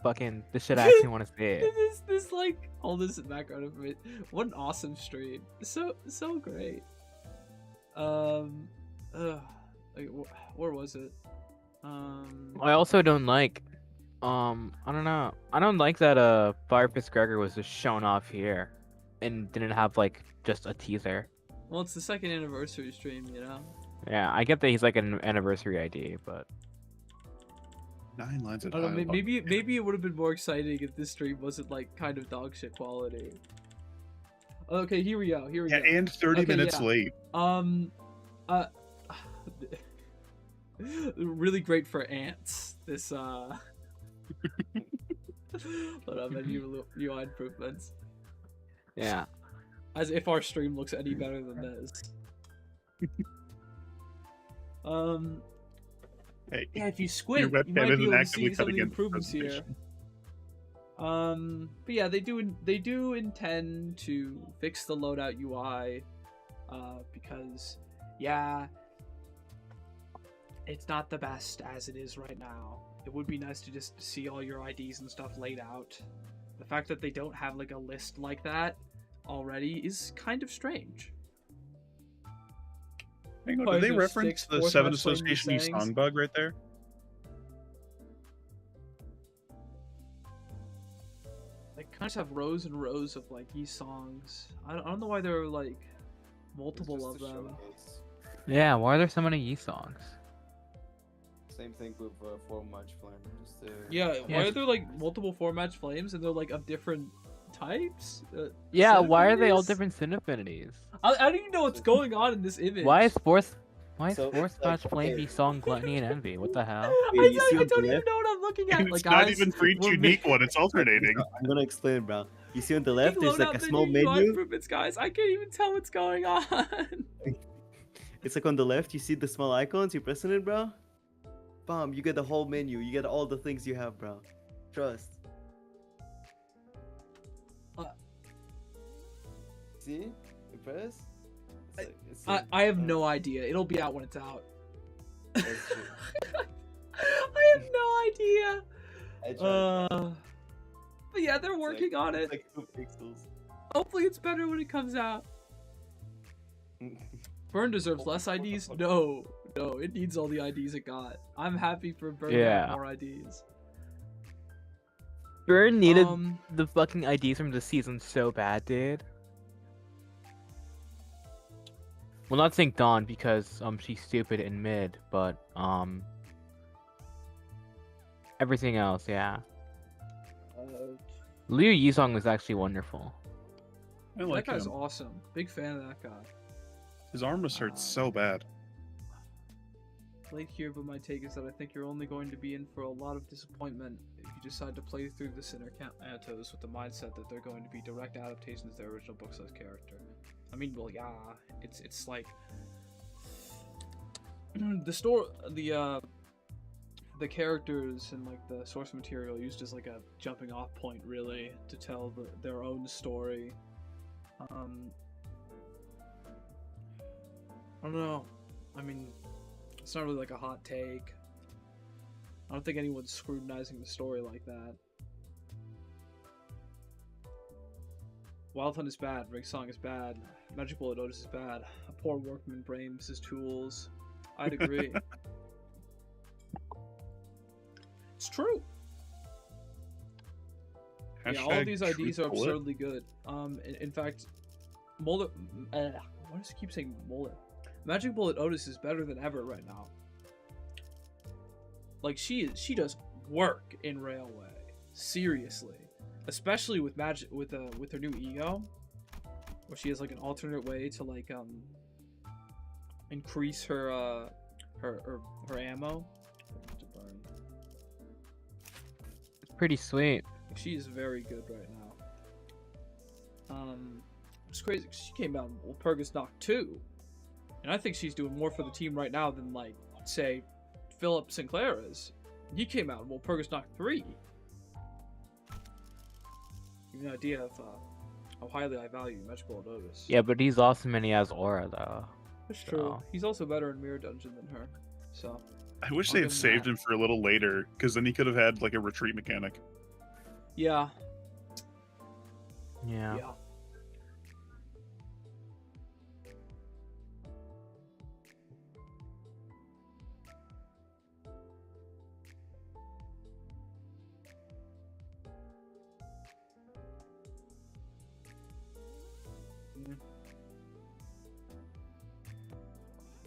shit I actually want to see. This like all this background information. What an awesome stream. So great. Like, where was it? I also don't like, I don't know. I don't like that Fire Fist Gregor was just shown off here, and didn't have like just a teaser. Well, it's the 2nd anniversary stream, you know. Yeah, I get that he's like an anniversary ID, but 9 lines of I don't know, dialogue. maybe it would have been more exciting if this stream wasn't like kind of dog shit quality. Okay, here we go. Yeah, and 30 Okay, minutes yeah. late. Really great for ants. This But any UI improvements. Yeah. As if our stream looks any better than this. Hey, Yeah, if you your squint, you webcam might be isn't able to actively see some of cutting the into the improvements here. presentation. But yeah, they do intend to fix the loadout UI, because yeah, it's not the best as it is right now. It would be nice to just see all your IDs and stuff laid out. The fact that they don't have like a list like that already is kind of strange. Hang on, Probably did they those reference six the fourth 7 match playing these Association sayings. song bug right there? They kind of have rows and rows of like these songs. I don't know why there are like multiple of them. Yeah, why are there so many Yi songs? Same thing with Four Match Flame. Just, Yeah, why Yeah. are there like multiple four match flames and they're like of different types? Yeah, why are they all Synaffinities? different synaffinities? I don't even know what's going on in this image. Why is Force So, Match like, Flame okay. be song Gluttony and Envy? What the hell? I, you see I on the don't even left? know what I'm looking at. And Like, it's not guys, even for each we're unique one, it's alternating. I'm gonna explain, bro. You see on the making left, there's like loadout a small UI menu. improvements, guys. I can't even tell what's going on. It's like on the left, you see the small icons. You press on it, bro. Bam! You get the whole menu. You get all the things you have, bro. Trust. See? You press. I have no idea. It'll be out when it's out. That's true. I have no idea. I tried. But yeah, they're working on it. It's like 2 pixels. Hopefully, it's better when it comes out. Burn deserves less IDs. No, it needs all the IDs it got. I'm happy for Burn to Yeah. have more IDs. Burn needed the fucking IDs from the season so bad, dude. Well, not saying Dawn because she's stupid in mid, but everything else, yeah. Liu Yizong was actually wonderful. I like that guy's him. awesome. Big fan of that guy. His arm must hurt so bad. Late here, but my take is that I think you're only going to be in for a lot of disappointment if you decide to play through the Sinner Cantos with the mindset that they're going to be direct adaptations of their original book-sized character. I mean, well, yeah, it's like the characters and like the source material used as like a jumping off point, really, to tell their own story. I don't know. I mean, it's not really like a hot take. I don't think anyone's scrutinizing the story like that. Wild Hunt is bad, Rig Song is bad, Magic Bullet Otis is bad, a poor workman blames his tools. I'd agree. It's true. Yeah, all of these Hashtag IDs are truth bullet. absurdly good. In fact, Mulder. Why does it keep saying Mulder? Magic Bullet Otis is better than ever right now. Like she does work in Railway, seriously, especially with magic with her new ego, where she has like an alternate way to like increase her ammo. It's pretty sweet. She is very good right now. It's crazy. She came out in Walpurgis Knock 2, and I think she's doing more for the team right now than like say Philip Sinclair is. He came out in Walpurgis Knock 3. Give you an idea of how highly I value Magic Bullet Otis. Yeah, but he's awesome and he has aura though. That's true. So. He's also better in Mirror Dungeon than her. So I wish I'll they give had him saved that. him for a little later, because then he could have had like a retreat mechanic. yeah. Yeah. Yeah.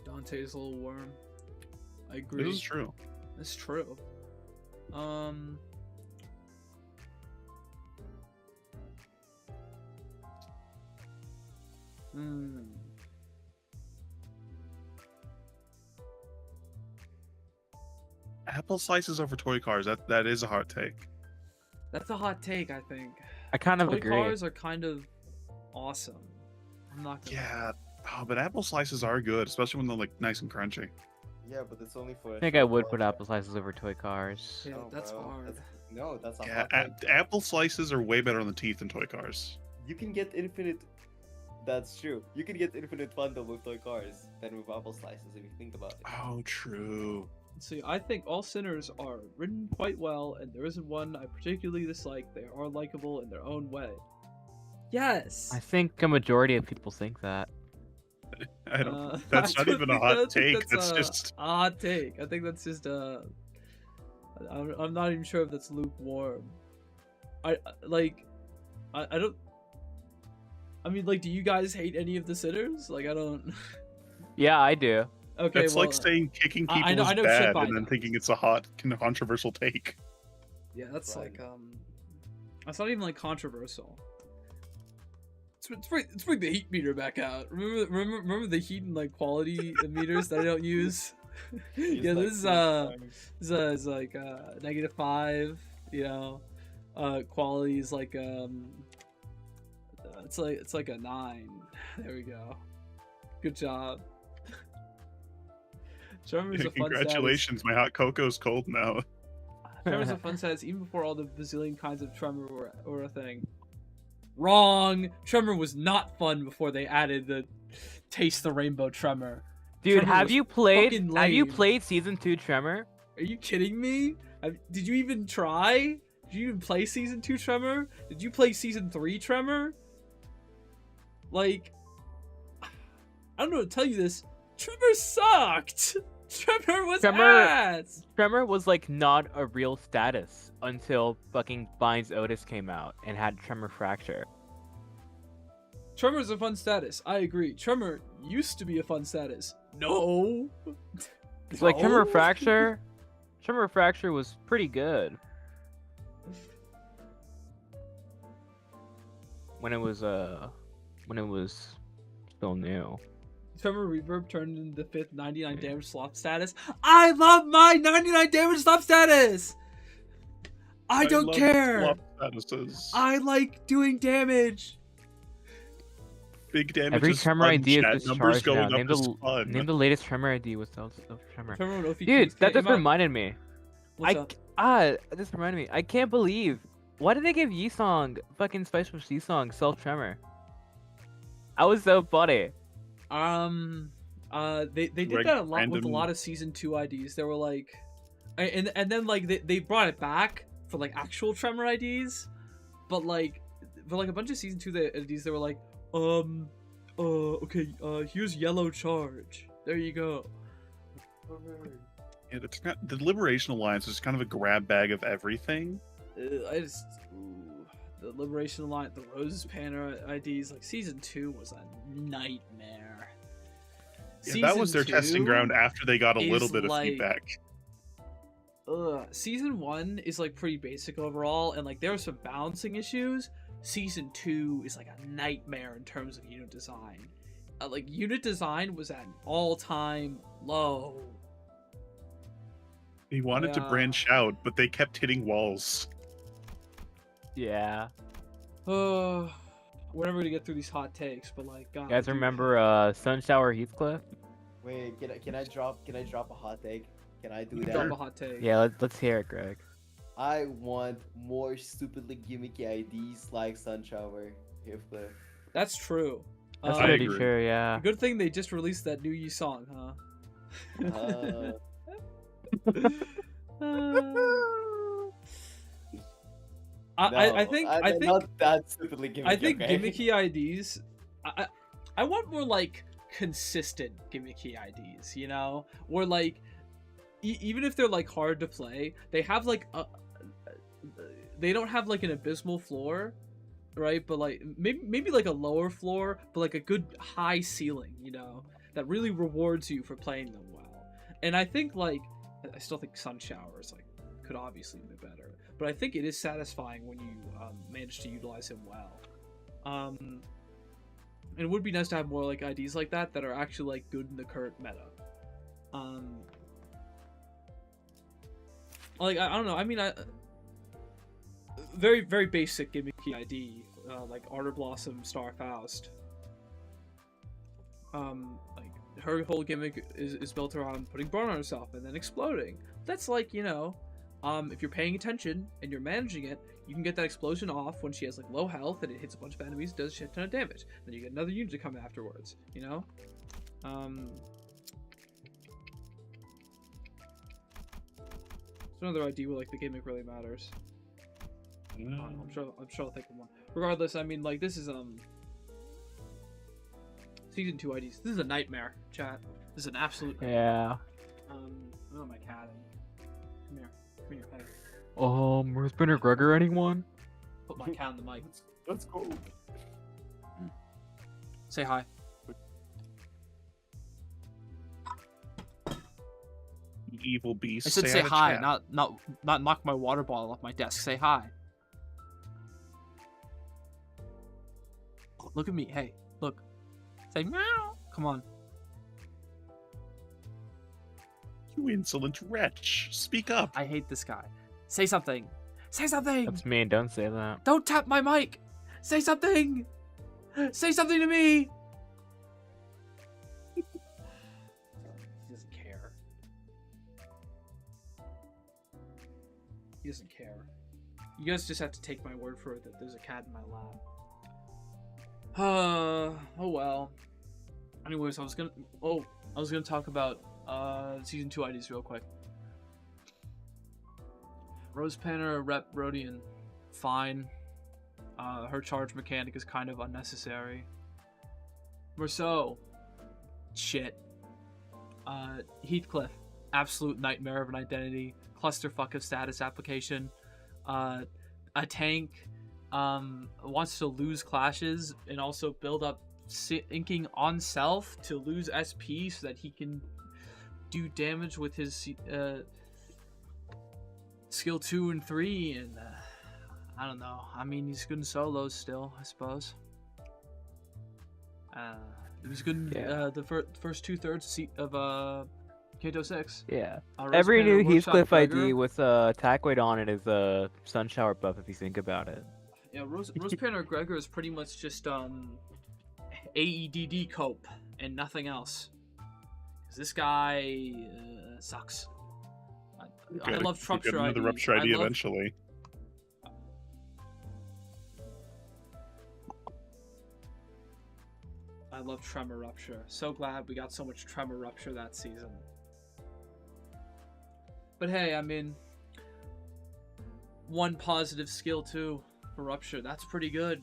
Dante's a little worm. I agree. This is true. It's true. Apple slices over toy cars. That is a hot take. That's a hot take, I think. I kind of Toy agree. cars are kind of awesome. I'm not gonna. Yeah. Oh, but apple slices are good, especially when they're like nice and crunchy. Yeah, but it's only for. I think I would put apple slices over toy cars. Yeah, No, that's bro. hard. No, that's a Yeah, hot take. apple slices are way better on the teeth than toy cars. You can get infinite. That's true. You can get infinite fandom with toy cars than with apple slices if you think about it. Oh, true. See, I think all sinners are written quite well, and there isn't one I particularly dislike. They are likable in their own way. Yes. I think a majority of people think that. I don't. Uh, That's I not don't even a think- I hot don't think take. That's a just. hot take. I think that's just I'm not even sure if that's lukewarm. I don't. I mean, like, do you guys hate any of the sinners? Like, I don't. Yeah, I do. Okay, That's well, like saying kicking I people know- I is know shit bad by and then that. thinking it's a hot, controversial take. yeah, that's Right. like that's not even like controversial. Let's bring the heat meter back out. Remember the heat and like quality meters that I don't use. Yeah, this is like -5. You know, quality is like it's like a 9. There we go. Good job. Tremor's a fun status. Congratulations, my hot cocoa's cold now. Tremor's a fun status even before all the bazillion kinds of Tremor were a thing. Wrong! Tremor was not fun before they added the Taste the Rainbow Tremor. Dude, Tremor have was you played? fucking Have you lame. played season 2 Tremor? Are you kidding me? Did you even try? Did you even play Season 2 Tremor? Did you play Season 3 Tremor? Like, I don't know how to tell you this. Tremor sucked! Tremor was ass! Tremor was like not a real status until fucking Binds Otis came out and had Tremor Fracture. Tremor's a fun status. I agree. Tremor used to be a fun status. No. It's like Tremor No. Fracture. Tremor Fracture was pretty good. When it was still new. Tremor Reverb turned into the 5th 99 damage slop status. I love my 99 damage slop status! I don't love care! flop statuses. I like doing damage! Big damage Every is Tremor fun, ID chat. is Numbers discharged now. going up is fun. Name the latest Tremor ID with self Tremor. Tremor with OP Dude, Kings. that Okay, just am I- reminded me. What's up? This reminded me. I can't believe. Why did they give Yisong fucking Spice Rush Yisong self Tremor? I was so funny. They did Reg- that a lot with a random- lot of season 2 IDs. They were like, and then like they brought it back for like actual Tremor IDs, but like for like a bunch of season 2 IDs, they were like, okay, here's Yellow Charge. There you go. Yeah, the Liberation Alliance is kind of a grab bag of everything. The Liberation Alliance, the Roses Panner IDs, like season 2 was a nightmare. Yeah, that was their Season testing 2 ground after they got a little is bit of like- feedback. Season 1 is like pretty basic overall, and like there are some balancing issues. Season 2 is like a nightmare in terms of unit design. Like unit design was at an all-time low. He wanted to Yeah. branch out, but they kept hitting walls. Yeah. We're never gonna get through these hot takes, but like, God, You guys dude. remember Sunshower Heathcliff? Wait, can I drop a hot take? Can I do You can that? drop a hot take. Yeah, let's hear it, Greg. I want more stupidly gimmicky IDs like Sunshower, Heathcliff. That's true. That's I pretty agree. true, yeah. Good thing they just released that new Yi song, huh? I think not that stupidly gimmicky. I think okay? gimmicky IDs. I want more like consistent gimmicky IDs. You know, where like even if they're like hard to play, they have like they don't have like an abysmal floor, right? But like maybe like a lower floor, but like a good high ceiling. You know, that really rewards you for playing them well. And I think like I still think Sun Shower is like could obviously be better, but I think it is satisfying when you manage to utilize him well. And it would be nice to have more like IDs like that that are actually like good in the current meta. Like I don't know. I mean, very very basic gimmicky ID, like Ardor Blossom, Star Faust. Like her whole gimmick is built around putting burn on herself and then exploding. That's like, you know, if you're paying attention and you're managing it, you can get that explosion off when she has like low health and it hits a bunch of enemies, does a shit ton of damage. Then you get another unit to come afterwards, you know? It's another ID where like the gimmick really matters. I'm sure I'll think of one. Regardless, I mean, like, this is season 2 IDs. This is a nightmare, chat. This is an absolute nightmare. Yeah. Oh, my cat. Come here, hey. Where's Brenner Gregor, anyone? Put my cat on the mic. Let's go. Say hi. You evil beast. I said say hi, chat. not knock my water bottle off my desk. Say hi. Look at me. Hey, look. Say meow. Come on. You insolent wretch. Speak up. I hate this guy. Say something. Say something. That's mean. Don't say that. Don't tap my mic. Say something. Say something to me. He doesn't care. He doesn't care. You guys just have to take my word for it that there's a cat in my lap. Oh well. Anyways, I was gonna talk about season 2 IDs real quick. Rose Panner, Rep Rodian, fine. Her charge mechanic is kind of unnecessary. Rousseau, shit. Heathcliff, absolute nightmare of an identity, clusterfuck of status application. A tank wants to lose clashes and also build up inking on self to lose SP so that he can do damage with his skill 2 and 3, and I don't know. I mean, he's good in solos still, I suppose. He was good in the first 2/3 of Kato 6. Yeah. Rose Every Panner, new Rorschach Heathcliff ID Gregor. with attack weight on it is a sun shower buff if you think about it. Yeah, Rose Panner Gregor is pretty much just AEDD cope and nothing else. Because this guy sucks. I love Rupture ID. The Rupture ID eventually. I love Tremor Rupture. So glad we got so much Tremor Rupture that season. But hey, I mean, one positive skill too for Rupture. That's pretty good.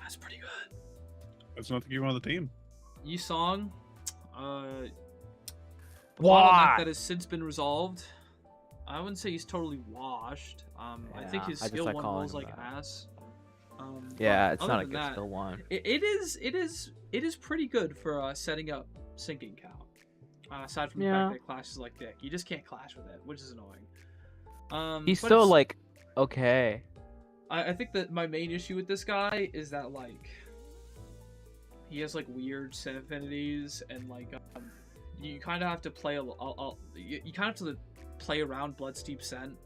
That's pretty good. That's not to give you on the team. Yisong, bottleneck Why? that has since been resolved. I wouldn't say he's totally washed. I think his I just skill like 1 calling rolls him like that. ass. Yeah, but it's other not a than good that, skill one. It is pretty good for setting up sinking count. Aside from the fact that it clashes like dick, you just can't clash with it, which is annoying. He's but still it's- like okay. I think that my main issue with this guy is that like he has like weird sin affinities and like you kind of have to play you kind of have to play around Bloodsteep Scent.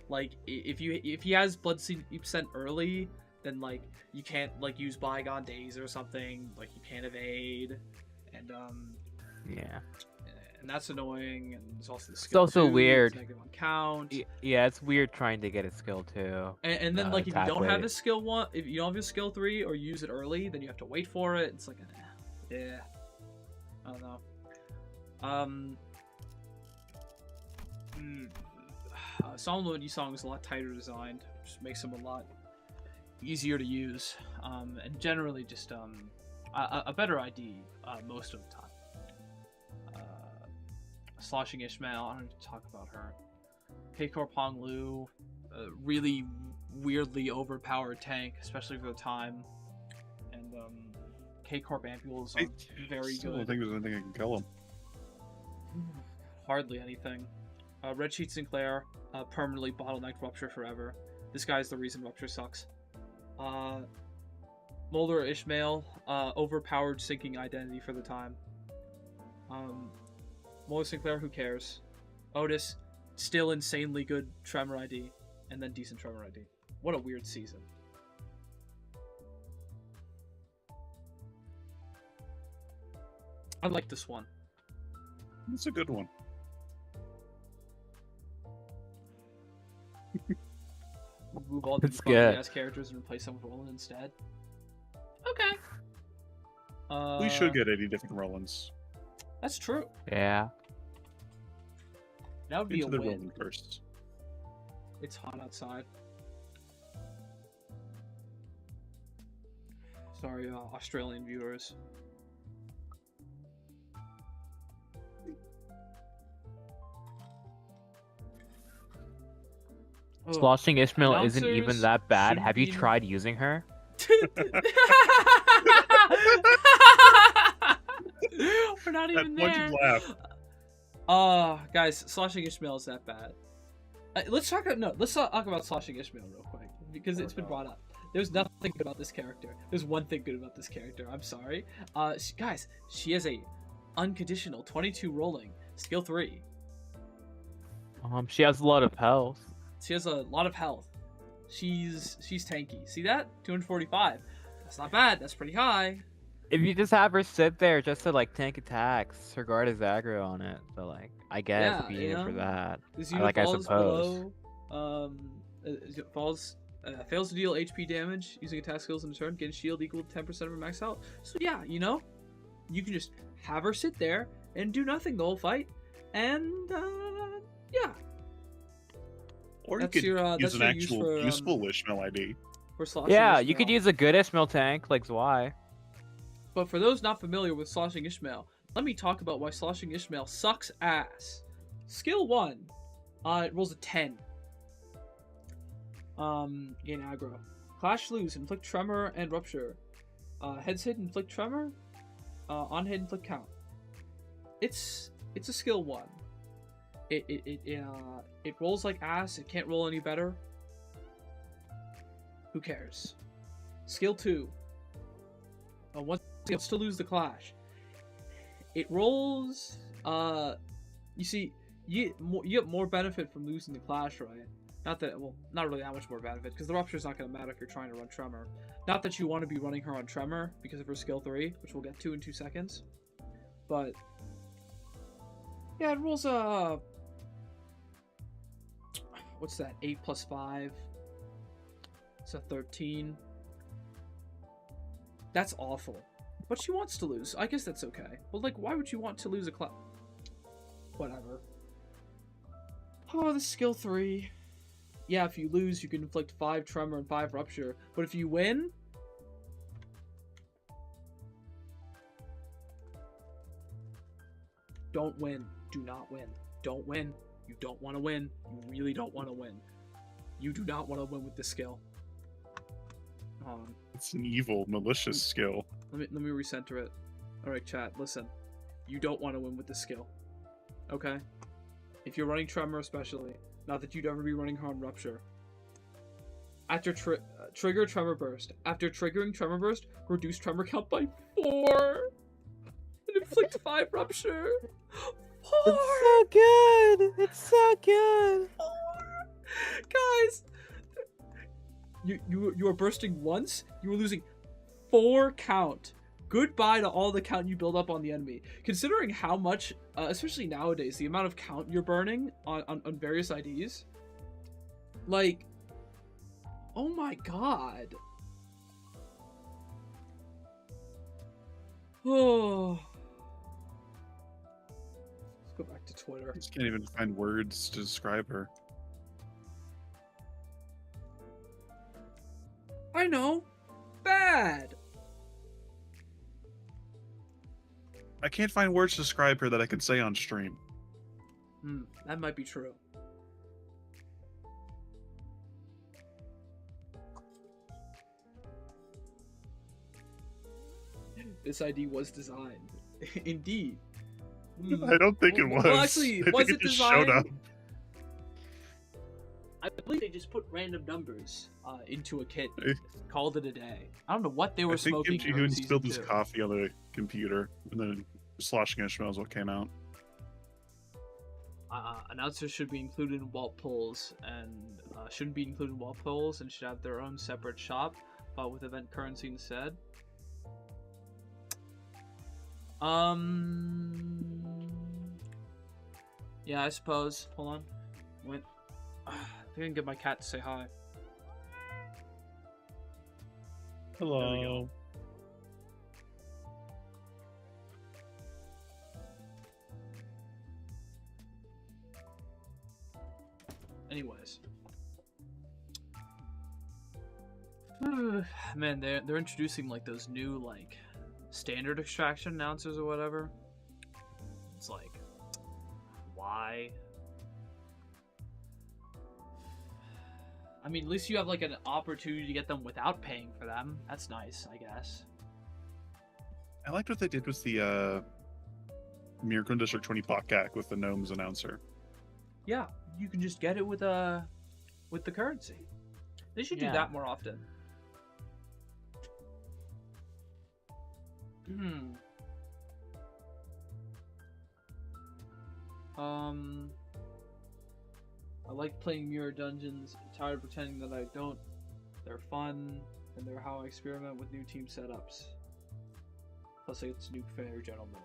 Like if he has Bloodsteep Scent early, then like you can't like use Bygone Days or something. Like you can't evade, and Yeah. and that's annoying. And there's also the It's skill also 2, weird. it's negative on count. Yeah, it's weird trying to get a skill too. And then like if you attack don't have weight. a skill 1, if you don't have a skill 3 or you use it early, then you have to wait for it. It's like yeah, I don't know. Solomon Yisong is a lot tighter designed, which makes him a lot easier to use, and generally just a better ID most of the time. Sloshing Ishmael, I don't need to talk about her. Keikor Pong Lu, really weirdly overpowered tank, especially for the time. And K-Corp Ampules are very Still don't good. think there's anything I can kill him. Hardly anything. Red Sheet Sinclair, permanently bottlenecked Rupture forever. This guy's the reason Rupture sucks. Molder Ishmael, overpowered sinking identity for the time. Molder Sinclair, who cares? Otis, still insanely good Tremor ID, and then decent Tremor ID. What a weird season. I like this one. It's a good one. Remove all It's these good. ass characters and replace them with Roland instead. Okay. We should get 80 different Rolands. That's true. Yeah. That would be Into a the win. Roland first. It's hot outside. Sorry, Australian viewers. Oh. Sloshing Ishmael isn't even Announcers that bad. shouldn't Have you be- tried using her? We're not even That pointed there. laugh. Guys, Sloshing Ishmael is that bad. Let's talk about Sloshing Ishmael real quick because it's been brought up. There's nothing good about this character. There's one thing good about this character. I'm sorry. Guys, she has a unconditional 22 rolling, skill 3. She has a lot of health. She has a lot of health. She's tanky. See that? 245. That's not bad. That's pretty high. If you just have her sit there just to like tank attacks, her guard is aggro on it. So like, I guess Yeah, if you you use it for know? that, This I unit falls suppose. below. Fails to deal HP damage using attack skills in a turn. Get a shield equal to 10% of her max health. So yeah, you know, you can just have her sit there and do nothing the whole fight, and yeah. Or you That's could your, use that's an your use actual for, useful Ishmael ID. For Sloshing Yeah, you could Ishmael. use a good Ishmael tank like Zwei. But for those not familiar with Sloshing Ishmael, let me talk about why Sloshing Ishmael sucks ass. Skill 1, it rolls a 10. In aggro. Clash lose, inflict tremor and rupture. Heads hit, inflict tremor. On hit, inflict count. It's a skill 1. It rolls like ass. It can't roll any better. Who cares? Skill 2. Once it gets to lose the clash, it rolls. You see, you get more benefit from losing the clash, right? Not that, well, not really that much more benefit, because the rupture's not going to matter if you're trying to run Tremor. Not that you want to be running her on Tremor because of her skill 3, which we'll get to in 2 seconds. But yeah, it rolls what's that? 8 plus 5. It's a 13. That's awful. But she wants to lose. I guess that's okay. But like, why would you want to lose a class? Whatever. Oh, the skill 3. Yeah, if you lose, you can inflict 5 tremor and 5 rupture. But if you win, don't win. Do not win. Don't win. You don't want to win. You really don't want to win. You do not want to win with this skill. It's an evil, malicious skill. Let me recenter it. Alright, chat, listen. You don't want to win with this skill. Okay? If you're running Tremor especially, not that you'd ever be running her on Rupture. After trigger Tremor Burst. After triggering Tremor Burst, reduce Tremor count by 4! And inflict 5 Rupture! 4! It's so good. It's so good. 4! Guys! You are bursting once, you are losing 4 count. Goodbye to all the count you build up on the enemy. Considering how much, especially nowadays, the amount of count you're burning on various IDs. Like, oh my god. Oh. Let's go back to Twitter. I just can't even find words to describe her. I know. Bad. I can't find words to describe her that I can say on stream. That might be true. This ID was designed. Indeed. I don't think it was. Well, actually, I was think it just showed up. designed? I believe they just put random numbers into a kit, called it a day. I don't know what they were I think smoking. Kimchi during Hoon season spilled his 2. coffee on the computer, and then Sloshing Ishmael is what came out. announcers should be included in Walt polls and shouldn't be included in Walt polls and should have their own separate shop, but with event currency instead. Yeah, I suppose. Hold on. Wait. I think I can get my cat to say hi. Hello. Anyways. Man, they're introducing like those new like standard extraction announcers or whatever. It's like, why? I mean, at least you have like an opportunity to get them without paying for them. That's nice, I guess. I liked what they did with the Miracle District 20 Botgak with the gnomes announcer. Yeah, you can just get it with the currency. They should do that more often. I like playing mirror dungeons. I'm tired of pretending that I don't. They're fun, and they're how I experiment with new team setups. Plus, it's Nuke Fair Gentlemen.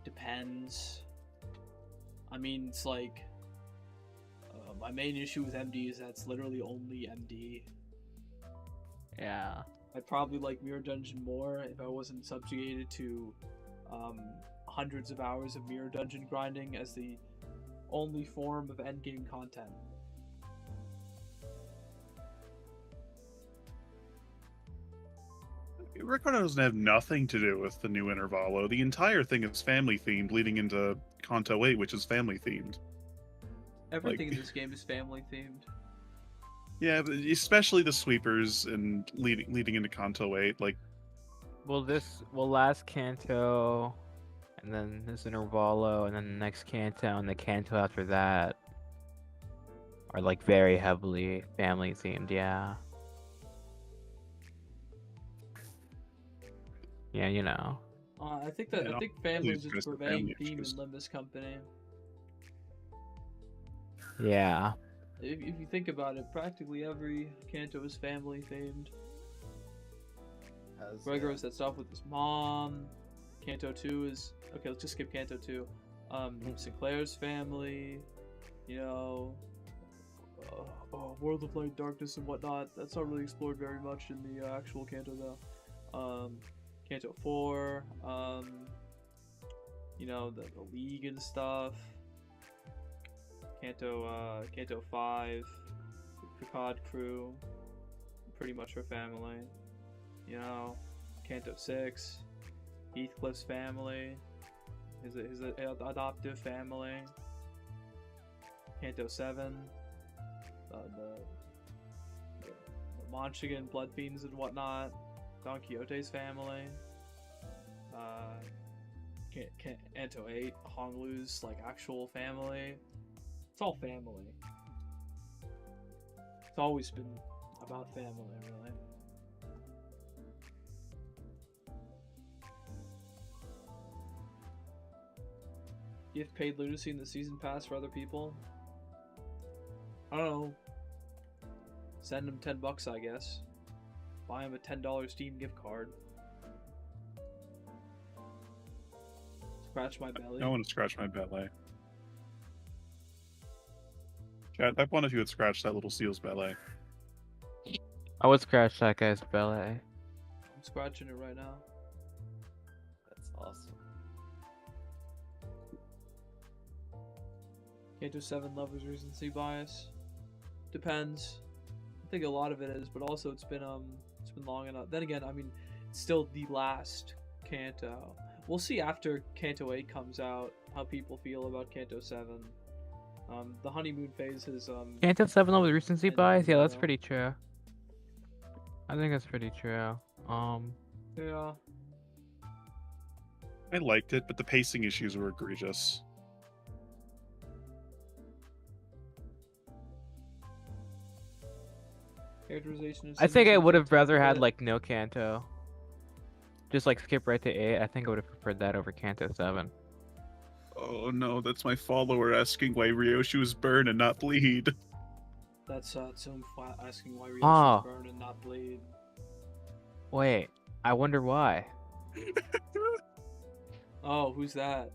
Depends. I mean, it's like my main issue with MD is that it's literally only MD. Yeah. I'd probably like Mirror Dungeon more if I wasn't subjugated to hundreds of hours of Mirror Dungeon grinding as the only form of endgame content. Ricardo doesn't have nothing to do with the new Intervalo. The entire thing is family themed, leading into Kanto 8, which is family themed. Everything in this game is family themed. Yeah, but especially the sweepers and leading into Kanto 8. Like, Well, last Kanto, and then this Intervalo, and then the next Kanto, and the Kanto after that are like very heavily family themed. Yeah. Yeah, you know. I think Yeah, family please is just a the prevailing family theme in issues. Limbus Company. Yeah. If you think about it, practically every Kanto is family themed. Gregor has that stuff with his mom. Kanto 2 is okay. Let's just skip Kanto 2. Sinclair's family, you know, World of Light, Darkness, and whatnot. That's not really explored very much in the actual Kanto though. Kanto 4, you know, the League and stuff. Kanto 5, the Picard crew, pretty much her family. You know, Kanto 6, Heathcliff's family, his adoptive family. Kanto 7, the Monchigan Blood Fiends and whatnot. Don Quixote's family. Kanto 8, Honglu's like actual family. It's all family. It's always been about family, really. Give paid lunacy in the season pass for other people. I don't know. Send them $10, I guess. Buy him a $10 Steam gift card. Scratch my belly. I want to scratch my belly. Chat, I wonder if you would scratch that little seal's belly. I would scratch that guy's belly. I'm scratching it right now. That's awesome. Kanto 7 lovers recency bias. Depends. I think a lot of it is, but also it's been long enough. Then again, I mean, it's still the last Kanto. We'll see after Kanto 8 comes out how people feel about Kanto 7. The honeymoon phase is Kanto 7 with recency and, bias? Yeah, that's know. pretty true. I think that's pretty true. Yeah. I liked it, but the pacing issues were egregious. Characterization is I think I would have rather had bit. like no Kanto. Just like skip right to 8. I think I would have preferred that over Kanto 7. Oh no, that's my follower asking why Ryoshi was burn and not bleed. That's Tsum asking why Ryoshi Oh. burn and not bleed. Wait, I wonder why. Oh, who's that?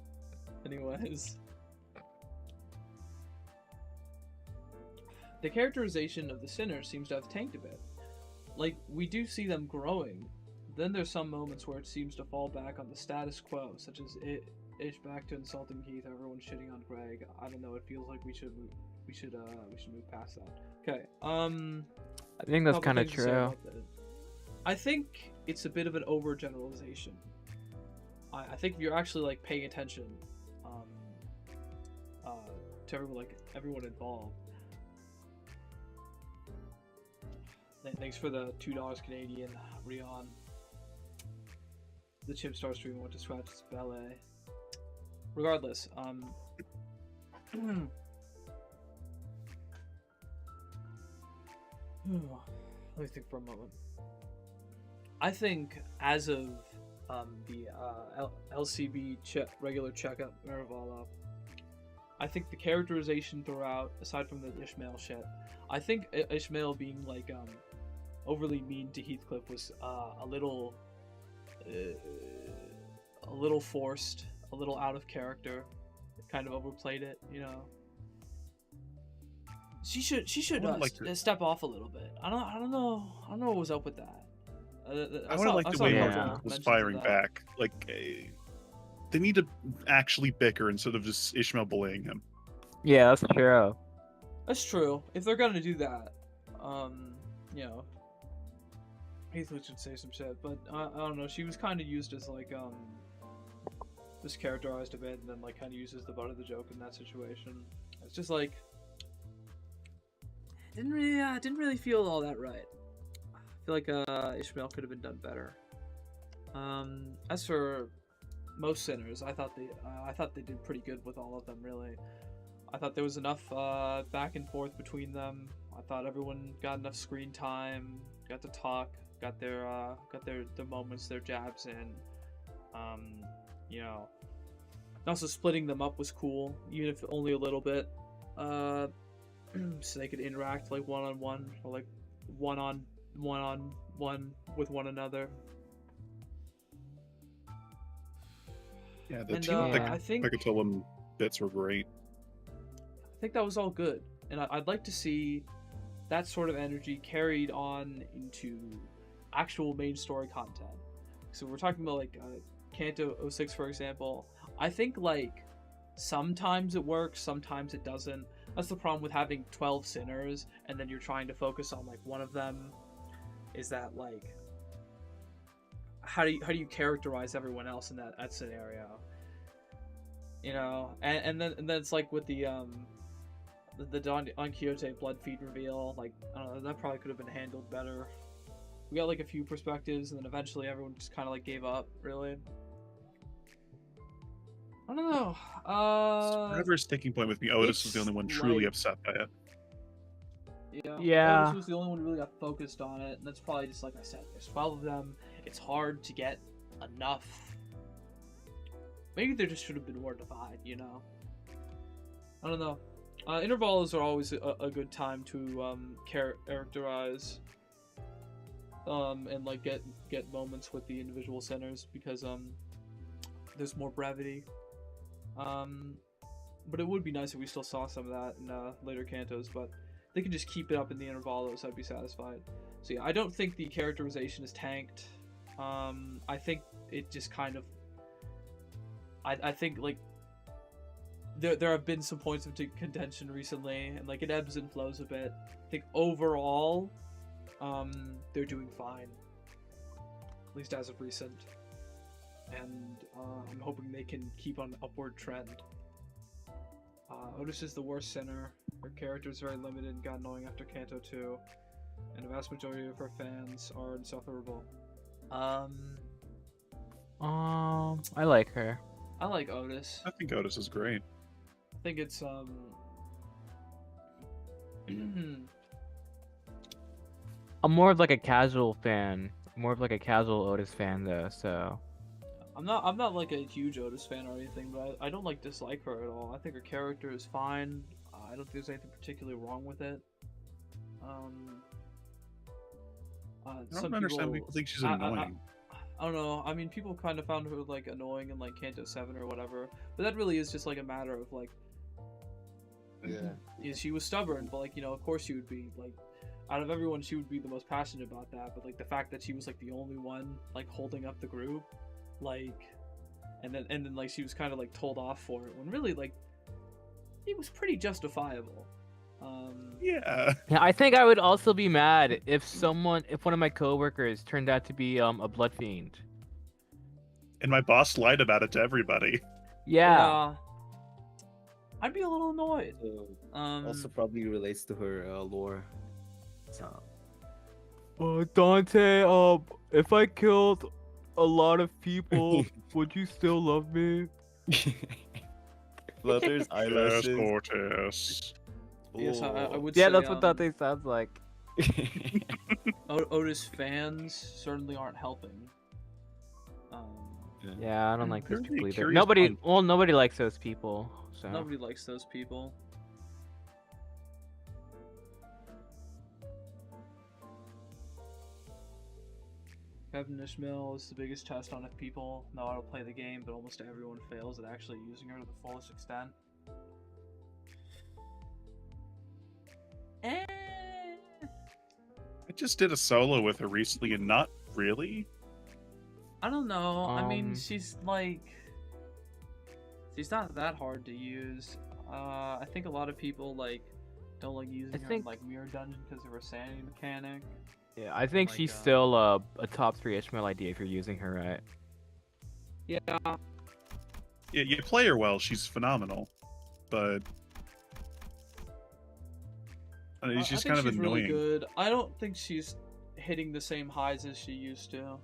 Anyways. The characterization of the sinner seems to have tanked a bit. Like, we do see them growing. Then there's some moments where it seems to fall back on the status quo, such as Ish back to insulting Keith, everyone shitting on Greg. I don't know, it feels like we should move past that. Okay, I think that's couple kind of things to say true. about that. I think it's a bit of an overgeneralization. I think if you're actually like paying attention to everyone involved. Thanks for the $2 Canadian, Rion. The Chip Star streamer went to scratch his ballet. Regardless, let me think for a moment. I think as of the LCB regular checkup Maravala, I think the characterization throughout, aside from the Ishmael shit, I think Ishmael being like overly mean to Heathcliff was a little forced, a little out of character. Kind of overplayed it, you know. She should step off a little bit. I don't know what was up with that. I would have liked the way Yeah. Marvel was firing back. Like, they need to actually bicker instead of just Ishmael bullying him. Yeah, that's true. That's true. If they're gonna do that, you know, Heathcliff should say some shit. But I don't know. She was kind of used as like just characterized a bit, and then like kind of used as the butt of the joke in that situation. It's just like didn't really feel all that right. I feel like Ishmael could have been done better. As for most sinners, I thought they did pretty good with all of them. Really, I thought there was enough back and forth between them. I thought everyone got enough screen time, got to talk, got their moments, their jabs in. You know, and also splitting them up was cool, even if only a little bit. So they could interact like one-on-one or like one-on-one with one another. Yeah, the And, team up I think Pekatolim bits were great. that was all good, and I'd like to see that sort of energy carried on into actual main story content. So we're talking about like Kanto 06, for example. I think like sometimes it works, sometimes it doesn't. That's the problem with having 12 sinners and then you're trying to focus on like one of them, is that like how do you characterize everyone else in that scenario? You know, and then it's like with the Don Quixote blood feed reveal, like I don't know, that probably could have been handled better. We got like a few perspectives, and then eventually everyone just kind of like gave up. Really, I don't know. Forever sticking point with me. Otis was the only one truly like- upset by it. Yeah. Otis was the only one who really got focused on it, and that's probably just like I said. There's 12 of them. It's hard to get enough. Maybe there just should have been more divide, you know. I don't know. Intervals are always a good time to characterize and like get moments with the individual centers, because there's more brevity. But it would be nice if we still saw some of that in later cantos, but they can just keep it up in the intervalos, I'd be satisfied. So yeah, I don't think the characterization is tanked. I think it just kind of I think like there have been some points of contention recently, and like it ebbs and flows a bit. I think overall they're doing fine, at least as of recent, and I'm hoping they can keep on an upward trend. Otis is the worst sinner. Her character is very limited and got annoying after Kanto 2, and a vast majority of her fans are insufferable. I like her. I like Otis. I think Otis is great. I think it's I'm more of like a casual fan. More of like a casual Otis fan though, so I'm not like a huge Otis fan or anything, but I don't like dislike her at all. I think her character is fine. I don't think there's anything particularly wrong with it. I don't understand people think she's annoying. I don't know. I mean, people kind of found her like annoying in like Kanto 7 or whatever, but that really is just like a matter of like, Yeah. she was stubborn, but like, you know, of course she would be like, out of everyone, she would be the most passionate about that. But like the fact that she was like the only one like holding up the group, like, and then like she was kind of like told off for it when really like it was pretty justifiable. Yeah. Yeah, I think I would also be mad if one of my coworkers turned out to be a blood fiend. And my boss lied about it to everybody. Yeah. I'd be a little annoyed. So, Um, also probably relates to her lore. So. Dante, if I killed a lot of people, would you still love me? Flutters Yes, eyelashes. Cortez. yes, I would. Yeah, say, that's what Dante sounds like. Otis fans certainly aren't helping. Yeah, I don't like those Very people either. curious Nobody, point. well, nobody likes those people. So Nobody likes those people. Kevin Ishmael is the biggest test on if people know how to play the game, but almost everyone fails at actually using her to the fullest extent. I just did a solo with her recently, and not really. I don't know. I mean, Um, she's like, she's not that hard to use. I think a lot of people like don't like using her in think- like Mirror Dungeon because of her sanity mechanic. yeah, I think Like, she's still a top 3 Ishmael ID if you're using her right. Yeah, Yeah, you play her well. She's phenomenal, but she's I think kind of she's annoying. really good. I don't think she's hitting the same highs as she used to.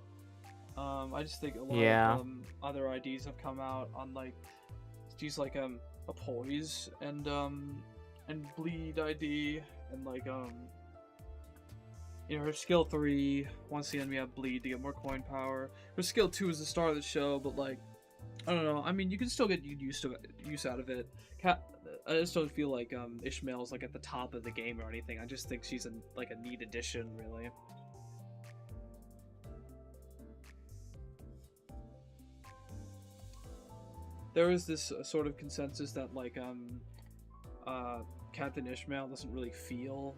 I just think a lot Yeah. of other IDs have come out on like she's like a poise and bleed ID and like you know, her skill 3 once the enemy have bleed to get more coin power. Her skill 2 is the star of the show, but like I don't know. I mean, you can still get use out of it. I just don't feel like Ishmael's like at the top of the game or anything. I just think she's like a neat addition, really. There is this sort of consensus that like Captain Ishmael doesn't really feel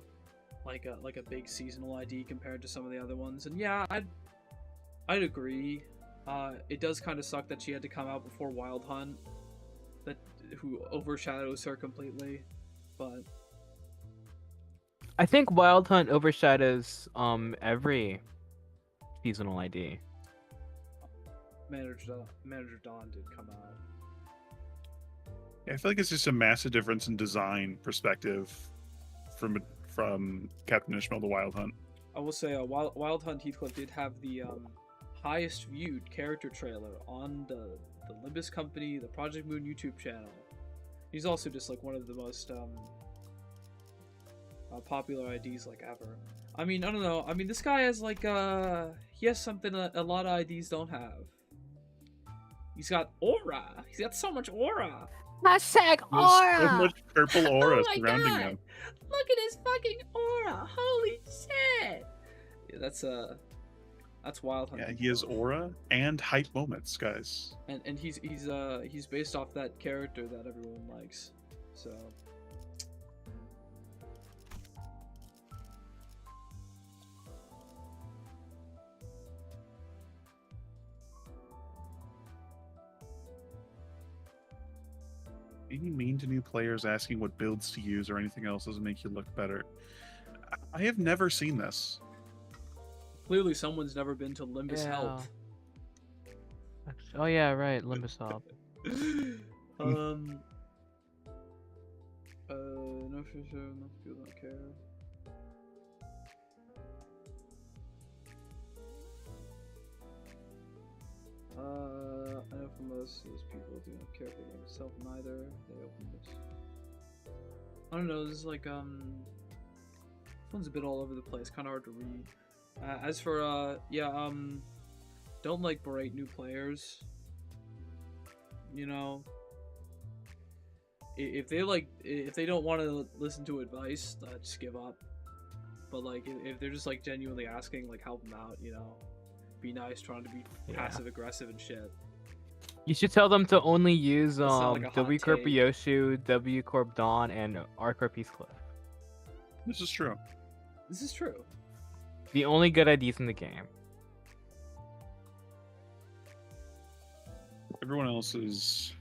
like a big seasonal ID compared to some of the other ones, and yeah, I'd agree. It does kind of suck that she had to come out before Wild Hunt, who overshadows her completely, but I think Wild Hunt overshadows every seasonal ID. Manager Dawn did come out. Yeah, I feel like it's just a massive difference in design perspective from Captain Ishmael to Wild Hunt. I will say, Wild Hunt Heathcliff did have the highest viewed character trailer on the Limbus company, the Project Moon YouTube channel. He's also just like one of the most popular IDs like ever. I mean, I don't know. I mean, this guy has like he has something a lot of IDs don't have. He's got aura. He's got so much aura. Hashtag There's so much purple aura Oh my surrounding God. him. Look at his fucking aura. Holy shit. Yeah, that's Wild Hunt. Yeah, he has aura and hype moments, guys. And he's based off that character that everyone likes. So Being mean to new players, asking what builds to use or anything else doesn't make you look better. I have never seen this. clearly someone's never been to Limbus Health. Oh yeah, right, Limbus Hop. No for sure, no people don't care. I know for most of those people do not care for the game itself neither. They open this. I don't know, this is like this one's a bit all over the place, kinda hard to read. As for don't like berate new players. you know, if they don't want to listen to advice, just give up. But like if they're just like genuinely asking, like help them out, you know, be nice, trying to be passive aggressive and shit. You should tell them to only use That's not like a hot W Corp take. Yoshu, W Corp Dawn, and R Corp Peacecliff. This is true. This is true. The only good IDs in the game. Everyone else is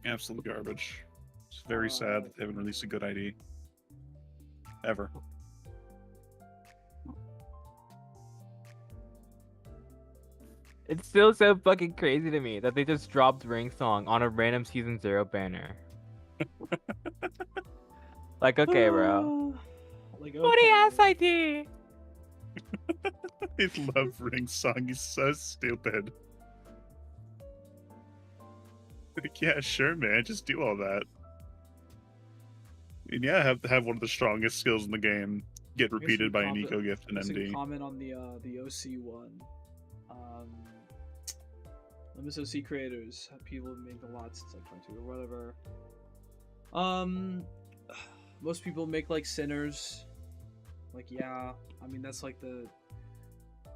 absolute garbage. It's very sad that they haven't released a good ID. Ever. It's still so fucking crazy to me that they just dropped Ring Song on a random Season 0 banner. Like, okay, bro. Like, Booty ass ID! I love Ring Song. He's so stupid. Like, yeah, sure, man. Just do all that. And yeah, have one of the strongest skills in the game get repeated by an eco gift and MD. Comment on the OC one. Limbus OC creators, people have made a lot since like 22 or whatever. Most people make like sinners. Like, yeah, I mean that's like the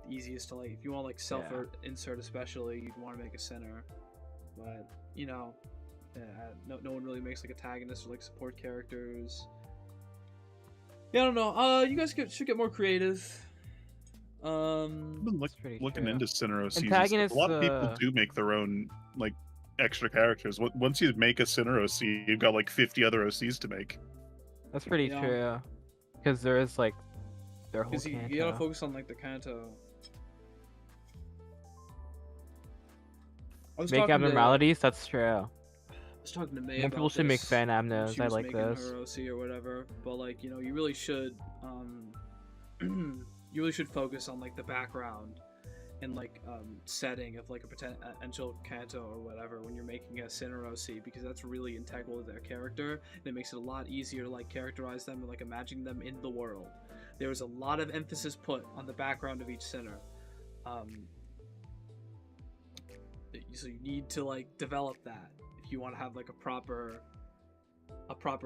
easiest to like. If you want like self insert especially, you'd want to make a sinner. But you know, no one really makes like antagonists or like support characters. Yeah, I don't know. You guys should get more creative. I've been looking into Sinner OCs. Antagonists, A lot of people do make their own like extra characters. Once you make a Sinner OC, you've got like 50 other OCs to make. That's pretty true. Because there is like their whole. Because you gotta focus on like the Kanto. Make abnormalities. That's true. I was talking to May More about people should make this. fan abnos. She I was like making this. her OC or whatever, but like you know, you really should you really should focus on like the background and like setting of like a potential Kanto or whatever when you're making a Sinner OC, because that's really integral to their character and it makes it a lot easier to like characterize them and like imagine them in the world. There was a lot of emphasis put on the background of each Sinner. So you need to like develop that if you want to have like a proper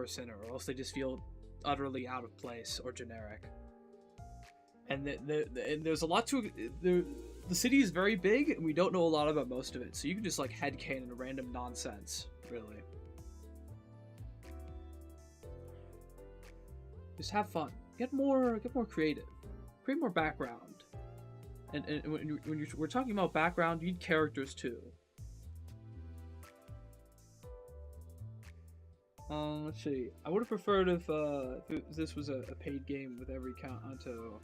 Sinner, or else they just feel utterly out of place or generic. And and there's a lot to the city is very big and we don't know a lot about most of it, so you can just like headcanon random nonsense, really. Just have fun, get more creative, create more background, and when we're talking about background, you need characters too. Let's see. I would have preferred if this was a paid game with every Kanto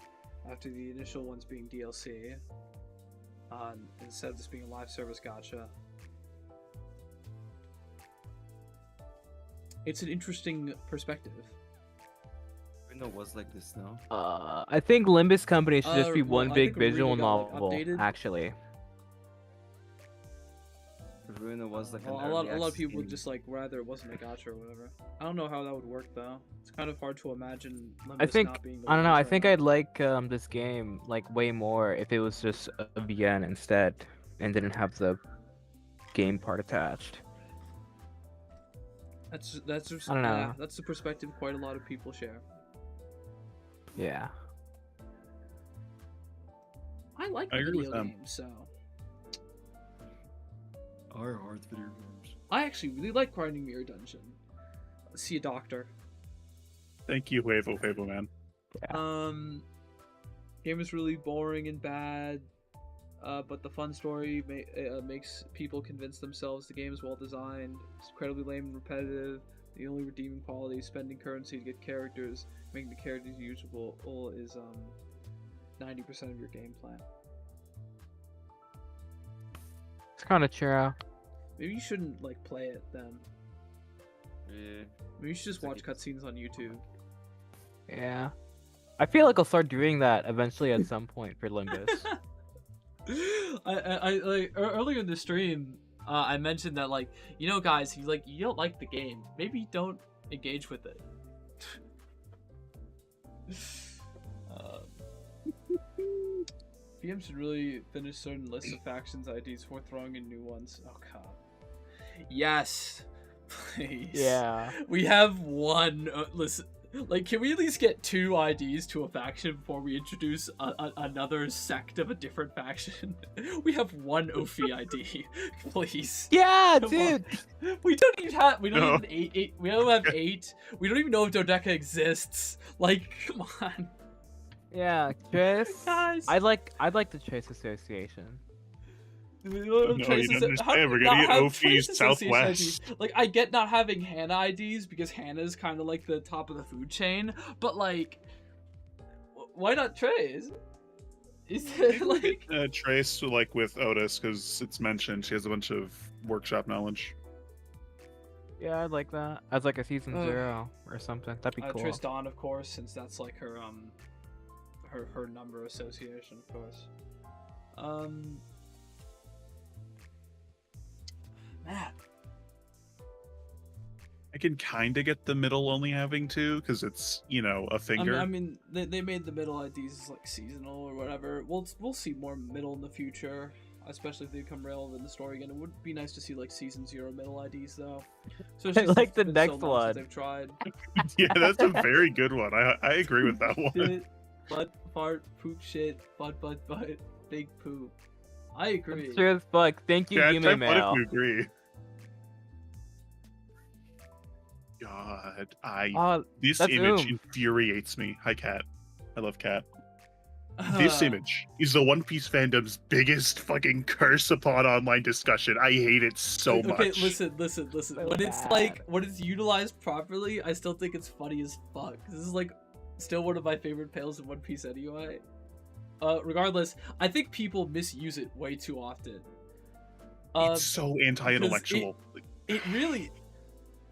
after the initial ones being DLC, instead of this being a live service gacha. It's an interesting perspective. No, it was like this now. I think Limbus Company should just be well, one I big think Arena visual got, like, novel, updated. actually. Ruina was like A lot of people would just like rather it wasn't a gacha or whatever. I don't know how that would work though. It's kind of hard to imagine Limbus not being the I don't know. I ones think right I'd like this game like way more if it was just a VN instead and didn't have the game part attached. now. That's just, I don't know. yeah, that's the perspective quite a lot of people share. Yeah. I like I agree video with them. games, so Our hard video games. I actually really like grinding Mirror Dungeon. See a doctor. Thank you, Huevo man. Game is really boring and bad, but the fun story makes people convince themselves the game is well designed. It's incredibly lame and repetitive. The only redeeming quality is spending currency to get characters. Making the characters usable is 90% of your game plan. It's kind of true. Maybe you shouldn't like play it then. Yeah. Maybe you should just watch cutscenes on YouTube. Yeah. I feel like I'll start doing that eventually at some point for Limbus. I like earlier in the stream, I mentioned that like, you know, guys, you don't like the game. Maybe don't engage with it. VM should really finish certain lists of factions IDs before throwing in new ones. Oh god. Yes, please. Yeah. We have one. Listen, like, can we at least get 2 IDs to a faction before we introduce another sect of a different faction? We have 1 Ophi ID, please. Yeah, Come dude. on. We don't even have. We don't No. even eight. We don't have 8. We don't even know if Dodeca exists. Like, come on, Yeah, Trace. guys. I'd like the Trace Association. We don't No, have you Trace don't Asso- how do understand. We're we gonna not get have Ophi's Trace Association Southwest. ID? Like, I get not having Hannah IDs because Hannah's kind of like the top of the food chain, but like, why not Trace? Is it like? Trace like with Otis because it's mentioned she has a bunch of workshop knowledge. Yeah, I'd like that. As like a season Ugh. 0 or something. That'd be cool. Tristan, of course, since that's like her her number association, of course. Matt. I can kind of get the middle only having 2 because it's a finger. I mean, they made the middle IDs like seasonal or whatever. We'll see more middle in the future, especially if they become relevant in the story again. It would be nice to see like season 0 middle IDs though. So I like the next one. They've tried. Yeah, that's a very good one. I agree with that one. Shit, butt, fart, poop, shit, butt, big poop. I agree. Sure as fuck. Thank you, Yeah, Yume what if Mail. you agree? God, this that's image Oom. infuriates me. Hi, Cat. I love Cat. This image is the One Piece fandom's biggest fucking curse upon online discussion. I hate it so much. Okay, listen. So When it's bad. like when it's utilized properly, I still think it's funny as fuck. This is like still one of my favorite panels in One Piece anyway. Regardless, I think people misuse it way too often. It's so anti-intellectual.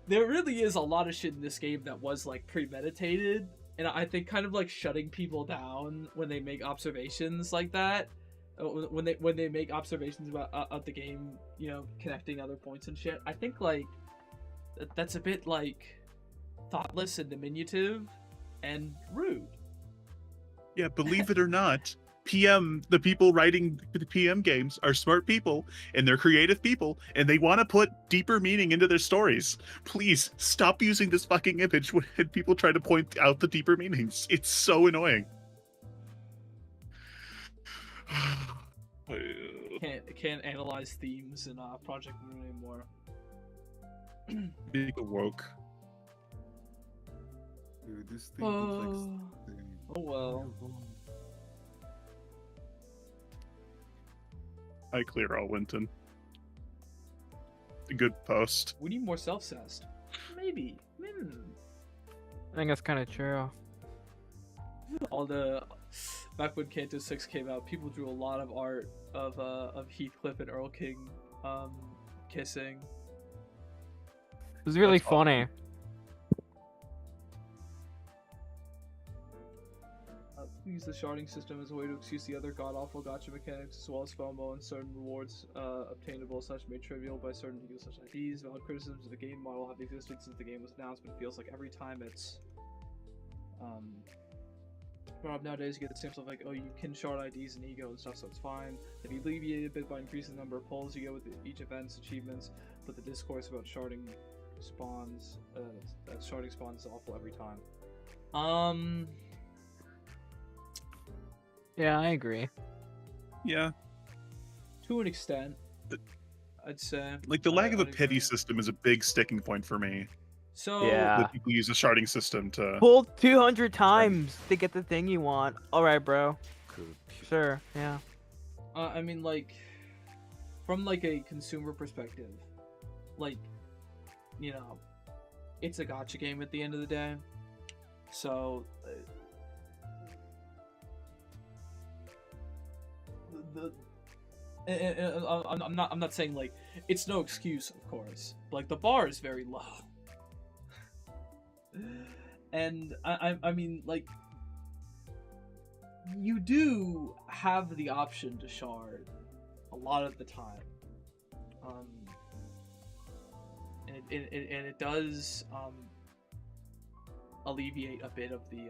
There really is a lot of shit in this game that was like premeditated, and I think kind of like shutting people down when they make observations like that, when they make observations about the game, connecting other points and shit. I think like that's a bit like thoughtless and diminutive and rude. Yeah, believe it or not, the people writing the PM games are smart people and they're creative people and they want to put deeper meaning into their stories. Please stop using this fucking image when people try to point out the deeper meanings. It's so annoying. Can't analyze themes in Project Moon anymore. Being awoke. Dude, this thing looks like Oh well. I clear all Winton. A good post. We need more self-cessed. Maybe. I think that's kind of true. Back when Kanto 6 came out, people drew a lot of art of Heathcliff and Earl King kissing. It was really That's awesome. funny. Use the sharding system as a way to excuse the other god-awful gacha mechanics, as well as FOMO and certain rewards obtainable / made trivial by certain people such IDs. Valid criticisms of the game model have existed since the game was announced, but it feels like every time it's brought up nowadays, you get the same stuff like, oh, you can shard IDs and ego and stuff, so it's fine. They've alleviated a bit by increasing the number of polls you get with each event's achievements, but the discourse about sharding spawns, sharding spawns is awful every time. Yeah, I agree. Yeah. To an extent, I'd say. Like the lack of a I'd pity agree. system is a big sticking point for me. So Yeah. That people use a sharding system to Pull 200 times to get the thing you want. Alright, bro. 그 피- Sure, yeah. I mean, like, from like a consumer perspective, like, it's a gacha game at the end of the day. So I'm not saying like it's no excuse, of course. But, like, the bar is very low, and I mean, like, you do have the option to shard a lot of the time, and it does alleviate a bit of the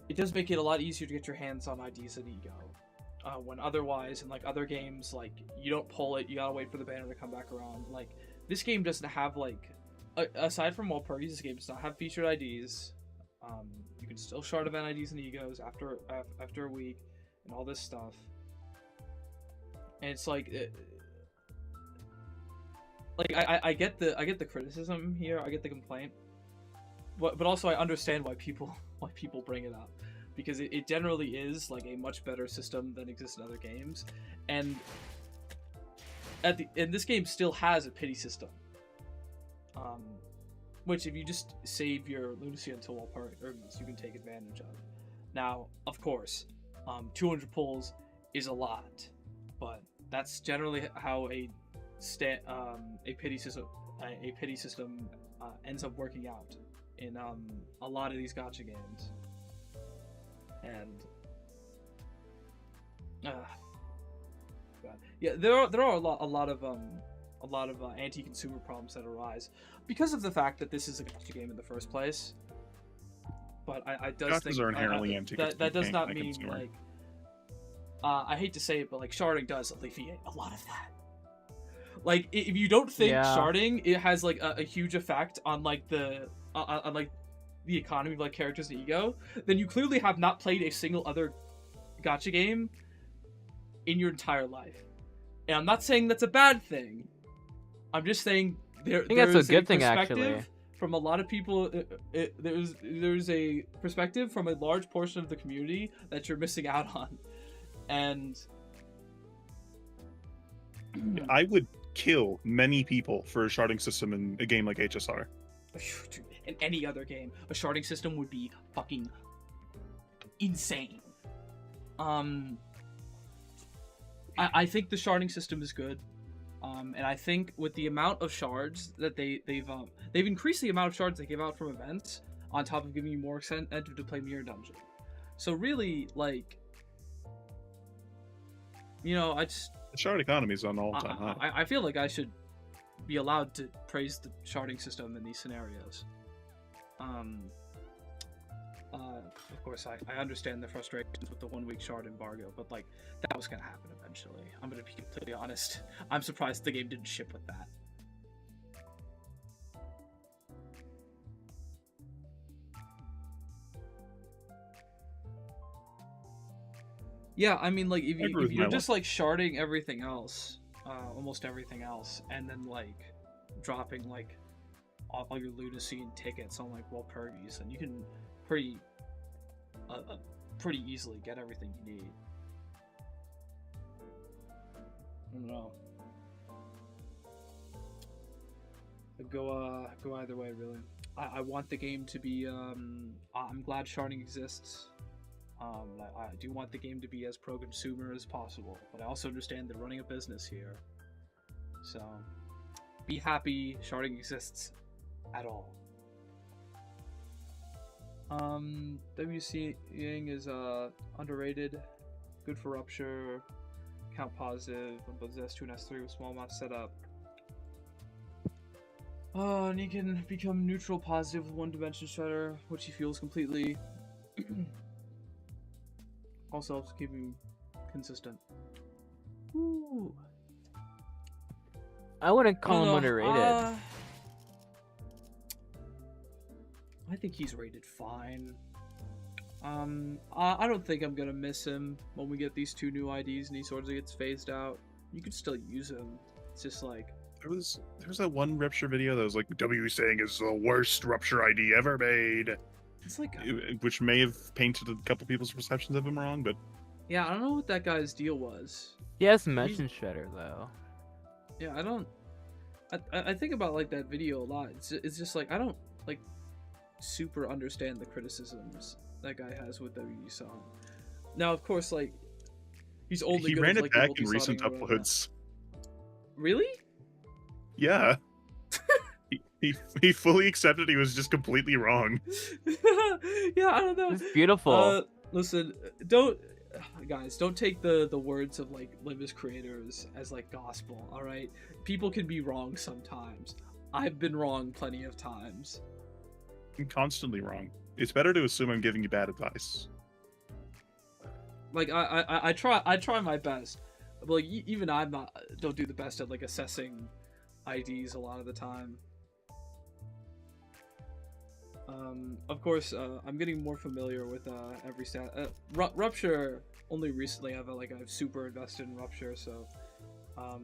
it does make it a lot easier to get your hands on IDs and ego. when otherwise in like other games, like you don't pull it, you gotta wait for the banner to come back around. Like this game doesn't have like, aside from Walpurgis, this game does not have featured IDs. You can still shard event IDs and egos after a week, and all this stuff. And it's like, I get the criticism here, I get the complaint, but also I understand why people bring it up, because it generally is like a much better system than exists in other games, and this game still has a pity system, which if you just save your lunacy until Walpurgis, you can take advantage of. Now, of course, 200 pulls is a lot, but that's generally how a pity system ends up working out in a lot of these gacha games. And God. Yeah, there are a lot of anti-consumer problems that arise because of the fact that this is a gacha game in the first place. But I does think are inherently anti-consumer. that does not mean like, I hate to say it, but like sharding does alleviate a lot of that. Like if you don't think sharding, it has like a huge effect on like the economy of like characters and ego, then you clearly have not played a single other gacha game in your entire life. And I'm not saying that's a bad thing. I'm just saying I think that's a good thing, actually. From a lot of people, there's a perspective from a large portion of the community that you're missing out on. And I would kill many people for a sharding system in a game like HSR. In any other game, a sharding system would be fucking insane. I think the sharding system is good, and I think with the amount of shards that they've increased the amount of shards they give out from events, on top of giving you more incentive to play Mirror Dungeon. So really, like, you know, the shard economy is on all-time high. I feel like I should be allowed to praise the sharding system in these scenarios. Of course, I understand the frustrations with the 1 week shard embargo, but like that was gonna happen eventually. I'm gonna be completely honest. I'm surprised the game didn't ship with that. Yeah, I mean, like if you're just like sharding everything else, almost everything else, and then like dropping like all your lunacy and tickets on like Walpurgis, and you can pretty easily get everything you need. I don't know. Go either way, really. I want the game to be. I'm glad sharding exists. I do want the game to be as pro-consumer as possible, but I also understand they're running a business here. So, be happy sharding exists at all. WCing is underrated, good for rupture, count positive on both S2 and S3 with small amount setup. And he can become neutral positive with one dimension shredder, which he feels completely. Also helps keep him consistent. Ooh. I wouldn't call him underrated. I think he's rated fine. I don't think I'm gonna miss him when we get these 2 new IDs and he sort of gets phased out. You could still use him. It's just like there was that one rupture video that was like W saying is the worst rupture ID ever made. It's like, which may have painted a couple people's perceptions of him wrong, but yeah, I don't know what that guy's deal was. He has mention shredder though. Yeah, I think about like that video a lot. It's just like I don't like super understand the criticisms that guy has with WD song. Now, of course, like he's only he good ran as, it like, back in recent uploads. Really? Yeah. He fully accepted he was just completely wrong. Yeah, I don't know. It's beautiful. Listen, don't take the words of like Limbus creators as like gospel. All right, people can be wrong sometimes. I've been wrong plenty of times. I'm constantly wrong. It's better to assume I'm giving you bad advice. Like I try my best, but like even don't do the best at like assessing IDs a lot of the time. Of course, I'm getting more familiar with every stat. Rupture only recently I've super invested in Rupture, so I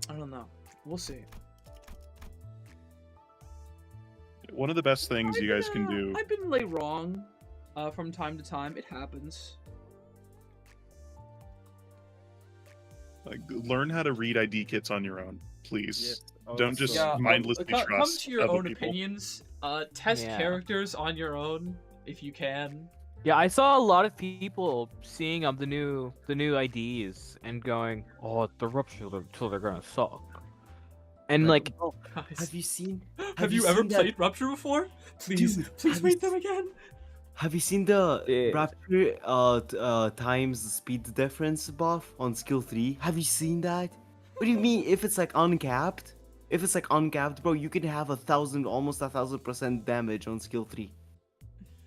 don't know. We'll see. One of the best things you guys can do. I've been like wrong, from time to time. It happens. Like, learn how to read ID kits on your own, please. Oh, Don't just so- mindlessly come trust to your other own people. opinions. Test Yeah. characters on your own if you can. Yeah, I saw a lot of people seeing the new IDs and going, "Oh, the rupture till they're gonna suck," and like, Guys, Have you seen? have you ever seen that- played Rupture before? Please, Dude, please have you read them again. Have you seen the Yeah. Rapture times speed difference buff on skill 3? Have you seen that? What do you mean if it's like uncapped? If it's like uncapped, bro, you can have almost 1,000% damage on skill 3. Do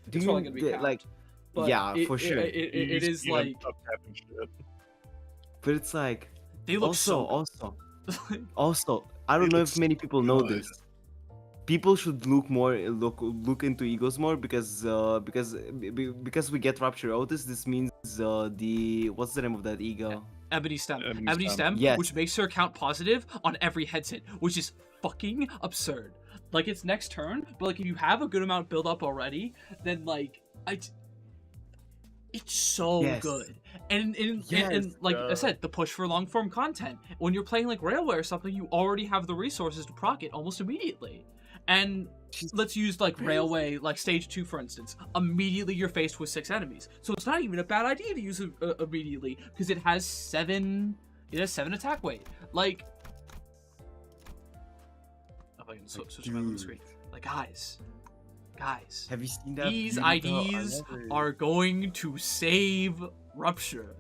It's you probably gonna be capped, like? but Yeah, for sure. It is You know, like up-tapping shit. But it's like they look so. also, I don't It know looks if many so people know good. this. People should look into egos more because we get Rupture Otis. This means what's the name of that ego? Ebony Stem. Ebony Ebony Stem. Stem, Yes. which makes her count positive on every headset, which is fucking absurd. Like, it's next turn, but like if you have a good amount built up already, then like it's so Yes. good. And Yes, like I said, the push for long form content. When you're playing like Railway or something, you already have the resources to proc it almost immediately. And let's use like Railway, like stage 2 for instance. Immediately you're faced with 6 enemies, so it's not even a bad idea to use it immediately because it has 7 attack weight. Like, if I can switch my little Dude. screen. Like, guys, Have you seen that? these beauty, bro? I IDs love it. are going to save Rupture.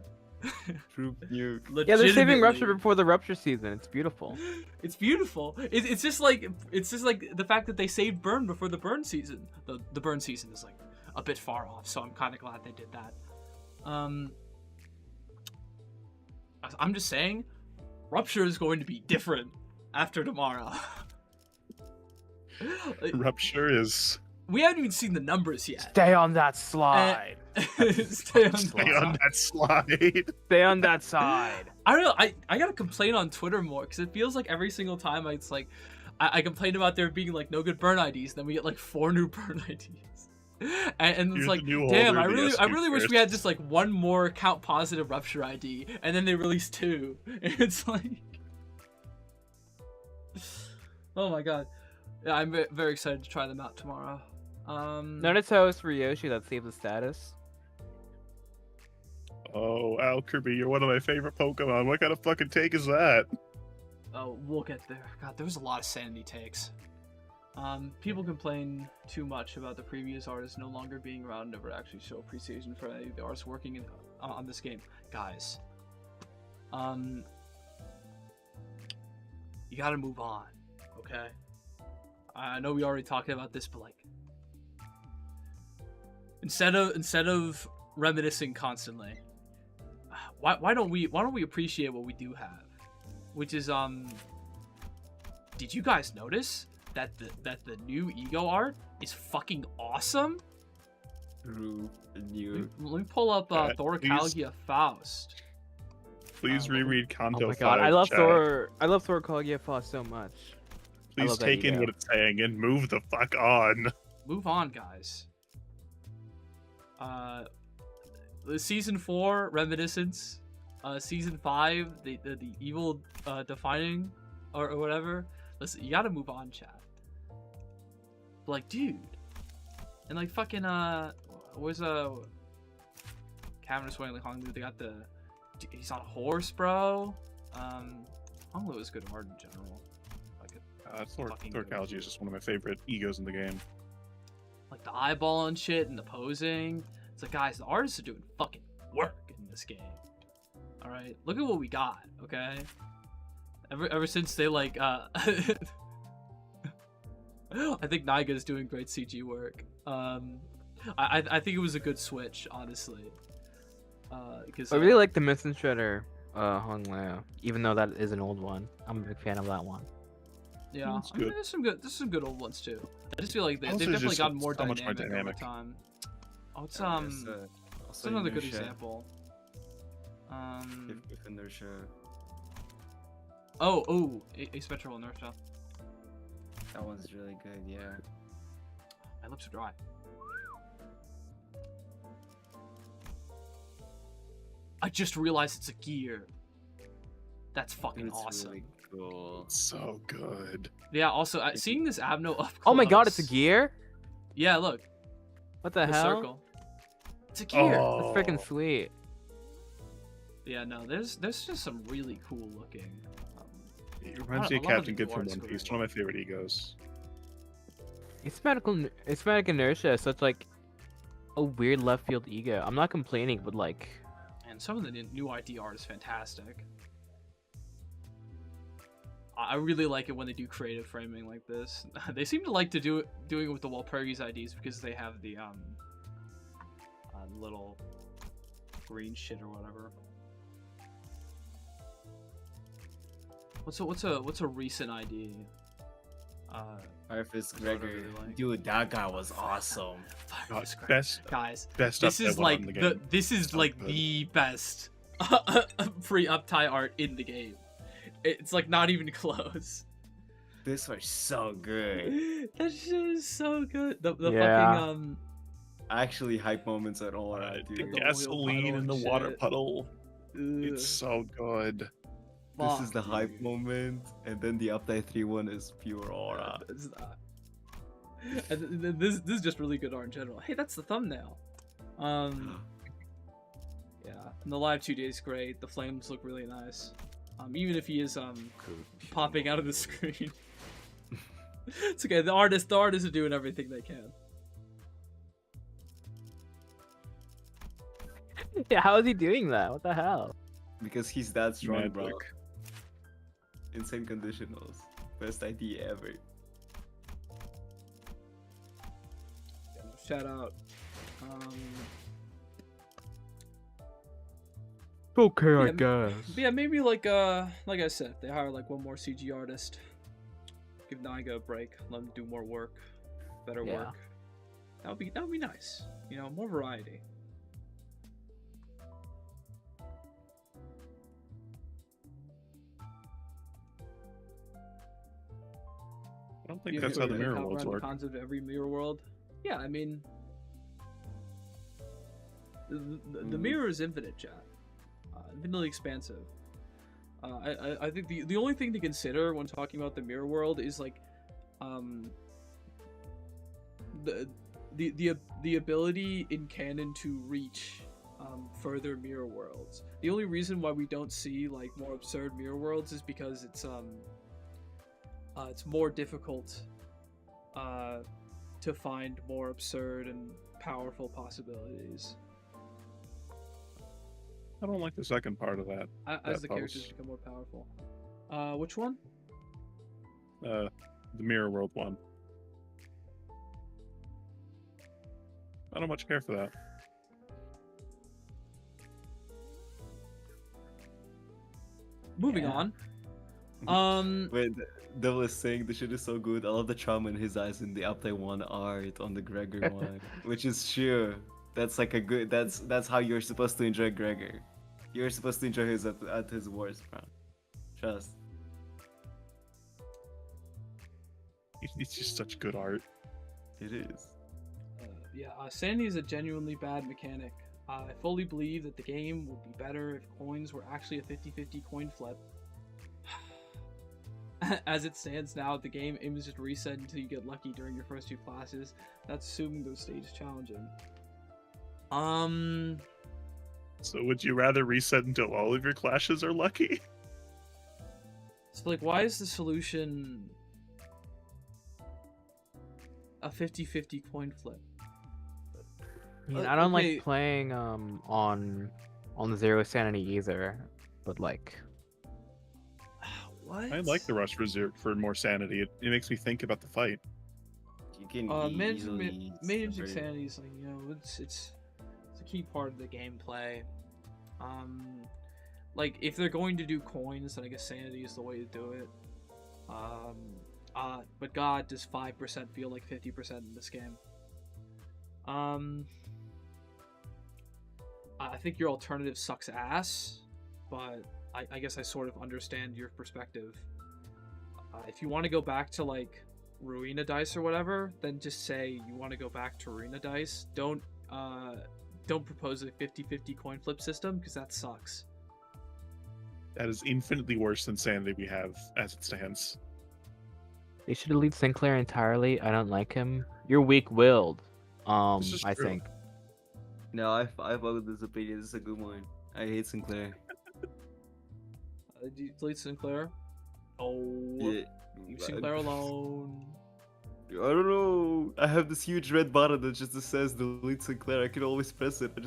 Troop nuke. yeah, they're saving Rupture Legitimately. before the Rupture season. It's beautiful. It's beautiful. It's just like the fact that they saved Burn before the Burn season. The Burn season is like a bit far off, so I'm kind of glad they did that. I'm just saying, Rupture is going to be different after tomorrow. Rupture is We haven't even seen the numbers yet. Stay on that slide. Stay on stay on that slide. Stay on that side. I don't know. I gotta complain on Twitter more because it feels like every single time it's like I complain about there being like no good burn IDs, then we get like 4 new burn IDs, and it's Here's like, the new damn, holder I of the really wish we had S2 just like one more count positive Rupture ID, and then they released 2. And it's like, oh my god, yeah, I'm very excited to try them out tomorrow. Notice how it's Ryoshi that saved the status. Oh, Alkerby, you're one of my favorite Pokemon. What kind of fucking take is that? Oh, we'll get there. God, there was a lot of sanity takes. People complain too much about the previous artists no longer being around and never actually show appreciation for any of the artists working on this game. Guys, you gotta move on, okay? I know we already talked about this, but like, instead of reminiscing constantly, why don't we appreciate what we do have? Which is did you guys notice that the new ego art is fucking awesome? Troop Let nuke. me pull up please. Thoracalgia Faust. Please reread Kanto Oh my 5. god, I love chat. Thor. I love Thor Kaguya Foss so much. I Please love that take in ego. what it's saying and move the fuck on. Move on, guys. The season 4 reminiscence, season 5 the evil defining or whatever. Listen, you gotta move on, chat. Like, dude, and like fucking where's Cameron Swing like Honglu? They got he's on a horse, bro. Honglu is good art in general. Like fucking good. Thorcalgia is just one of my favorite egos in the game. Like the eyeball and shit and the posing. It's like, guys, the artists are doing fucking work in this game. All right, look at what we got. Okay, ever since they like I think Niga is doing great CG work. I think it was a good switch, honestly. Because I really like the Mist and Shredder Hung Lao, even though that is an old one. I'm a big fan of that one. yeah, That's I mean, good. there's some good old ones too. I just feel like they've Also, definitely just gotten more so much more dynamic over dynamic. time. Oh, it's also it's another good inertia. example. If inertia. Oh, asymmetrical inertia. That one's really good. Yeah. My lips are dry. I just realized it's a gear. That's fucking It's awesome. really cool. So good. Yeah. Also, seeing this Abno up close. Oh my god, it's a gear? Yeah, look, What the the hell? circle. It's a gear. Oh, That's freaking sweet. Yeah, no, there's just some really cool looking. it reminds me of a lot of Captain the Good from art's One great. Piece. One of my favorite egos. Asymmetric inertia is such like a weird left field ego. I'm not complaining, but like, And some of the new ID art is fantastic. I really like it when they do creative framing like this. They seem to like to doing it with the Walpurgis IDs because they have the little green shit or whatever. What's a recent ID? Arthas That's what I Gregor. really like. Dude, that guy was awesome. God, Fire best guys. best This update is one like in the game. this is So like good. the best free uptie art in the game. It's like not even close. This was so good. That shit is so good. The Yeah. fucking Actually, hype moments at all. The the Dude. oil gasoline puddle and the and water shit. puddle. ugh, It's so good. This is the fuck, hype dude. moment, and then the update 3-1 is pure aura. It's not. And this is just really good art in general. Hey, that's the thumbnail. Yeah, and the live 2 days great. The flames look really nice. Even if he is popping out of the screen. It's okay. The artists are doing everything they can. yeah, how is he doing that? What the hell? Because he's that strong, bro. Magic. Insane conditionals. Best idea ever. Yeah, no, shout out. Okay, I guess. But yeah, maybe like I said, if they hire like one more CG artist, give Niga a break, let him do more work, better Yeah. work. That would be nice. You know, more variety. I don't think You that's know, how the like, mirror hop worlds around work. The concept of every mirror world. Yeah, I mean, the mirror is infinite, chat. Infinitely expansive. I think the only thing to consider when talking about the mirror world is like, the ability in canon to reach further mirror worlds. The only reason why we don't see like more absurd mirror worlds is because it's more difficult to find more absurd and powerful possibilities I don't like the second part of that. as the That characters pose. become more powerful. Which one? The mirror world one. I don't much care for that. Moving Yeah. on. Wait, Devil is saying the shit is so good. I love the trauma in his eyes in the update 1 art on the Gregor one, which is true. That's like a good. That's how you're supposed to enjoy Gregor. You're supposed to enjoy his at his worst, bro. Trust. It's just such good art. It is. Sandy is a genuinely bad mechanic. I fully believe that the game would be better if coins were actually a 50-50 coin flip. As it stands now, the game aims to reset until you get lucky during your first 2 classes. That's assuming those stages challenging. So would you rather reset until all of your clashes are lucky? So like, why is the solution a 50-50 coin flip? I mean, I don't okay. like playing on zero sanity either, but like, What? I like the rush for more sanity. It makes me think about the fight. You can Managing easily managing separate- sanity is like, you know, it's a key part of the gameplay. Like if they're going to do coins, then I guess sanity is the way to do it. But God, does 5% feel like 50% in this game? I think your alternative sucks ass, but I guess I sort of understand your perspective. If you want to go back to like Ruina dice or whatever, then just say you want to go back to Ruina dice. Don't propose a 50-50 coin flip system, because that sucks. That is infinitely worse than sanity we have as it stands. They should delete Sinclair entirely. I don't like him. You're weak-willed. This is I true. think. No, I fuck with this opinion. This is a good one. I hate Sinclair. Do you delete Sinclair? Oh, Yeah. leave Sinclair alone. I don't know. I have this huge red button that just says delete Sinclair. I can always press it. I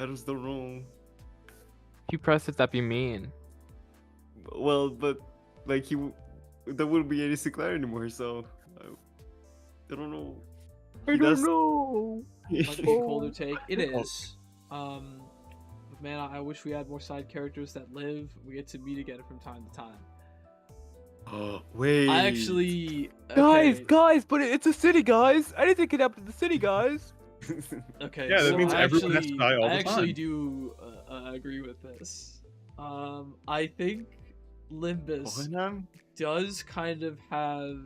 just don't know. If you press it, that'd be mean. Well, but like there wouldn't be any Sinclair anymore. So I don't know. I don't know. Might be a colder take. It is. But man, I wish we had more side characters that live. We get to meet again from time to time. Wait. I actually. Okay, Guys, but it's a city, guys. Anything can happen to the city, guys. okay. Yeah, that so means I everyone has to actually- die all I the actually time. do agree with this. I think Limbus Hohenheim? does kind of have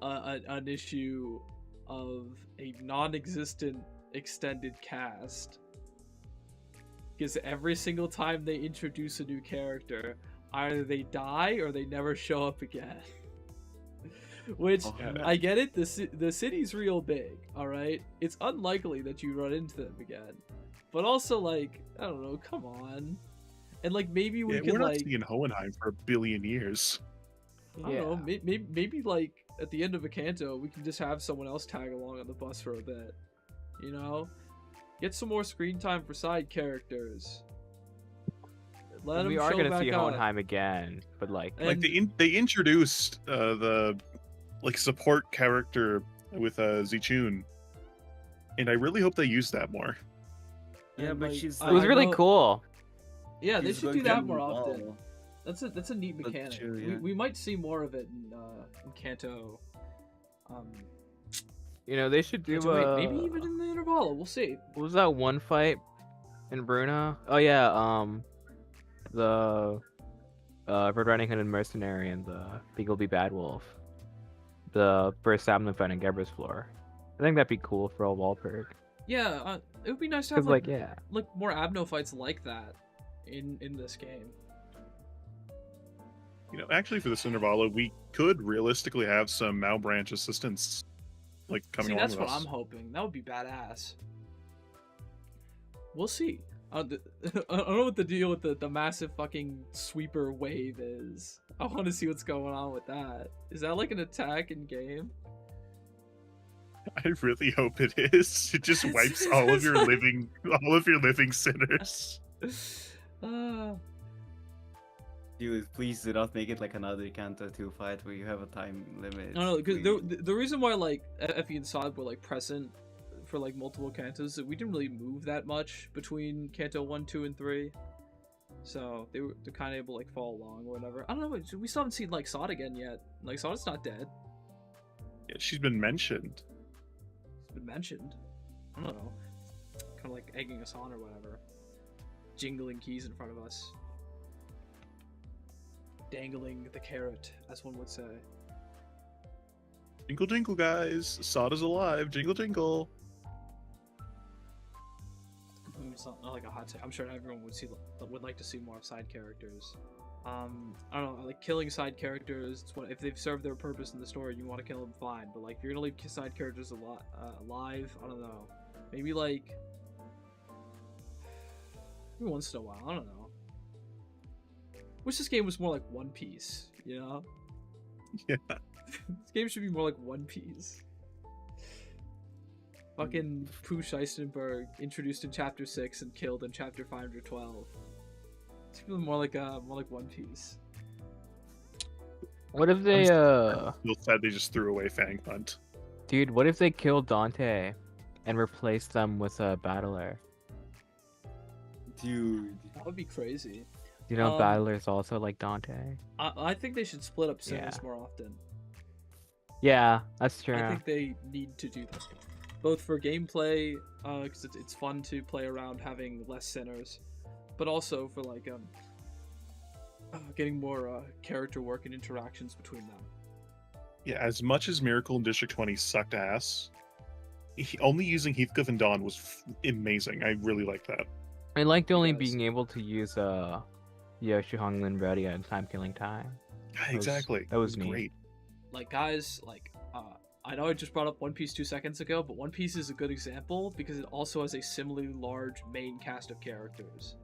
an issue of a non-existent extended cast, because every single time they introduce a new character, either they die or they never show up again. Which, I get it, the city's real big, alright? It's unlikely that you run into them again. But also, like, I don't know, come on. And, like, maybe we Yeah, could, we're not like... seeing Hohenheim for 1 billion years. I don't know, maybe like at the end of a canto, we can just have someone else tag along on the bus for a bit. You know, get some more screen time for side characters. Let them We are show gonna back see up. Hohenheim again, but like, And- Like they introduced the like support character with Zichun, and I really hope they use that more. Yeah, and, but like, she's I- it was I really know- cool. Yeah, they she's should going do to that be more often. involved. That's a neat That's mechanic. true, yeah. We might see more of it in Kanto. You know, they should do Kanto, wait, maybe even in the Intervalo. We'll see. What was that one fight in Bruna? Oh yeah, the Red Riding Hood and Mercenary and the Beagleby Bad Wolf. The first Sablin fight on Gebra's floor. I think that'd be cool for a wall perk. Yeah, it would be nice to Cause have like, yeah, like more Abno fights like that in this game. You know, actually for this Intervala, we could realistically have some Malbranch assistants like coming See, along that's with what us. I'm hoping. That would be badass. We'll see. I don't know what the deal with the massive fucking sweeper wave is. I want to see what's going on with that. Is that like an attack in game? I really hope it is. It just wipes all of your living sinners. Dude, please do not make it like another Kanto 2 fight where you have a time limit. No, because please. the reason why like Effie and Sod were like present for like multiple cantos, we didn't really move that much between Canto 1, 2, and 3. So they're kind of able to like follow along or whatever. I don't know. We still haven't seen like Sod again yet. Like Sod's not dead. Yeah, she's been mentioned. It's been mentioned. I don't know. Kind of like egging us on or whatever. Jingling keys in front of us. Dangling the carrot, as one would say. Jingle jingle, guys! Sod is alive. Jingle jingle. It's not like a hot take. I'm sure everyone would like to see more side characters. I don't know, like killing side characters. It's what, if they've served their purpose in the story, you want to kill them, fine. But like, if you're gonna leave side characters alive, I don't know. Maybe like maybe once in a while. I don't know. Wish this game was more like One Piece. You know? Yeah. This game should be more like One Piece. Fucking Pooh Scheistenberg introduced in Chapter 6 and killed in Chapter 512. It's feeling more like One Piece. what if they Feel sad they just threw away Fang Hunt. dude? What if they killed Dante and replaced them with a battler? Dude. That would be crazy. You know, Um, Battler's also like Dante. I think they should split up sinners Yeah. more often. Yeah, that's true. I think they need to do that, both for gameplay, because it's fun to play around having less sinners, but also for like getting more character work and interactions between them. Yeah, as much as Miracle in District 20 sucked ass, only using Heathcliff and Dawn was amazing. I really like that. I liked only Yes. being able to use Yoshi Honglin Ready and Time Killing Time. Yeah, was- exactly. that was It neat. great. Like guys, like I know I just brought up One Piece 2 seconds ago, but One Piece is a good example because it also has a similarly large main cast of characters,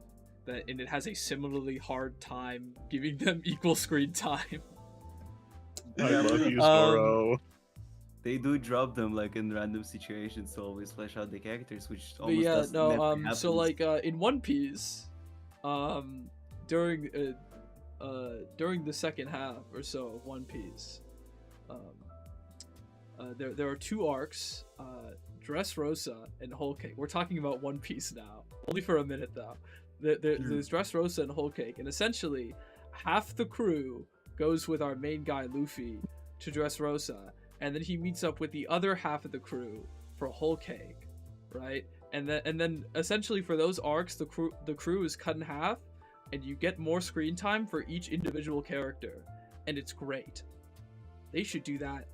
and it has a similarly hard time giving them equal screen time. I Yeah, love but, you, Zoro. They do drop them like in random situations to always flesh out the characters, which But almost yeah, does no, never so happens. like in One Piece, during the second half or so of One Piece, there are two arcs, Dressrosa and Whole Cake. We're talking about One Piece now, only for a minute though. There's Dressrosa and Whole Cake, and essentially half the crew goes with our main guy Luffy to Dressrosa, and then he meets up with the other half of the crew for Whole Cake, right? And then essentially for those arcs, the crew is cut in half, and you get more screen time for each individual character, and it's great. They should do that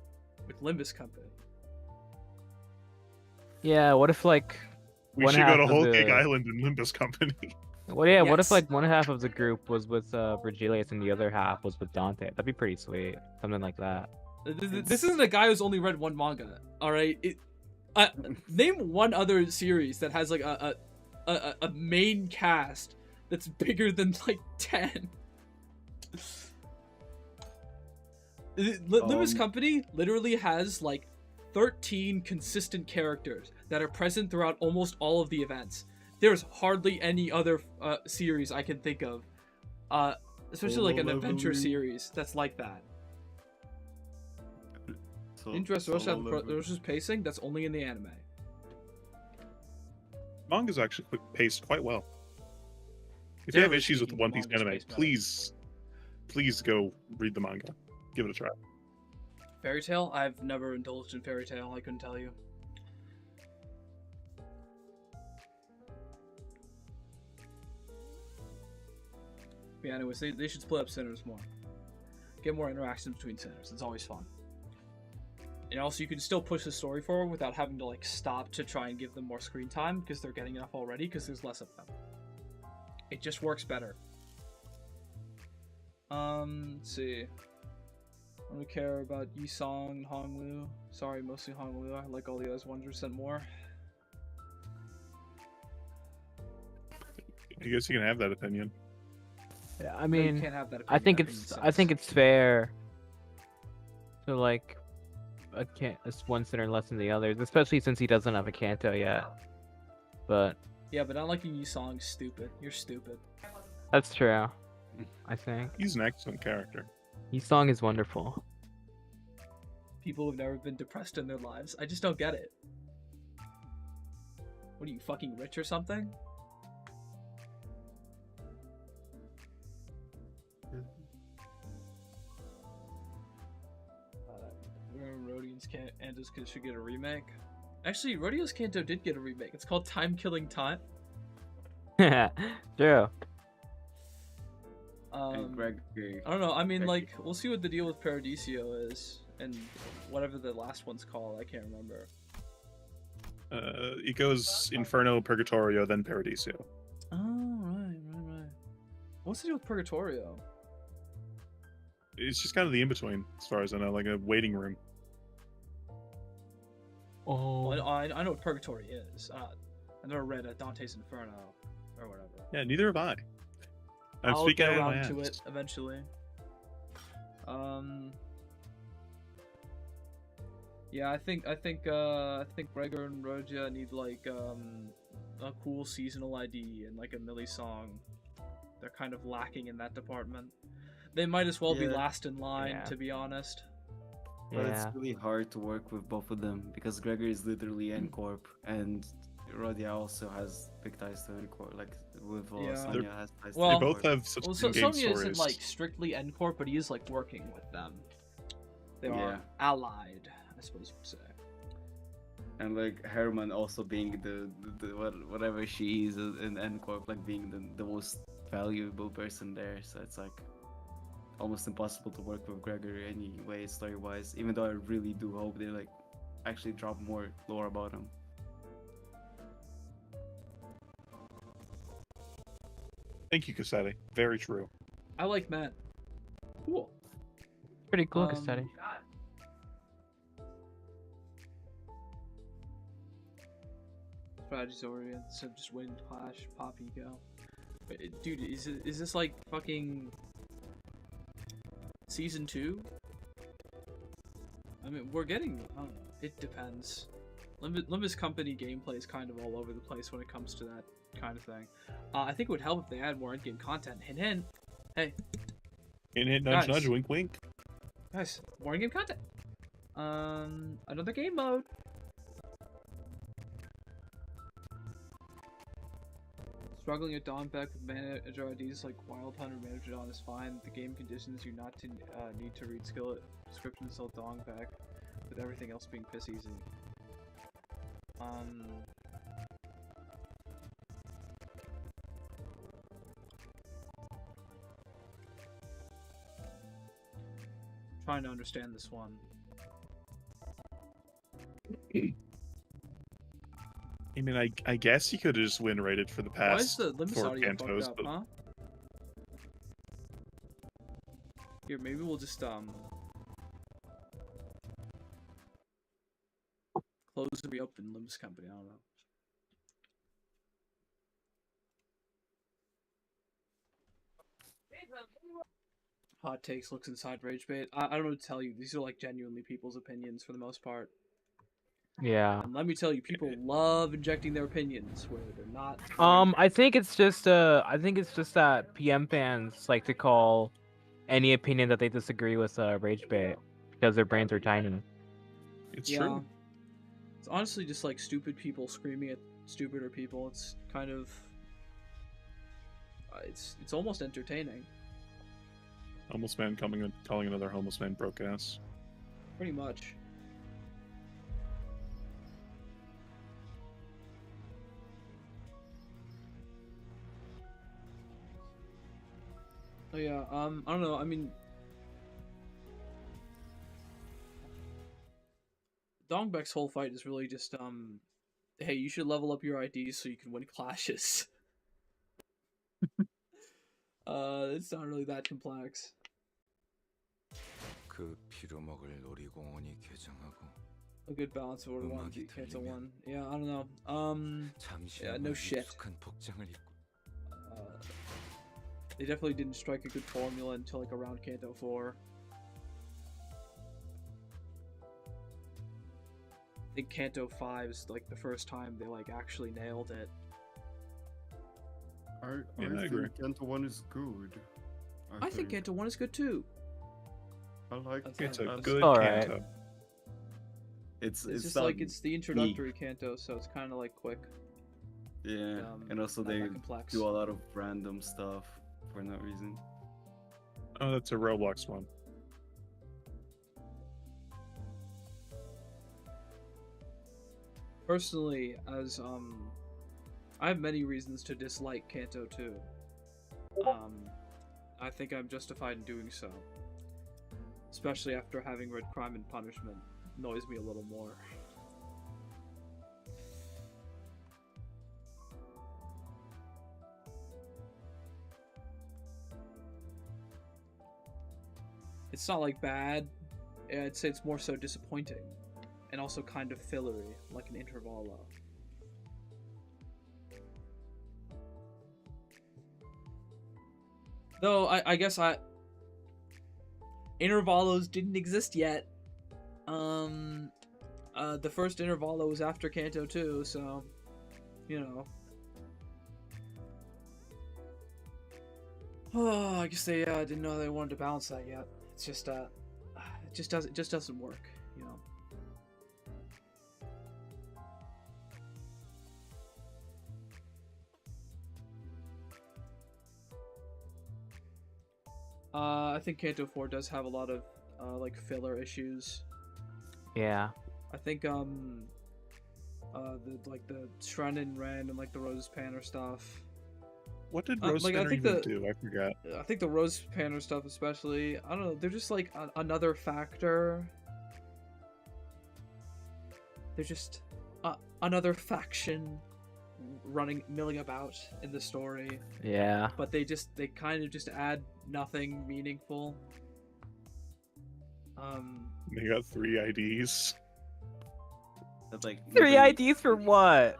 with Limbus Company. Yeah, what if like We one should half go to of Whole the... Cake Island and Limbus Company. Well, yeah, what if Yes. like one half of the group was with Virgilius and the other half was with Dante? That'd be pretty sweet. Something like that. This isn't a guy who's only read one manga. All right, name one other series that has like a main cast that's bigger than like 10. Limbus Company literally has like 13 consistent characters that are present throughout almost all of the events. There's hardly any other series I can think of, especially like an Solo adventure Leveling. series that's like that. So, In Dressrosa, Solo the Leveling. Dressrosa's pacing, that's only in the anime. Manga's actually paced quite well. If you Generally have issues with the speaking, One Piece manga's anime, paced better. please go read the manga. Give it a try. Fairy Tail? I've never indulged in Fairy Tail, I couldn't tell you. Yeah, anyways, they should split up sinners more. Get more interactions between sinners. It's always fun. And also, you can still push the story forward without having to like stop to try and give them more screen time because they're getting enough already because there's less of them. It just works better. Let's see. I don't care about Yisong and Honglu. Sorry, mostly Honglu. I like all the others 100% more. I guess you can have that opinion. Yeah, I No, you mean, can't have that I think opinion. That I think makes it's fair to like it's one sinner less than the others, especially since he doesn't have a Kanto yet. But sense. Yeah, but not liking Yisong's stupid. You're stupid. that's true. I think He's an excellent character. his song is wonderful. People who've never been depressed in their lives. I just don't get it. What are you, fucking rich or something? Rodian's Kanto's should get a remake. Actually, Rodio's Kanto did get a remake. It's called Time Killing Time. True. And Gregory. I don't know. I mean, Gregory. like, we'll see what the deal with Paradiso is, and whatever the last one's called. I can't remember. It goes Inferno, Purgatorio, then Paradiso. Oh, right. What's the deal with Purgatorio? It's just kind of the in-between, as far as I know, like a waiting room. Oh. Well, I know what Purgatory is. I've never read Dante's Inferno or whatever. Yeah, neither have I. I'm I'll speaking get out of my around to ass. it eventually. Yeah, I think Gregor and Roja need like a cool seasonal ID and like a Millie song. They're kind of lacking in that department. They might as well be Yeah. last in line, Yeah. to be honest. But Yeah. it's really hard to work with both of them because Gregory is literally N Corp and Rodia also has big ties to Encore, like with Yeah. Sonya has ties to Well- They both Encore. have such Well, in-game Sonya isn't stories. like strictly Encore, but he is like working with them. They Yeah. are allied, I suppose you would say. And like Herman also being the whatever she is in Encore, like being the most valuable person there. So it's like almost impossible to work with Gregory anyway, story wise. Even though I really do hope they like actually drop more lore about him. Thank you, Cassetti. Very true. I like Matt. Cool. Pretty cool, Castetti. Strategies oriented, so just win, clash, pop, eco. Wait, dude, is this like fucking season 2? I mean, we're getting. I don't know. It depends. Limbus Company gameplay is kind of all over the place when it comes to that kind of thing. I think it would help if they add more in-game content. Hint, hint. Hey, Hint, nudge, Guys. nudge, wink, wink. guys, more in-game content. Another game mode. Struggling at Dawn back with manager IDs like Wild Hunter Manager Dawn is fine. The game conditions you not to need to read skill descriptions until Dawn back, with everything else being piss easy. Trying to understand this one. I mean, I guess you could have just win rated for the Why is past the Limbus four audio Cantos, fucked up, but huh? Here, maybe we'll just close and reopen Limbus Company. I don't know. Hot takes, looks inside rage bait. I don't know what to tell you. These are like genuinely people's opinions for the most part. Yeah. And let me tell you, people love injecting their opinions where they're not. I think it's just that PM fans like to call any opinion that they disagree with rage bait because their brains are tiny. it's Yeah. true. It's honestly just like stupid people screaming at stupider people. It's kind of. It's almost entertaining. Homeless man coming and calling another homeless man broke ass. Pretty much. Oh yeah, I don't know, I mean... Dongbaek's whole fight is really just, hey, you should level up your IDs so you can win clashes. It's not really that complex. 그 피로 먹을 놀이공원이 개장하고 A good balance of Order 1 음악이 beat Cancel 들리면 1. Yeah, I don't know. Yeah, no shit. 익숙한 복장을 입고 They definitely didn't strike a good formula until like around Kanto 4. I think Kanto 5 is like the first time they like actually nailed it. I I agree. think Kanto 1 is good. I think Kanto 1 is good too. I like That's It's fine. a That's good alright. Kanto. It's just not like it's the introductory Kanto, so it's kind of like quick. Yeah, and also not they that complex. do a lot of random stuff for no reason. Oh, that's a Roblox one. Personally, as I have many reasons to dislike Kanto 2. I think I'm justified in doing so. Especially after having read Crime and Punishment. Annoys me a little more. It's not like bad. I'd say it's more so disappointing. And also kind of fillery, like an Intervalo. Though, I guess Intervalos didn't exist yet. The first Intervalo was after Kanto 2, so, you know. Oh, I guess they didn't know they wanted to balance that yet. It's just it just doesn't work, you know. I think Kanto 4 does have a lot of like filler issues. Yeah. I think the Shren and Ren and like the Rose Panner stuff. What did I Rose think even the- do? I forgot. I think the Rose Panner stuff especially. I don't know. They're just like another factor. They're just another faction milling about in the story. Yeah. But they kind of just add nothing meaningful. They got 3 IDs. That's like 3 nobody- IDs for what?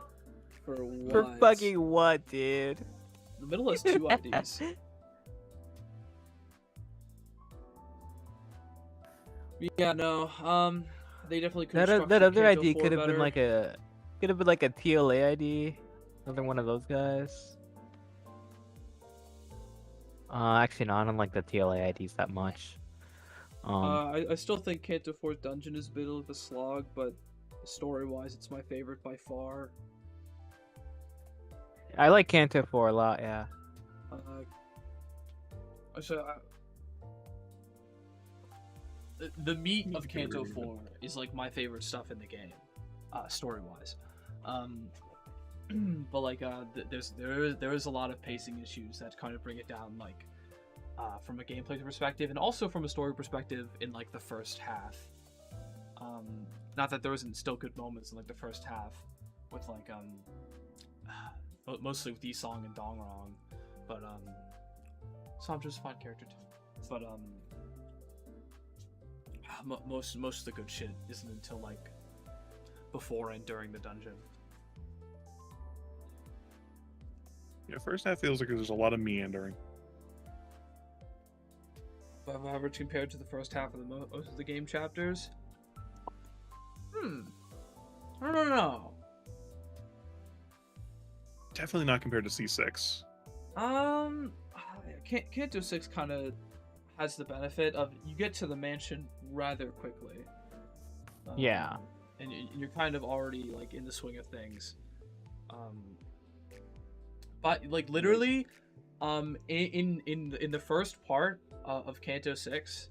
For what? For fucking what, dude? The middle has 2 IDs. Yeah, no. They definitely could have That other ID could could have been like a TLA ID. Another one of those guys. Actually, no, I don't like the TLA IDs that much. I still think Kanto 4's dungeon is a bit of a slog, but story-wise, it's my favorite by far. I like Kanto 4 a lot, yeah. The meat of Kanto 4 is like my favorite stuff in the game, story-wise. But like, there is a lot of pacing issues that kind of bring it down, like, from a gameplay perspective, and also from a story perspective in like the first half. Not that there isn't still good moments in like the first half, with like mostly with Yi-Song and Dongrong, but Sandra's a fun character too. But most of the good shit isn't until like before and during the dungeon. Yeah, first half feels like there's a lot of meandering. Above average compared to the first half of the most of the game chapters. I don't know. Definitely not compared to C6. Kanto 6 kind of has the benefit of you get to the mansion rather quickly. Yeah. And you're kind of already like in the swing of things. But like literally, in the first part of Kanto 6,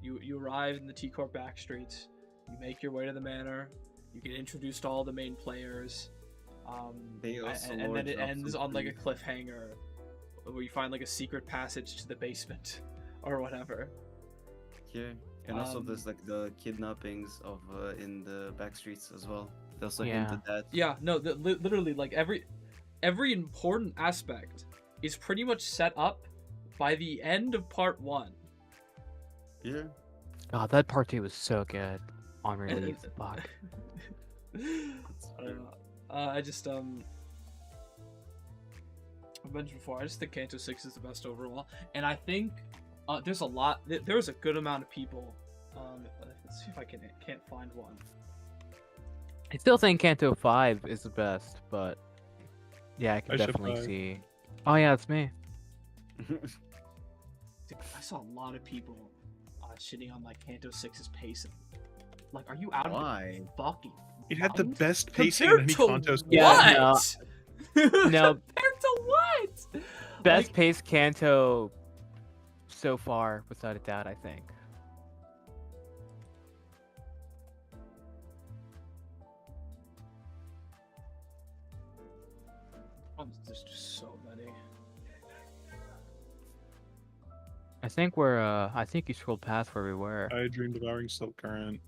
you arrive in the T-Corp back streets. You make your way to the manor. You get introduced to all the main players. And then it ends on like a cliffhanger where you find like a secret passage to the basement or whatever. Yeah, and also there's like the kidnappings of in the back streets as well. They also hinted that. Yeah, no, literally like every important aspect is pretty much set up by the end of part 1. Yeah. Oh, that part 2 was so good on release. Fuck. I just I mentioned before, I just think Kanto 6 is the best overall, and I think there's a good amount of people. Let's see if I can't find one. I still think Kanto 5 is the best, but yeah, I can definitely 5. see. Oh yeah, it's me. Dude, I saw a lot of people shitting on like Kanto 6's pacing. Like, are you out Why? of your fucking It had the mind? best pacing Compared in any to Kanto. Yeah, what? No. Compared to what? Best Like, paced Kanto so far, without a doubt, I think. there's just so many. I think you scrolled past where we were. I Dream Devouring Silk Current.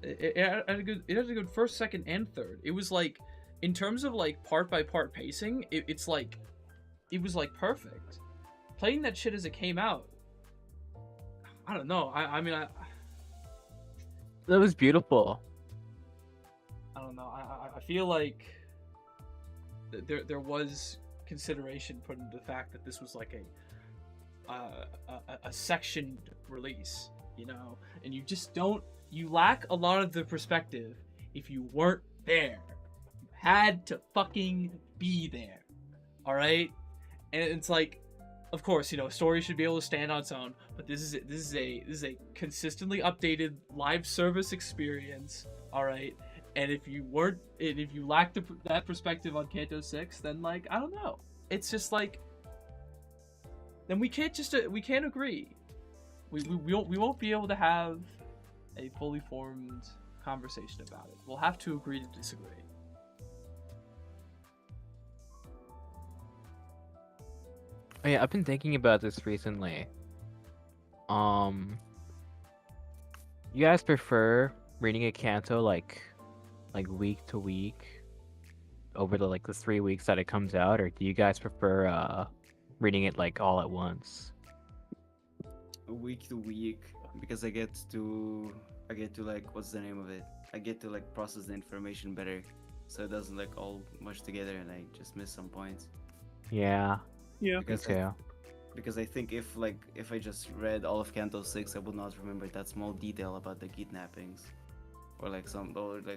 It had a good first, second, and third. It was like, in terms of like part by part pacing, it was like perfect. Playing that shit as it came out, I don't know. I mean, That was beautiful. I don't know. I feel like there was consideration put into the fact that this was like a sectioned release, you know, and you lack a lot of the perspective if you weren't there. You had to fucking be there. All right, and it's like, of course, you know, a story should be able to stand on its own, but this is a consistently updated live service experience. All right. And if you lacked that perspective on Kanto 6, then like, I don't know. It's just like, then we can't agree. we won't be able to have a fully formed conversation about it. We'll have to agree to disagree. Oh, yeah, I've been thinking about this recently. You guys prefer reading a canto like week to week over the 3 weeks that it comes out, or do you guys prefer reading it like all at once? Week to week, because I get to like, what's the name of it? I get to like process the information better, so it doesn't like all mush together and I just miss some points. Yeah, Yeah. me Because too. Because I think if I just read all of Canto 6, I would not remember that small detail about the kidnappings, or like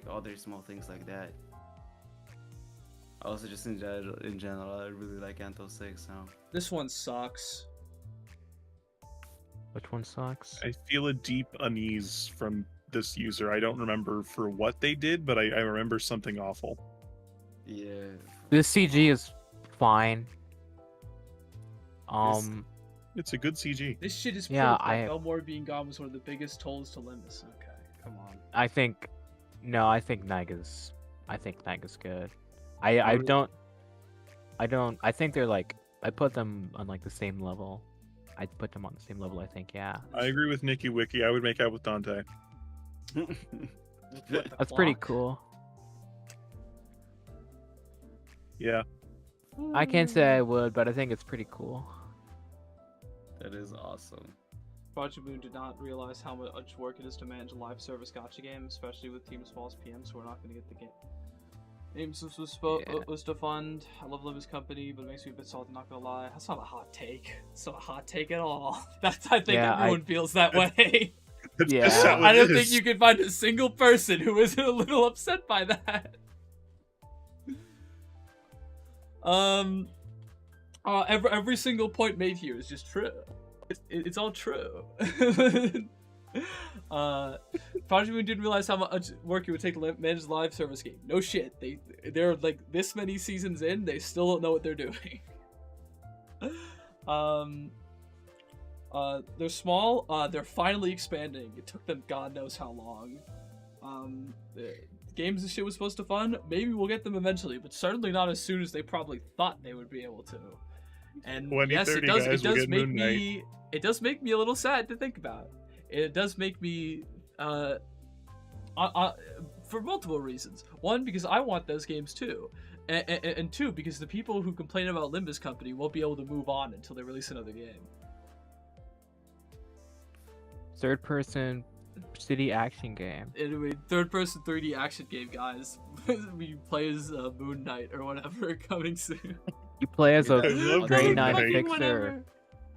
other small things like that. Also, just in general, I really like Canto 6 now. This one sucks. Which one sucks? I feel a deep unease from this user. I don't remember for what they did, but I remember something awful. Yeah. This CG is fine. It's a good CG. This shit is Yeah, perfect. Belmore being gone was one of the biggest tolls to Limbus. Okay, come on. I think Naga's good. I think they're like, I put them on like the same level. I put them on the same level, I think, yeah. I agree with Nikki Wiki. I would make out with Dante. What the That's pretty fuck? cool. Yeah. I can't say I would, but I think it's pretty cool. That is awesome. Project Moon did not realize how much work it is to manage a live service gacha game, especially with team as small as PM, so we're not going to get the game. Ames was to fund. I love Limbus Company, but it makes me a bit salty, not gonna lie. That's not a hot take. It's not a hot take at all. I think Yeah, everyone feels that way. That's Yeah. just how it I don't is. think you can find a single person who isn't a little upset by that. Every single point made here is just true. It's all true. Project Moon didn't realize how much work it would take to manage the live service game. No shit. They're like this many seasons in, they still don't know what they're doing. They're small. They're finally expanding. It took them God knows how long. The games this shit was supposed to fund. Maybe we'll get them eventually, but certainly not as soon as they probably thought they would be able to. And 20, yes, 30 it does. guys It will does get make Moon Knight. me. It does make me a little sad to think about. It does make me, for multiple reasons. One, because I want those games too, and two, because the people who complain about Limbus Company won't be able to move on until they release another game. Third person city action game. Anyway, third-person 3D action game, guys. We play as Moon Knight or whatever coming soon. You play as a I love Grey Moon Knight Knight. fixer Whatever.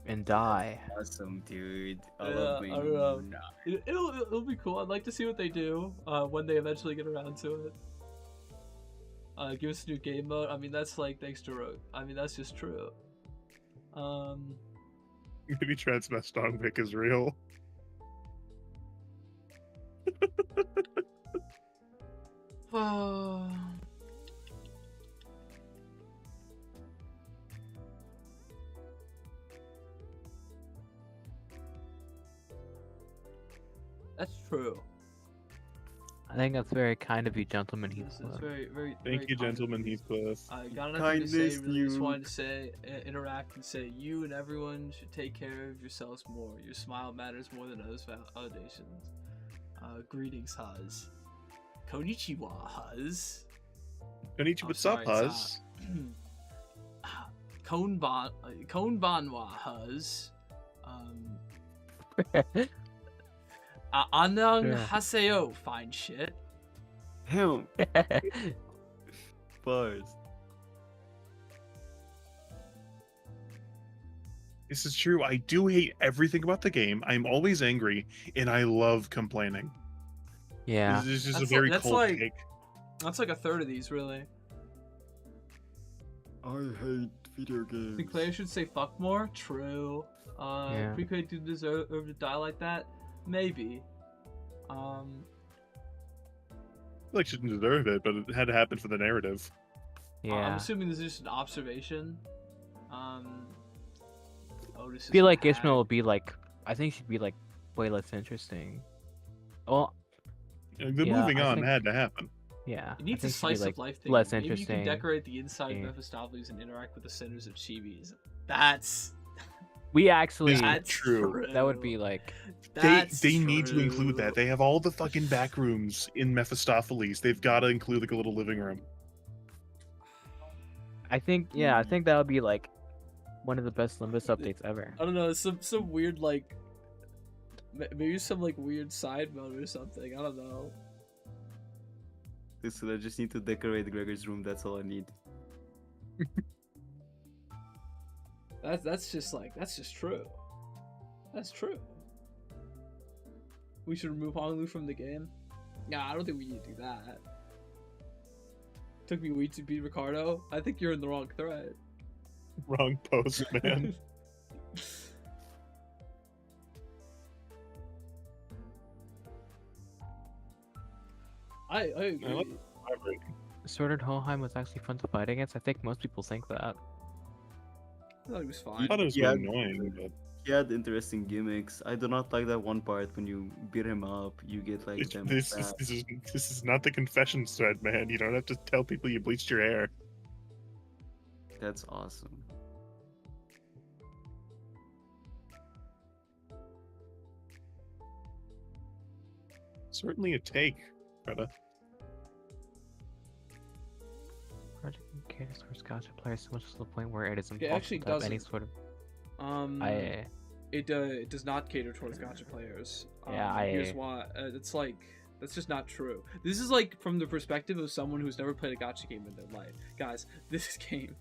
and die. Awesome, dude. I Yeah, love I don't know. It'll be cool. I'd like to see what they do when they eventually get around to it. Give us a new game mode. I mean, that's like thanks to Rogue. I mean, that's just true. Maybe Transmestong is real. That's true. I think that's very kind of you, gentlemen. It's Heathcliff. very, very. Thank very you, kind of gentlemen you. Heathcliff. I got nothing to say. Kindness, Really, just you. wanted to say, interact and say, you and everyone should take care of yourselves more. Your smile matters more than others' validations. Greetings, Huz. Konnichiwa, Huz. Konnichiwa, Oh, what's up, sorry, Huz? Konbanwa, Huz. Anang Yeah. Haseo, fine shit. Him. Bars. This is true. I do hate everything about the game. I'm always angry, and I love complaining. Yeah. This is just That's a very that's cold like- take. That's like a third of these, really. I hate video I think games. players should say fuck more. True. Yeah. If we could deserve to die like that, maybe. Like, shouldn't deserve it, but it had to happen for the narrative. I'm Yeah. assuming this is just an observation. Otis I feel is like mad. Ishmael will be like I think should be like way less interesting. Well, The Yeah, moving I on think- had to happen. yeah. It I needs a think should be, slice like, of life thing. less Maybe you interesting. can decorate the inside of Yeah. Mephistopheles and interact with the sinners of Chibis. That's We actually that's true. that would be like They need to include true. that. They have all the fucking back rooms in Mephistopheles. They've got to include like a little living room. I think that would be like one of the best Limbus updates ever. I don't know, some weird like maybe some like weird side mode or something. I don't know. Listen, I just need to decorate Gregor's room. That's all I need. That's just true. That's true. We should remove Honglu from the game. Nah, I don't think we need to do that. Took me weeks to beat Ricardo. I think you're in the wrong thread. Wrong post, man. I agree. I like- Sword Hohenheim was actually fun to fight against. I think most people think that. I thought he was I fine. thought it was Yeah. annoying, but He had interesting gimmicks. I do not like that one part when you beat him up, you get like them this back. is not the confessions thread, man. You don't have to tell people you bleached your hair. That's awesome. Certainly a take, Greta. Project caters towards gacha players so much to the point where it is It impossible actually to have any doesn't. sort of. It does not cater towards gacha players. Yeah, Here's why. It's like that's just not true. This is like from the perspective of someone who's never played a gacha game in their life. Guys, this game.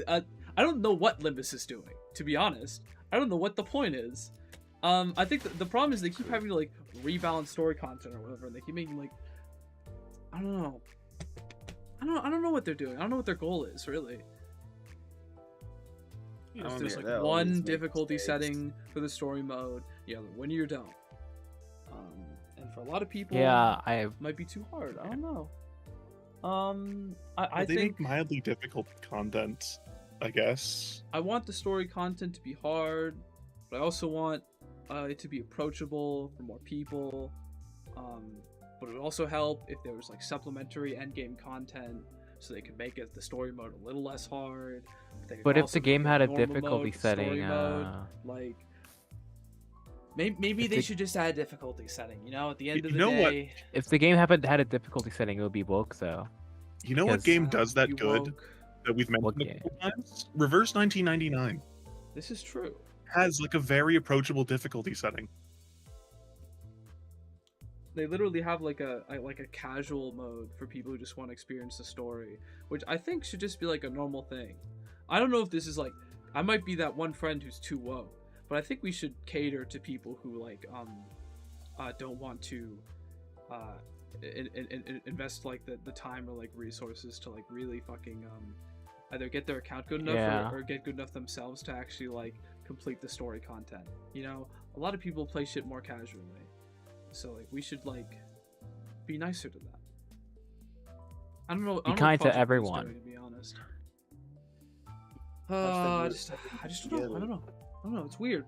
I don't know what Limbus is doing. To be honest, I don't know what the point is. I think the problem is they keep having to like rebalance story content or whatever, and they keep making like I don't know. I don't know what they're doing. I don't know what their goal is really. I don't There's know, like they always one make difficulty mistakes. setting for the story mode. You either win or you don't. And for a lot of people, Yeah, I might be too hard. I don't know. I But they think make mildly difficult content, I guess. I want the story content to be hard, but I also want it to be approachable for more people. But it would also help if there was like supplementary endgame content, so they could make the story mode a little less hard. They could but if also the game make had a normal difficulty mode, story setting, mode, like maybe If they the- should just add a difficulty setting. You know, at the end of You the know what? day, if the game had a difficulty setting, it would be woke though. You know what Because- game does that you good woke. that we've mentioned What a couple times? Reverse 1999 This is true. has like a very approachable difficulty setting. They literally have like a casual mode for people who just want to experience the story, which I think should just be like a normal thing. I don't know if this is like I might be that one friend who's too woke, but I think we should cater to people who like don't want to invest like the time or like resources to like really fucking either get their account good enough Yeah. or get good enough themselves to actually like complete the story content. You know, a lot of people play shit more casually. So like we should like be nicer to that. I don't know. I don't know what kind to Project Blue's everyone. doing, to be honest. the I word just don't know. I together. don't know. It's weird.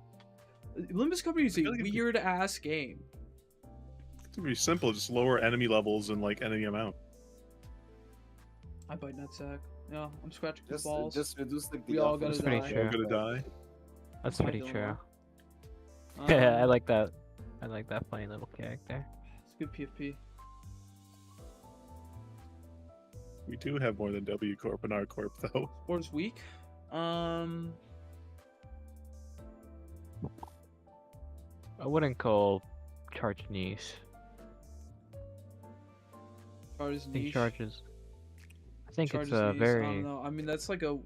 Limbus Company is a feel like it's- weird ass game. It's pretty simple, just lower enemy levels and like enemy amount. I bite nutsack. Yeah, I'm scratching his Just, balls. just reduce like the We all effort. gotta That's pretty die. true. I'm gonna die. That's I pretty don't true. know. Yeah, I Um, like that. I like that funny little character. It's good PFP. We do have more than W Corp and R Corp though. Sports week. I wouldn't call Charge niche. Chart is I think niche. Charge is. I think Chart it's is a niche. I very. don't know. I mean, that's like a.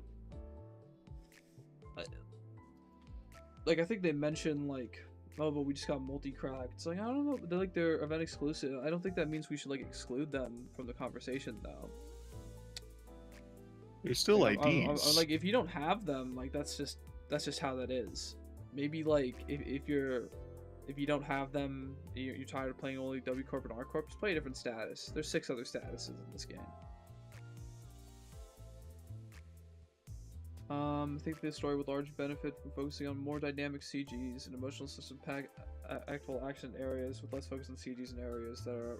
Like I think they mentioned like, oh, but we just got multi-cracked. It's like I don't know. They're like they're event exclusive. I don't think that means we should like exclude them from the conversation though. There's still Like, IDs. like if you don't have them, like that's just how that is. Maybe like if you don't have them, you're tired of playing only W Corp and R Corp. Just play a different status. There's 6 other statuses in this game. I think this story would largely benefit from focusing on more dynamic CGs and emotional system pack actual action areas with less focus on CGs and areas that are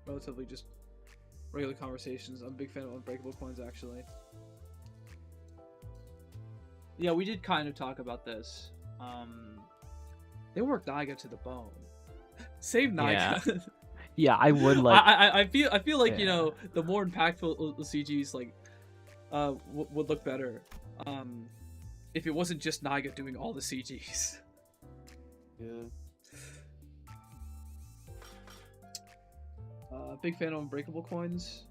relatively just regular conversations. I'm a big fan of Unbreakable Coins, actually. Yeah, we did kind of talk about this. They worked Naiga to the bone. Save Naiga. Yeah, I would like. I feel like you Yeah. know the more impactful CGs like would look better if it wasn't just Naiga doing all the CGs. Yeah. Big fan of Unbreakable Coins.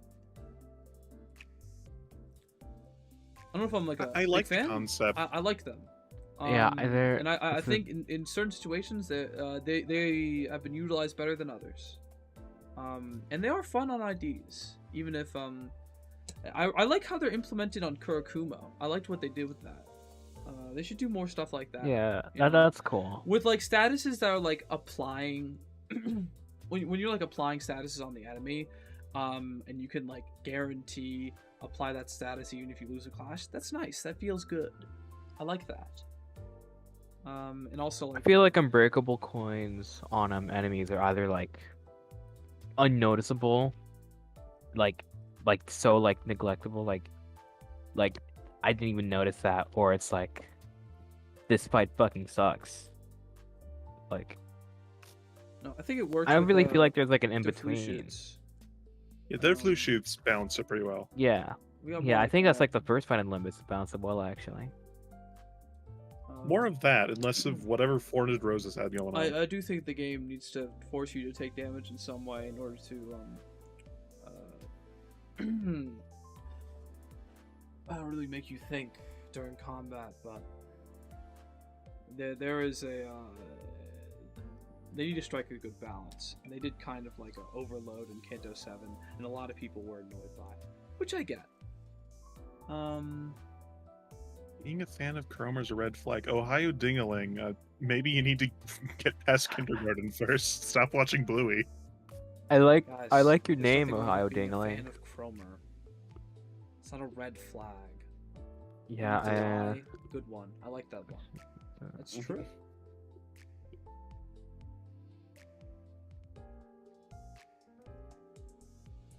I don't know if I'm like a I big like the fan. concept. I like them. Yeah, they're- and I it's a- think in certain situations that they have been utilized better than others. And they are fun on IDs, even if I like how they're implemented on Kurakumo. I liked what they did with that. They should do more stuff like that. Yeah, you know? that's cool. With like statuses that are like applying when you're like applying statuses on the enemy, and you can like guarantee apply that status even if you lose a clash. That's nice. That feels good. I like that. And also I like feel like unbreakable coins on enemies are either like unnoticeable, like so like neglectable, like I didn't even notice that, or it's like this fight fucking sucks. Like no, I think it works. I don't with, really feel like there's like an in the flu between. shoots. Yeah, their flu shoots balance it pretty well. Yeah, We got yeah. more I think that's that. like the first fight in Limbus that bounced it well actually. More of that, and less of whatever 400 Roses had going on. I do think the game needs to force you to take damage in some way in order to I don't really make you think during combat, but there is a they need to strike a good balance, and they did kind of like an overload in Kanto 7, and a lot of people were annoyed by it, which I get. Being a fan of Chrome is a red flag. Ohio Dingaling, maybe you need to get past kindergarten first. Stop watching Bluey. I like Guys, your there's name, nothing wrong Ohio with being a Dingaling. fan of Cromer. It's not a red flag. Yeah, It's a lie. Good one. I like that one. That's true.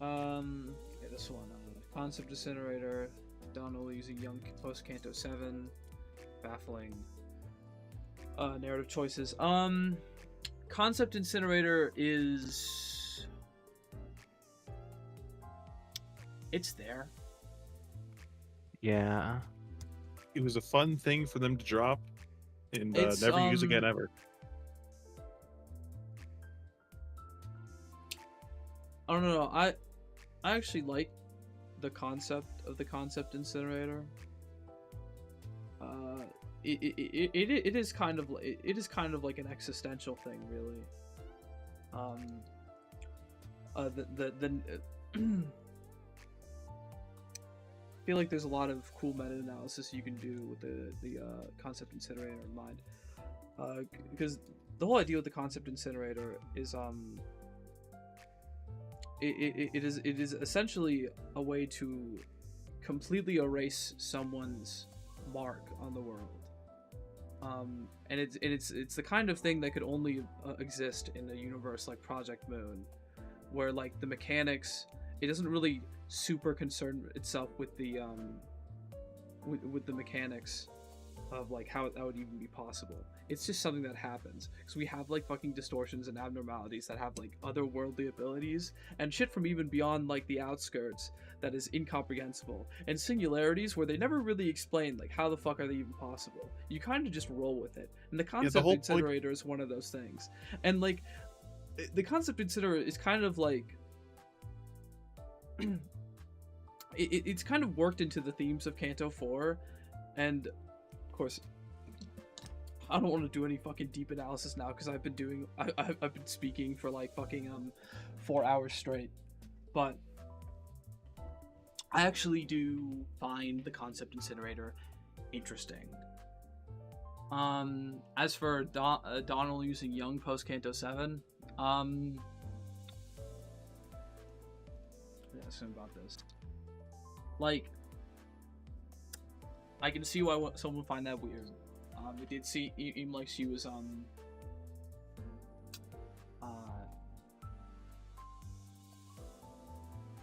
Yeah, this one. Concept Incinerator. Donald using young post Kanto 7. Baffling. Narrative choices. Concept Incinerator is. It's there. yeah. It was a fun thing for them to drop and It's, never use again ever. I don't know. I actually like the concept of the Concept Incinerator. It is kind of like an existential thing, really. I feel like there's a lot of cool meta-analysis you can do with the Concept Incinerator in mind, because the whole idea with the Concept Incinerator is it is essentially a way to completely erase someone's mark on the world, and it's the kind of thing that could only exist in a universe like Project Moon, where like the mechanics, it doesn't really super concern itself with the with the mechanics of like how that would even be possible. It's just something that happens because we have like fucking distortions and abnormalities that have like otherworldly abilities and shit from even beyond like the outskirts that is incomprehensible, and singularities where they never really explain like how the fuck are they even possible. You kind of just roll with it, and the Concept whole Incinerator is one of those things. And like the Concept Incinerator is kind of like it's kind of worked into the themes of Kanto 4, and of course I don't want to do any fucking deep analysis now because I've been speaking for like fucking 4 hours straight, but I actually do find the Concept Incinerator interesting. As for Donald using Young post Kanto 7, yeah, something about this. Like, I can see why someone would find that weird. It did seem like she was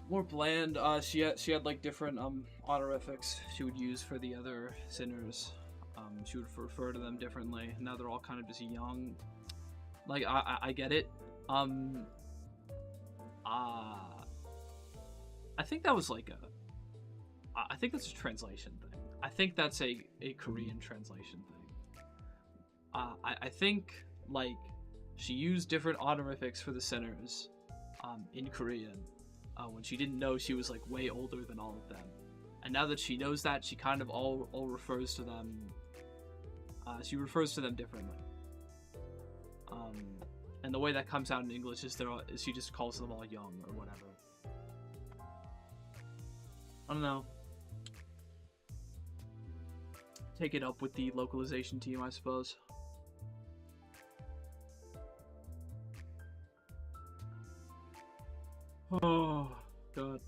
more bland. She had like different honorifics she would use for the other sinners. She would refer to them differently. Now they're all kind of just young. Like I get it. I think that was like I think that's a translation thing. I think that's a Korean translation thing. I think like she used different honorifics for the sinners in Korean when she didn't know she was like way older than all of them. And now that she knows that, she kind of all refers to them. She refers to them differently. And the way that comes out in English is she just calls them all young or whatever. I don't know. Take it up with the localization team, I suppose. Oh, God.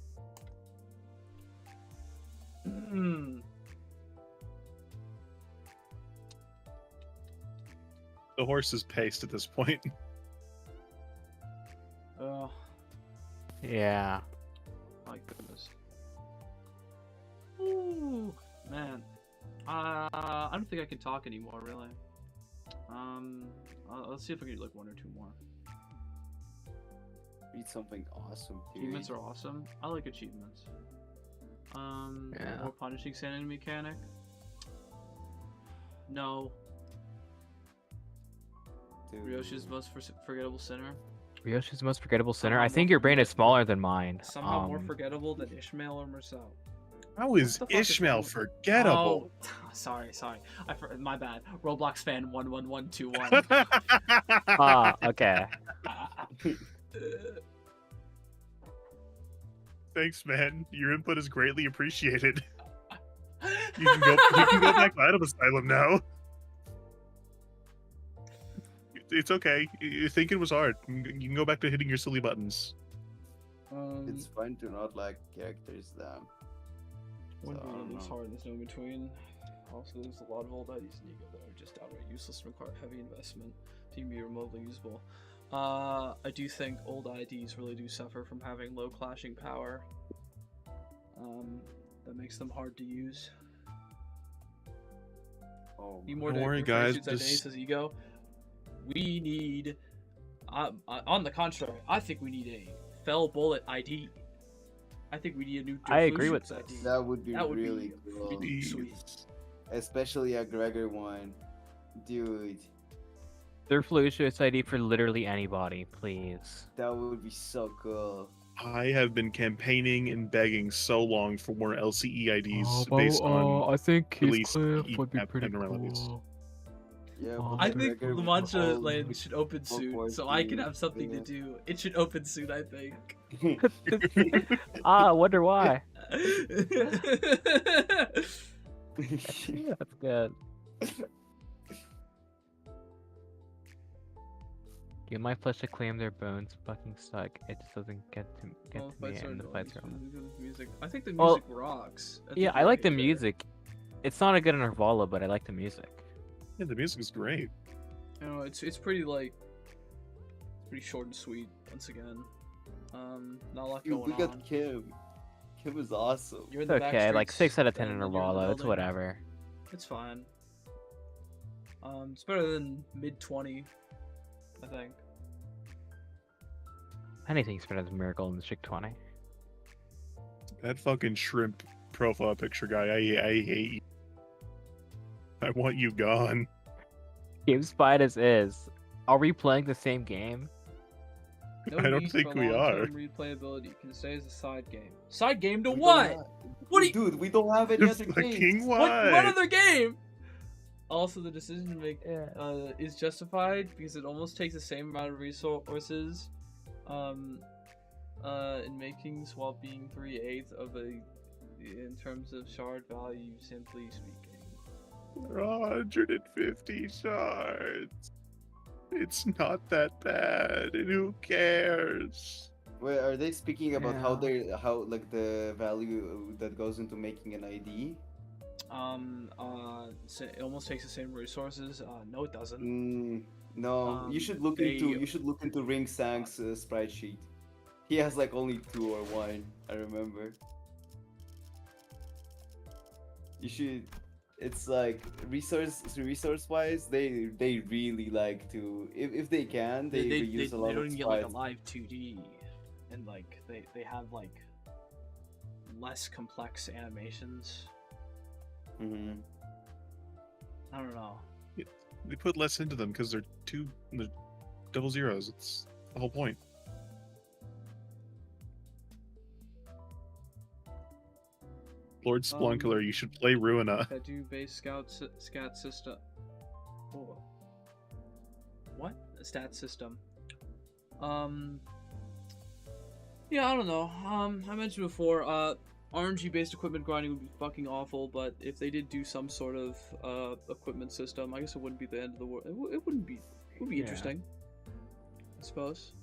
The horse is paced at this point. Oh, Yeah. my goodness. Ooh, man. I don't think I can talk anymore, really. Let's see if I can do like one or two more. Read something awesome, dude. Achievements are awesome. I like achievements. Yeah. More punishing sanity mechanic. No. Dude. Ryoshi's most forgettable sinner. Ryoshi's most forgettable sinner. Somehow I think more your brain is forgettable. smaller than mine. Somehow more forgettable than Ishmael or Marcel. How is What the fuck is Ishmael wrong? forgettable? Oh, sorry. My bad. Roblox fan 11121. Ah, okay. Thanks, man. Your input is greatly appreciated. You can go back to Item Asylum now. It's okay. You think it was hard. You can go back to hitting your silly buttons. It's fine to not like characters, though. One So, I don't it's know. hard, there's no in between. Also, there's a lot of old IDs in Ego that are just outright useless and require heavy investment to even be remotely usable. I do think old IDs really do suffer from having low clashing power. That makes them hard to use. Oh, Need more Don't worry, guys, just- says Ego. We need... on the contrary, I think we need a Fell Bullet ID. I think we need a new I agree with Deflutions this. ID. that would be That would really be cool. pretty sweet. Especially a Gregor one. Dude, Third Lucius ID for literally anybody, please. that would be so cool. I have been campaigning and begging so long for more LCE IDs based on I think release abnormalities. Yeah, Oh, but I the think Gregor the would Mantra hold- Land should open World soon, War so I can II, have something to yeah. do. It should open soon, I think. I wonder why. That's good. Get my flesh to claim their bones fucking suck. It just doesn't get to Well, me fights are and the annoying, fights are especially the music. I think the Well, music rocks. I yeah, think I like the way better. music. It's not a good Narvala, but I like the music. Yeah, the music is great. You know, it's pretty like pretty short and sweet. Once again, not a lot Dude, going look on. at Kim. Kim is awesome. You're in It's the okay, like back 6 out of streets, 10 in and then you're in the Narvala. It's building. whatever. It's fine. It's better than mid 20, I think. Anything's better than Miracle in the Chick 20. That fucking shrimp profile picture guy, I hate you. I want you gone. Game Spiders is. Are we playing the same game? No I don't need think for we are. long-term replayability. It can stay as a side game. Side game to We don't what? have- What do you? Dude, we don't have any Just other fucking games. what? What other game? Also, the decision to make Yeah. is justified because it almost takes the same amount of resources in makings while being 3/8 of a in terms of shard value, simply speaking. 150 shards. It's not that bad, and who cares? Wait, are they speaking about how Yeah. they how like the value that goes into making an ID? So it almost takes the same resources. No, it doesn't. No, you should look into Ring Sang's sprite sheet. He has like only 2 or 1, I remember. You should. It's like resource wise, they really like to, if they can, they reuse a lot they don't of even get like a sprites. live 2D, and like they have like less complex animations. Mm-hmm. I don't know. They put less into them because they're double zeros. It's the whole point. Lord Splunkler, you should play Ruina. I do base scat system. Oh. What? A stat system. Yeah, I don't know. I mentioned before, RNG based equipment grinding would be fucking awful, but if they did do some sort of equipment system, I guess it wouldn't be the end of the world. It would be interesting, I suppose.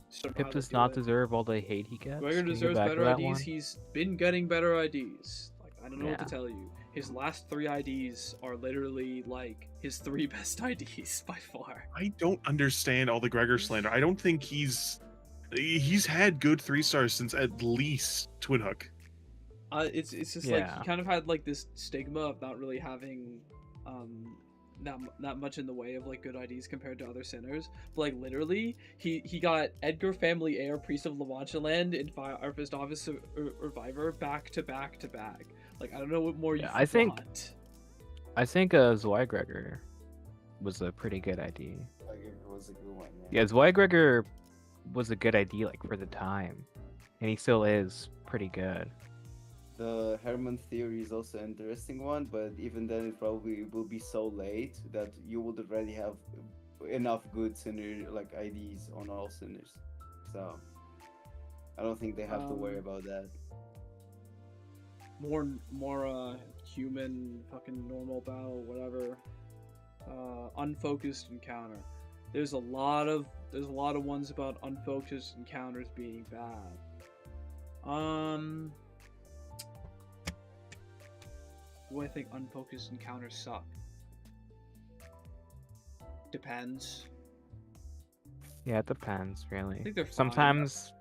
Just don't know Pip how to does do not it. deserve all the hate he gets. Gregor Can you get deserves back to better that IDs. one? He's been getting better IDs. Like, I don't know what to Yeah. tell you. His last 3 IDs are literally like his 3 best IDs by far. I don't understand all the Gregor slander. I don't think he's had good 3 stars since at least Twin Hook. It's just like Yeah. he kind of had like this stigma of not really having not much in the way of like good IDs compared to other sinners. But like literally, he got Edgar Family Heir, Priest of Lavanchaland, and Firefist Office Reviver back to back to back. Like I don't know what more you I think- want. I think Zweigregor was a pretty good ID. Like, it was a good one. Yeah, Zweigregor was a good ID like for the time, and he still is pretty good. The Herman theory is also an interesting one, but even then it probably will be so late that you would already have enough good sinner like IDs on all sinners. So I don't think they have to worry about that. More human fucking normal battle, whatever. Unfocused encounter. There's a lot of ones about unfocused encounters being bad. Do I think unfocused encounters suck? Depends. Yeah, it depends I really. think they're fine. Sometimes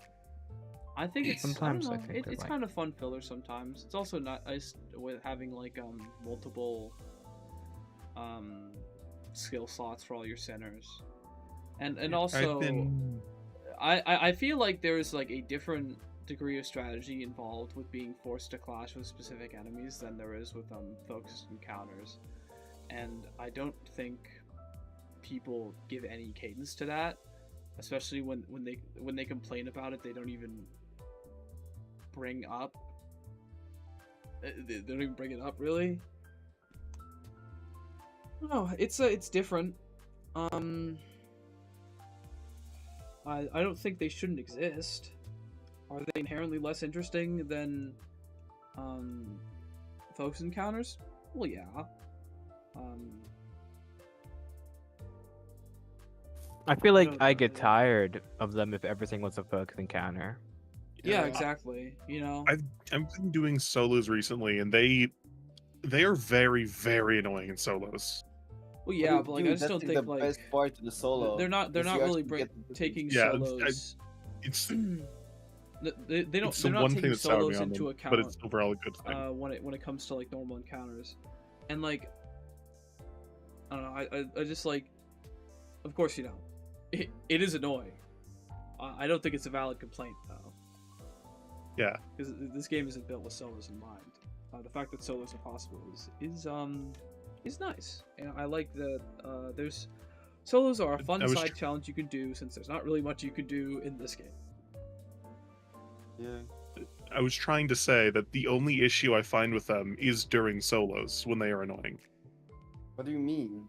I think it's Sometimes I I don't know, think they're it's like- kind of fun filler sometimes. It's also nice with having like multiple skill slots for all your sinners. And also I feel like there's like a different degree of strategy involved with being forced to clash with specific enemies than there is with focused encounters. And I don't think people give any cadence to that, especially when they complain about it. They don't even bring up. They don't even bring it up, really. No, it's different. I don't think they shouldn't exist. Are they inherently less interesting than focus encounters? Well, yeah. I feel like don't I know, get yeah. tired of them if everything was a focus encounter. Yeah, exactly. You know. I've been doing solos recently, and they are very, very annoying in solos. Well, yeah, but like I Dude, just that's don't the think like best part of the solo. they're not is you really actually get the taking Yeah, solos. It's They don't. it's They're the not one thing taking that soured me solos on into them, account. but it's overall a good thing. When it comes to like normal encounters, and like I don't know, I just like, of course, you know, it is annoying. I don't think it's a valid complaint though. Yeah. Because this game isn't built with solos in mind. The fact that solos are possible is nice, and I like that. There's solos are a fun I was side challenge you can do since there's not really much you can do in this game. Yeah. I was trying to say that the only issue I find with them is during solos when they are annoying. What do you mean?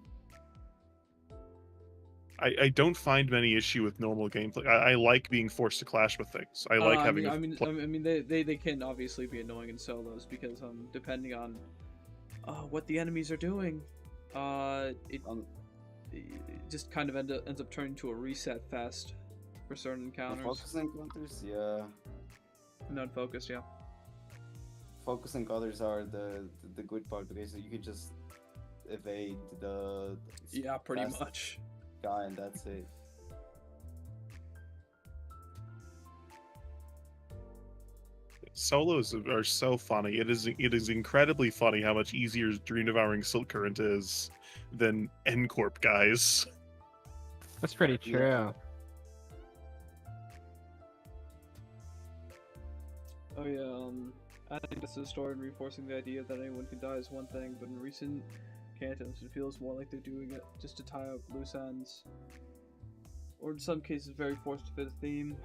I don't find many issue with normal gameplay. I like being forced to clash with things. I like having. I mean, they can obviously be annoying in solos because depending on what the enemies are doing, it just kind of ends up turning to a reset fest for certain encounters. Focus encounters, yeah. Non-focused, yeah. focusing others are the good part because you could just evade the Yeah, pretty fast much. guy and that's it. Solos are so funny. It is incredibly funny how much easier Dream Devouring Silk Current is than N-Corp guys. That's pretty Yeah. true. Oh yeah, adding this to the story and reinforcing the idea that anyone can die is one thing, but in recent cantos it feels more like they're doing it just to tie up loose ends. Or in some cases very forced to fit a theme.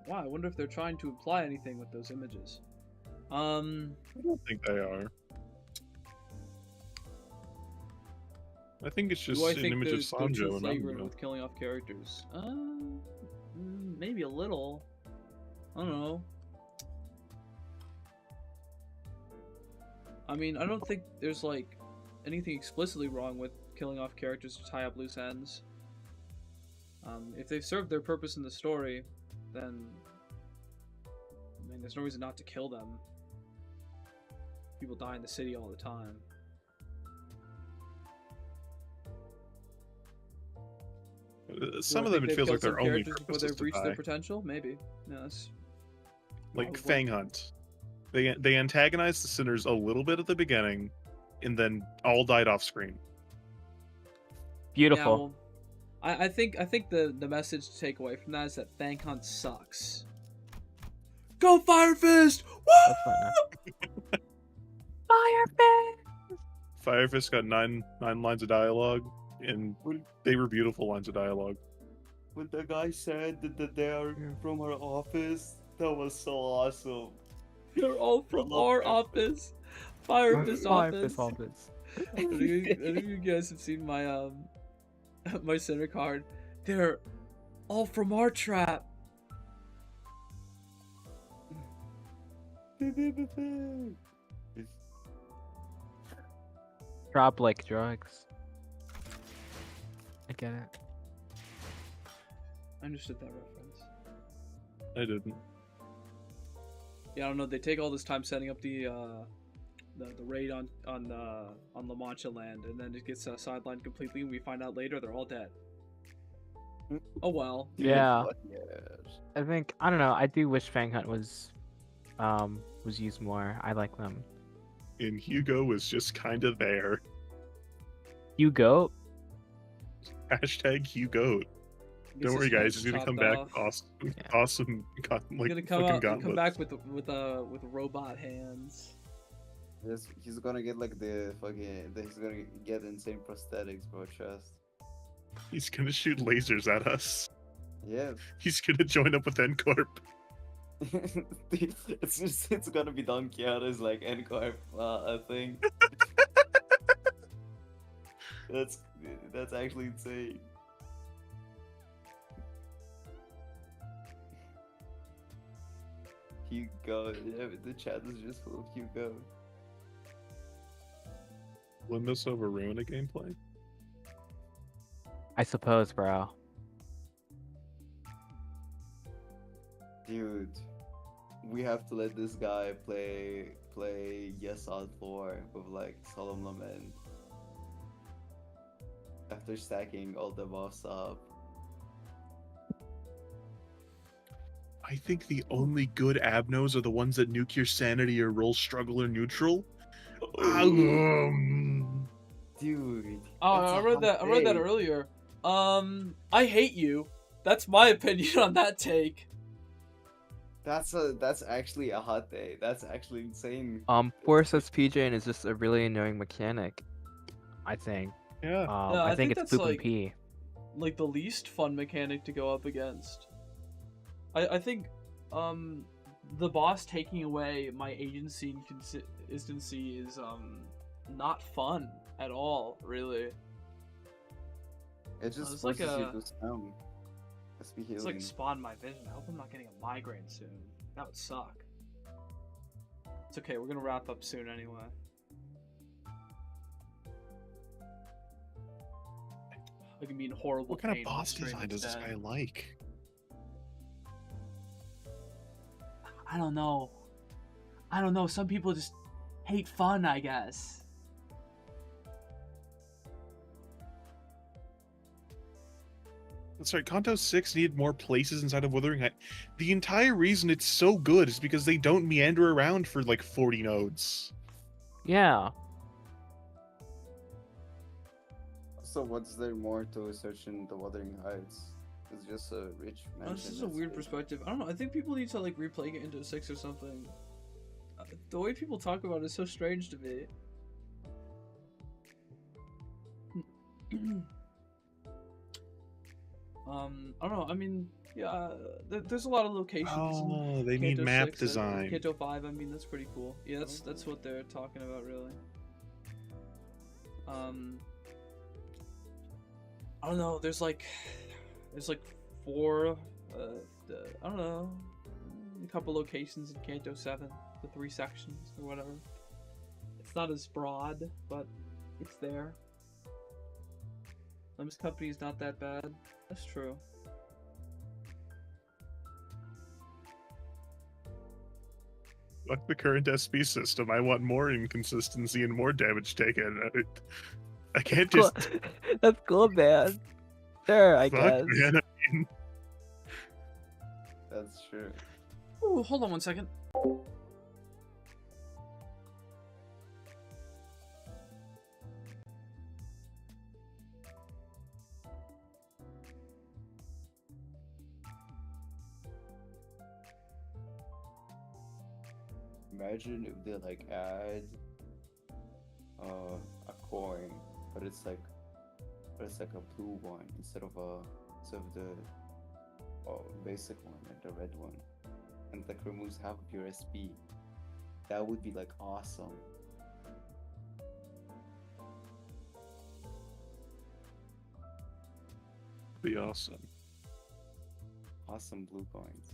Wow, I wonder if they're trying to imply anything with those images. I don't think they are. I think it's just Do I an think image they're, of they're too Sanjo and flagrant Ando. with killing off characters? Maybe a little. I don't know. I mean, I don't think there's like anything explicitly wrong with killing off characters to tie up loose ends. If they've served their purpose in the story, then I mean, there's no reason not to kill them. People die in the city all the time. Some Do of I them think it feels they've like killed their some only characters before purpose is they've to reached their die. potential? Maybe. No, that's Like probably. Fang Hunt. They antagonized the sinners a little bit at the beginning, and then all died off screen. Beautiful. Yeah, well, I think the message to take away from that is that Fang Hunt sucks. Go Fire Fist! That's fine. Fire Fist! Fire Fist got nine lines of dialogue, and they were beautiful lines of dialogue. When the guy said that they are from our office, that was so awesome. They're all from love our that. office. Fire Fist Fire office. Fist office. Any of you guys have seen my my center card? They're all from our trap. Drop like drugs. I get it. I understood that reference. I didn't. Yeah, I don't know. They take all this time setting up the raid on La Mancha land, and then it gets sidelined completely, and we find out later they're all dead. Oh well. Yeah. Yes. I think I don't know. I do wish Fang Hunt was used more. I like them. And Hugo was just kind of there. Hugo. Hashtag Hugo. Don't worry, guys. He's gonna come back. Awesome, awesome. He's Like gonna come fucking out, come gauntlets. back with robot hands. Yes, he's gonna get like he's gonna get insane prosthetics, bro. Trust. He's gonna shoot lasers at us. Yeah. He's gonna join up with N-Corp. it's gonna be Don Quixote's like N-Corp thing. That's actually insane. Hugo, yeah, the chat is just full of Hugo. Limbus over Ruina gameplay. I suppose, bro. Dude, we have to let this guy play Yes on 4 with like Solemn Lament. After stacking all the buffs up. I think the only good Abnos are the ones that nuke your sanity or roll struggle or neutral. Dude. Oh, that's I a read hot that. I read that take. earlier. I hate you. That's my opinion on that take. That's actually a hot day. That's actually insane. Force SPJ is just a really annoying mechanic. I think. Yeah. Yeah, I think it's that's poop and like pee. like the least fun mechanic to go up against. I think the boss taking away my agency and consistency is not fun at all, really. It just it's like forces you a- to spam. SP It's healing. like spawn my vision. I hope I'm not getting a migraine soon. That would suck. It's okay, we're gonna wrap up soon anyway. I can be in horrible What kind of pain on the boss stream design does this instead. guy like? I don't know. I don't know, some people just hate fun, I guess. That's right. Kanto 6 needed more places inside of Wuthering Heights. The entire reason it's so good is because they don't meander around for like 40 nodes. Yeah. So what's there more to search in the Wuthering Heights? It's just a rich mansion. This is a weird perspective. I don't know. I think people need to like replay it into 6 or something. The way people talk about it is so strange to me. I don't know. I mean, yeah, there's a lot of locations. Oh, they need Kanto map 6, design. Kanto 5. I mean, that's pretty cool. Yeah, that's what they're talking about, really. I don't know. There's like 4. I don't know. A couple locations in Kanto 7, the 3 sections or whatever. It's not as broad, but it's there. Limbus company is not that bad. That's true. Like the current SP system, I want more inconsistency and more damage taken. I can't Cool. just That's cool, man. Sure, I fuck, guess. man. I mean, That's true. Ooh, hold on one second. Imagine if they like add a coin, but it's like a blue one instead of the basic one, like the red one, and like removes half of your SP. That would be like awesome. be awesome. Awesome blue coins.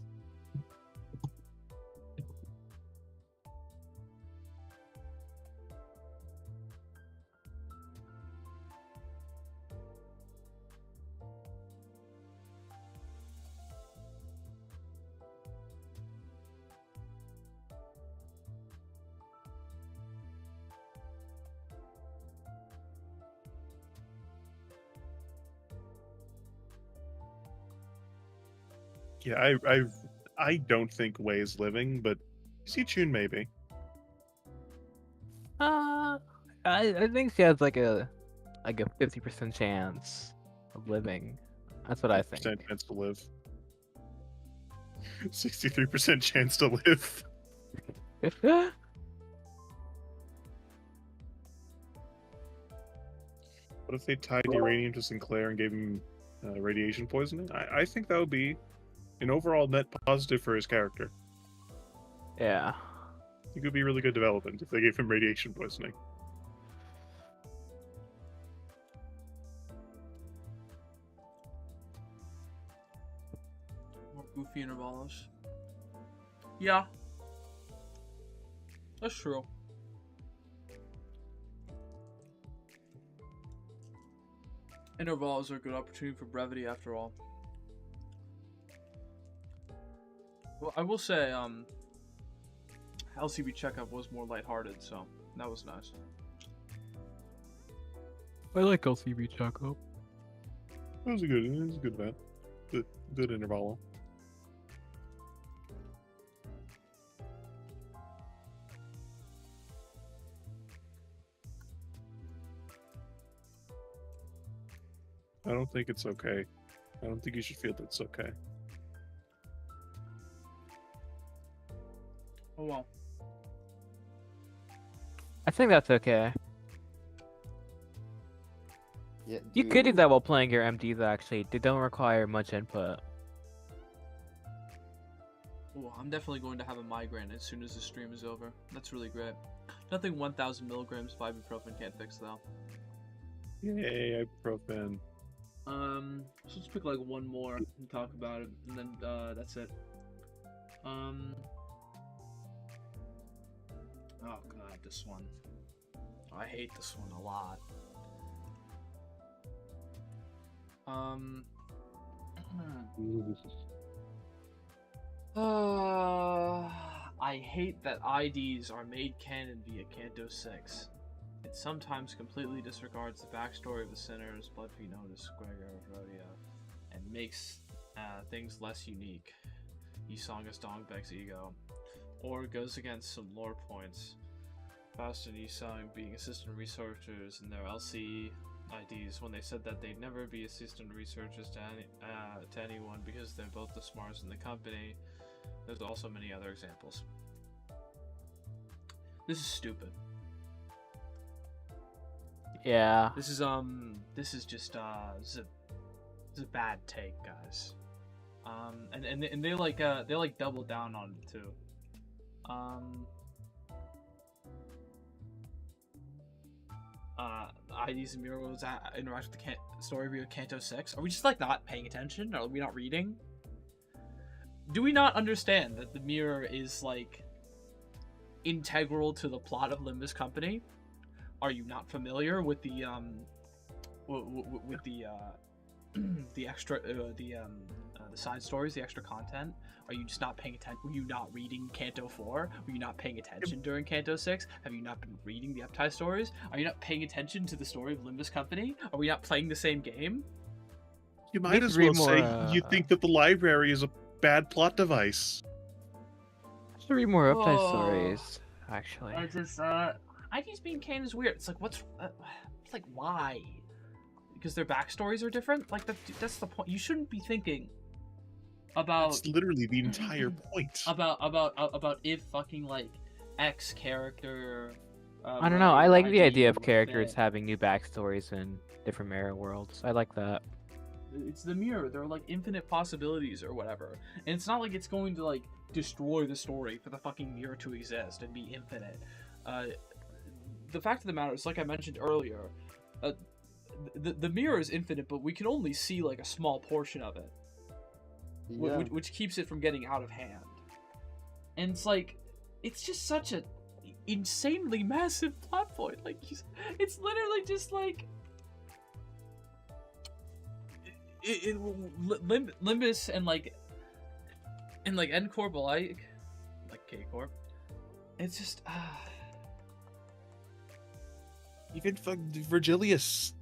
Yeah, I don't think Wei is living, but Chun maybe. I think she has like a 50% chance of living. That's what I think. 50% chance to live. 63% chance to live. What if they tied uranium to Sinclair and gave him radiation poisoning? I think that would be an overall net positive for his character. Yeah. I think it would be really good development if they gave him radiation poisoning. More goofy intervalos. Yeah. That's true. Intervals are a good opportunity for brevity after all. Well, I will say, LCB checkup was more lighthearted, so that was nice. I like LCB Choco. It was a good event. Good interval. I don't think it's okay. I don't think you should feel that's okay. Oh well. I think that's okay. Yeah, You could do that while playing your MDs, actually. They don't require much input. Oh, I'm definitely going to have a migraine as soon as the stream is over. That's really great. Nothing 1,000 milligrams of ibuprofen can't fix though. Yay, ibuprofen. So let's pick like one more and talk about it, and then that's it. Oh god, this one. I hate this one a lot. I hate that IDs are made canon via Canto 6. It sometimes completely disregards the backstory of the sinners, Bloodfeet Notice, Gregor, Rhodia, and makes things less unique. Yisongus Dongbek's ego. Or goes against some lore points. Faust and Yisong being assistant researchers in their LC IDs when they said that they'd never be assistant researchers to anyone because they're both the smartest in the company. There's also many other examples. This is stupid. Yeah. This is just this is a bad take, guys. And they like double down on it too. IDs and mirrors interact with the story via Canto 6. Are we just like not paying attention? Are we not reading? Do we not understand that the mirror is like integral to the plot of Limbus Company? Are you not familiar with the the extra the side stories, the extra content? Are you just not paying attention? Were you not reading Canto 4? Were you not paying attention during Canto 6? Have you not been reading the Uptie stories? Are you not paying attention to the story of Limbus Company? Are we not playing the same game? You might as well say you think that the library is a bad plot device. I should read more Uptie Oh. stories, actually. I just IDs being canon is weird. It's like like why? Because their backstories are different. Like that's the point. You shouldn't be thinking about That's literally the entire point. about if fucking like X character. I don't know. I like the ID idea of would characters fit. having new backstories in different mirror worlds. I like that. It's the mirror. There are like infinite possibilities or whatever, and it's not like it's going to like destroy the story for the fucking mirror to exist and be infinite. The fact of the matter is, like I mentioned earlier, the mirror is infinite, but we can only see like a small portion of it, which keeps it from getting out of hand. And it's like, it's just such a insanely massive plot point. Like, it's literally just like Limbus and like N Corp like K Corp. It's just Even Virgilius.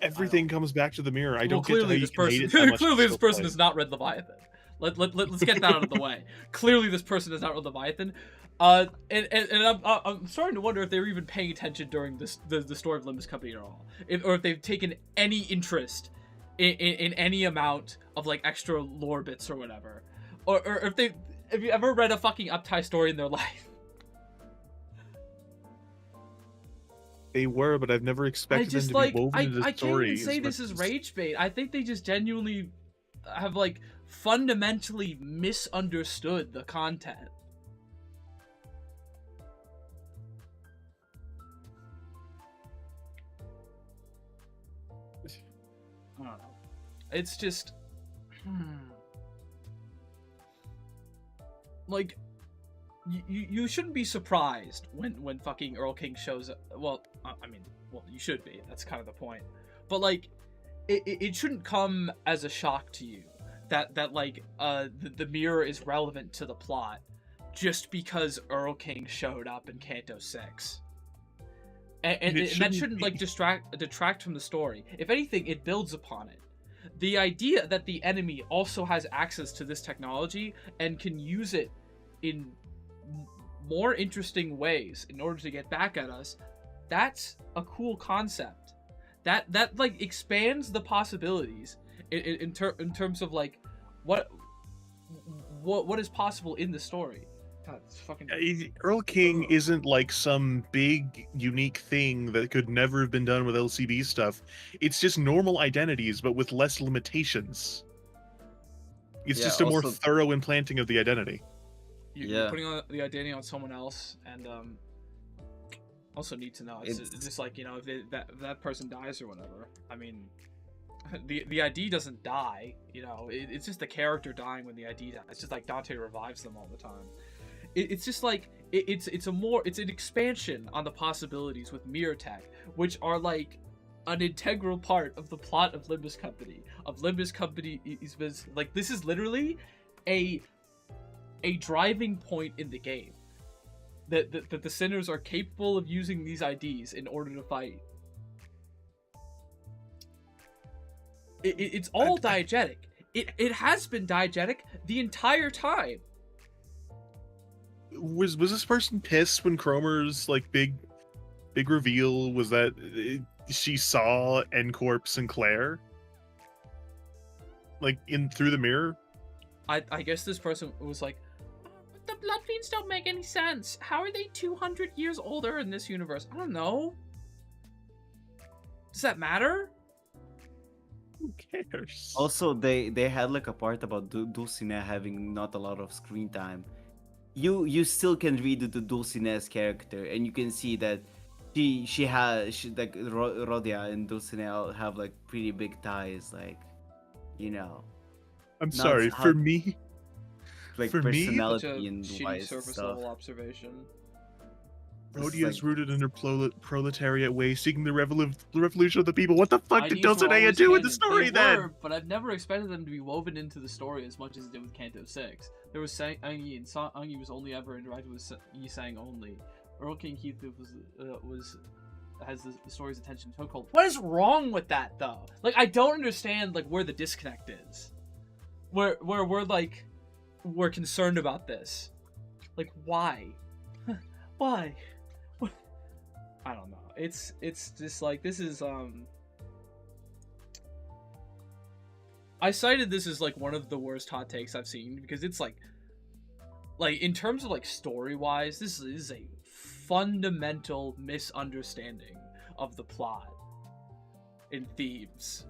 Everything comes back to the mirror. I don't get how clearly you this can hate person it that much clearly and this still person play. has not read Leviathan. Let's get that out of the way. Clearly this person has not read Leviathan. And I'm starting to wonder if they were even paying attention during the story of Limbus Company at all, or if they've taken any interest in any amount of like extra lore bits or whatever, or if you ever read a fucking Uptie story in their life. They were, but I've never expected them to like be woven into the I can't story. even say as this much is as- rage bait. I think they just genuinely have like fundamentally misunderstood the content. I don't know. It's just like you shouldn't be surprised when fucking Earl King shows up. Well, I mean, you should be. That's kind of the point. But like, it shouldn't come as a shock to you that like the mirror is relevant to the plot just because Earl King showed up in Canto 6. And that shouldn't like detract from the story. If anything, it builds upon it. The idea that the enemy also has access to this technology and can use it in more interesting ways in order to get back at us, that's a cool concept. That like expands the possibilities in terms of like what is possible in the story. God, it's fucking... Earl King isn't like some big unique thing that could never have been done with LCB stuff. It's just normal identities, but with less limitations. It's Yeah, just a more also- thorough implanting of the identity. You're Yeah. putting the identity on someone else, and also need to know. It's just like, you know, if that person dies or whatever. I mean, the ID doesn't die. You know, it's just the character dying when the ID dies. It's just like Dante revives them all the time. It's just like it's an expansion on the possibilities with mirror tech, which are like an integral part of the plot of Limbus Company. Is like, this is literally a a driving point in the game. That the sinners are capable of using these IDs in order to fight. It's all diegetic. It has been diegetic the entire time. Was this person pissed when Cromer's like big reveal was that she saw N-Corp Sinclair like in through the mirror? I guess this person was like, but the Blood Fiends don't make any sense. How are they 200 years older in this universe? I don't know. Does that matter? Who cares? Also, they had like a part about Dulcinea having not a lot of screen time. You still can read the Dulcinea's character, and you can see that she like Rodia and Dulcinea have like pretty big ties, like, you know. I'm Not sorry, how- for me, Like For me- Such a personality and shitty wise surface stuff. level observation. This is Rodia's like- rooted in her proletariat way, seeking the revolution of the people. What the fuck did IDs were Dulcinea always do in the canon. story They then? were, but I've never expected them to be woven into the story as much as it did with Kanto 6. There was Angi, and Angi was only ever interacting with Yi-Sang only. Earl King Heathcliff has the story's attention chokehold. What is wrong with that though? Like, I don't understand like where the disconnect is. Where we're concerned about this. Like, why? Why? What? I don't know. It's just like, this is I cited this as like one of the worst hot takes I've seen, because it's like in terms of like story wise, this is a fundamental misunderstanding of the plot in Thebes,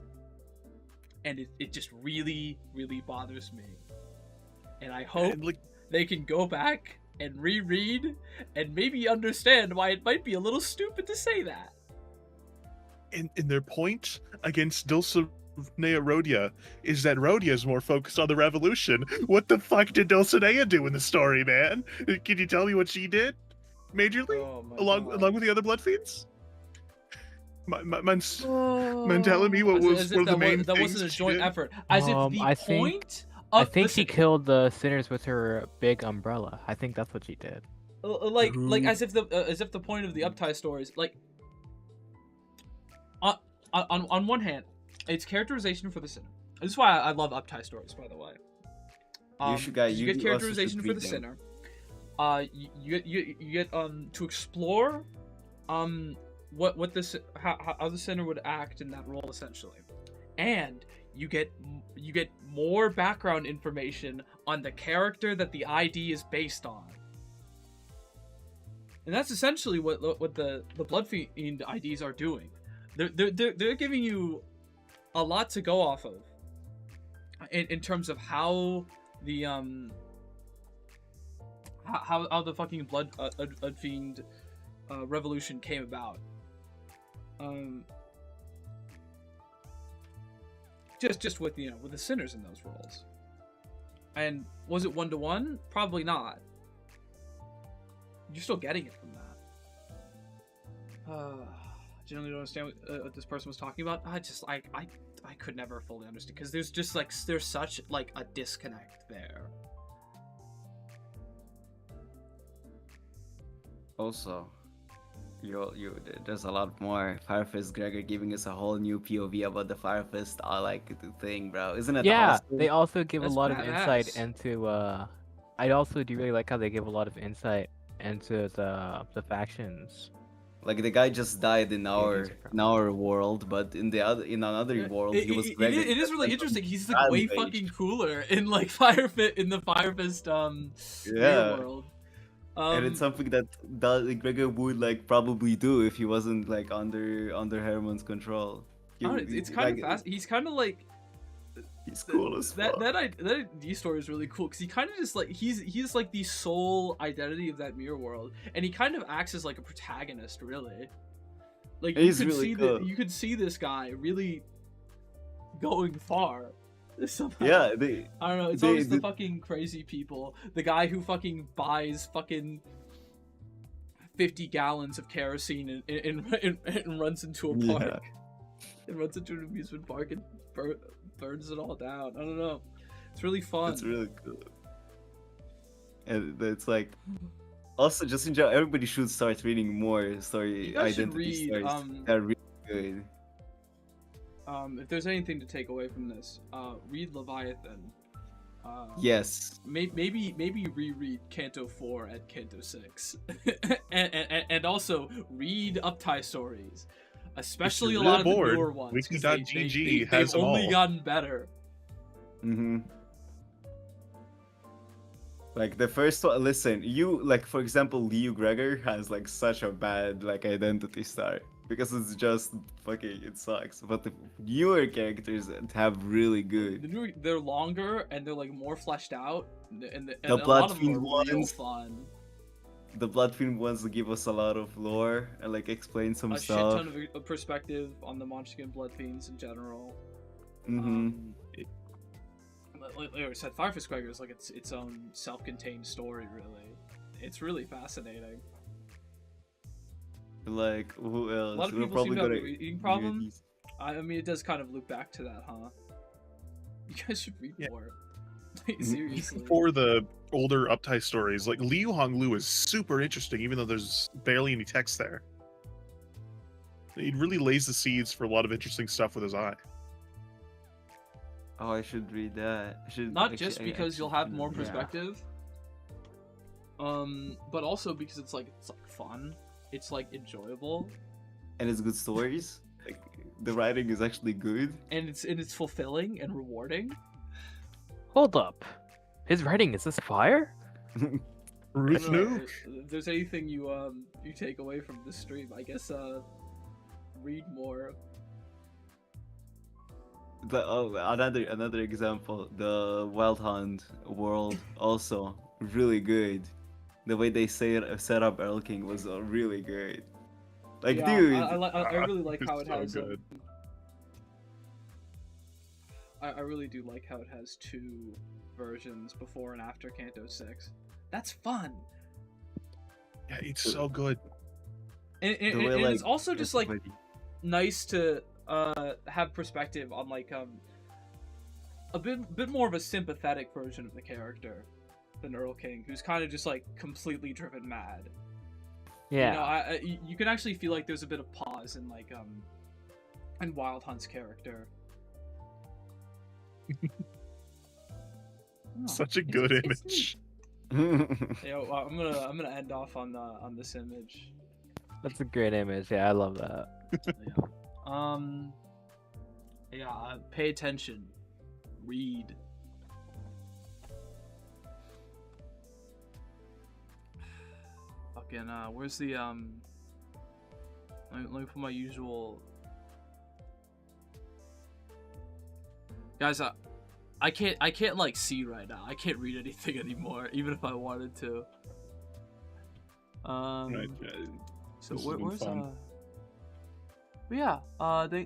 and it just really bothers me, and I hope And, like, they can go back and reread and maybe understand why it might be a little stupid to say that. in their point against Dulcinea Rodia is that Rodia is more focused on the revolution. What the fuck did Dulcinea do in the story, man? Can you tell me what she did majorly Oh my along God. with the other Blood Fiends? Man telling me what was As if one of the that main that things wasn't a she joint did? effort. As if the I think- point I of think she listen, killed the sinners with her big umbrella. I think that's what she did. like as if the point of the Uptie stories, like on one hand, it's characterization for the sinner. This is why I love Uptie stories, by the way. should You get also characterization should for the read them. sinner. You get to explore what this how the sinner would act in that role, essentially, and you get more background information on the character that the ID is based on. And that's essentially what the Blood Fiend IDs are doing. They're giving you a lot to go off of in terms of how the how the fucking Blood Fiend revolution came about. Just with with the sinners in those roles. And was it 1-to-1? Probably not. You're still getting it from that. Generally don't understand what this person was talking about. I could never fully understand, because there's just there's such like a disconnect there. Also, there's a lot more. Firefist Gregor giving us a whole new POV about the Firefist thing, bro. Isn't it Yeah, awesome? they also give That's a lot of insight badass. into. I also do really like how they give a lot of insight into the factions. Like, the guy just died in our these are in our world, but in another world he was Gregor. It is really interesting. He's like Bad way mage. fucking cooler in like in the Firefist Yeah. real world. And it's something that Gregor would like probably do if he wasn't like under Herman's control. I don't know, it's kind of fast. He's kind of like He's cool as fuck. that ID story is really cool, because he kind of just like he's like the sole identity of that mirror world, and he kind of acts as like a protagonist, really. Like, He's you could really see cool. you could see this guy really going far. Somehow. Yeah, I don't know. It's they- always the they- fucking crazy people. The guy who fucking buys fucking 50 gallons of kerosene and runs into a Yeah. park. And runs into an amusement park and burns it all down. I don't know. It's really fun. it's really cool. and it's like also just in general, everybody should start reading more story You guys should identity read, stories. They're really good. If there's anything to take away from this, read Leviathan. Yes. Maybe reread Canto 4 and Canto 6, and also read Uptie stories, especially a you're lot of bored, the newer ones. 'Cause Wiki.gg has they've them only all. gotten better. Mm-hmm. Like the first one, listen, you like for example, Liu Gregor has like such a bad like identity start because it's just fucking it sucks. But the newer characters have really good. They're longer and they're like more fleshed out, and The a lot of them Bloodfiend are real ones. fun. The Bloodfiend ones give us a lot of lore and like explain some A shit stuff. ton of perspective on the Munchkin Blood Fiends in general. Mm-hmm. Like I said, Firefist Gregor is like its own self-contained story. Really, it's really fascinating. Like who else? A lot of We're people seem to have a gonna reading problem. I mean, it does kind of loop back to that, huh? You guys should read Yeah. more. Seriously. For the older Uptie stories, like Liu Honglu is super interesting, even though there's barely any text there. He really lays the seeds for a lot of interesting stuff with his eye. Oh, I should read that. I should Not actually- just I because you'll actually have should more read that. perspective, but also because it's like fun. It's like enjoyable, And it's good stories. Like the writing is actually good. and it's fulfilling and rewarding. Hold up. His writing is this fire? Ruth I don't know, Nuke. if there's anything you take away from this stream, I guess read more. Another example, the Wild Hunt world also really good. The way they set up Earl King was really good. Like, Yeah, dude, I really like It's how it so has. good. I really do like how it has two versions, before and after Canto 6. That's fun. Yeah, it's so good. And the way, it's also just like everybody- nice to have perspective on like a bit more of a sympathetic version of the character than Earl King, who's kind of just like completely driven mad. Yeah. You know, you can actually feel like there's a bit of pause in like in Wild Hunt's character. Oh, Such a it's- good it's image. neat. Yeah, well, I'm gonna end off on this image. That's a great image. Yeah, I love that. Pay attention, read. Fucking where's the let me put my usual. Guys, I can't like see right now. I can't read anything anymore, even if I wanted to. Right. So This has been where's fun. but yeah,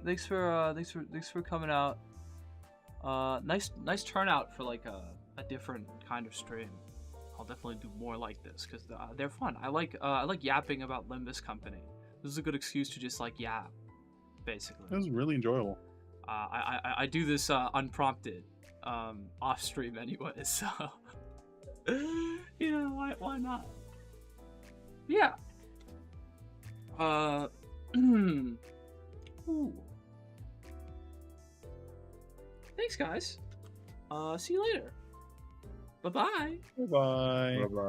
thanks for coming out. Nice turnout for like a different kind of stream. I'll definitely do more like this because they're fun. I like yapping about Limbus Company. This is a good excuse to just like yap, basically. That was really enjoyable. I do this unprompted, off stream anyway, so you know why not? Yeah. Ooh. Thanks, guys. See you later. Bye bye. Bye. Bye-bye.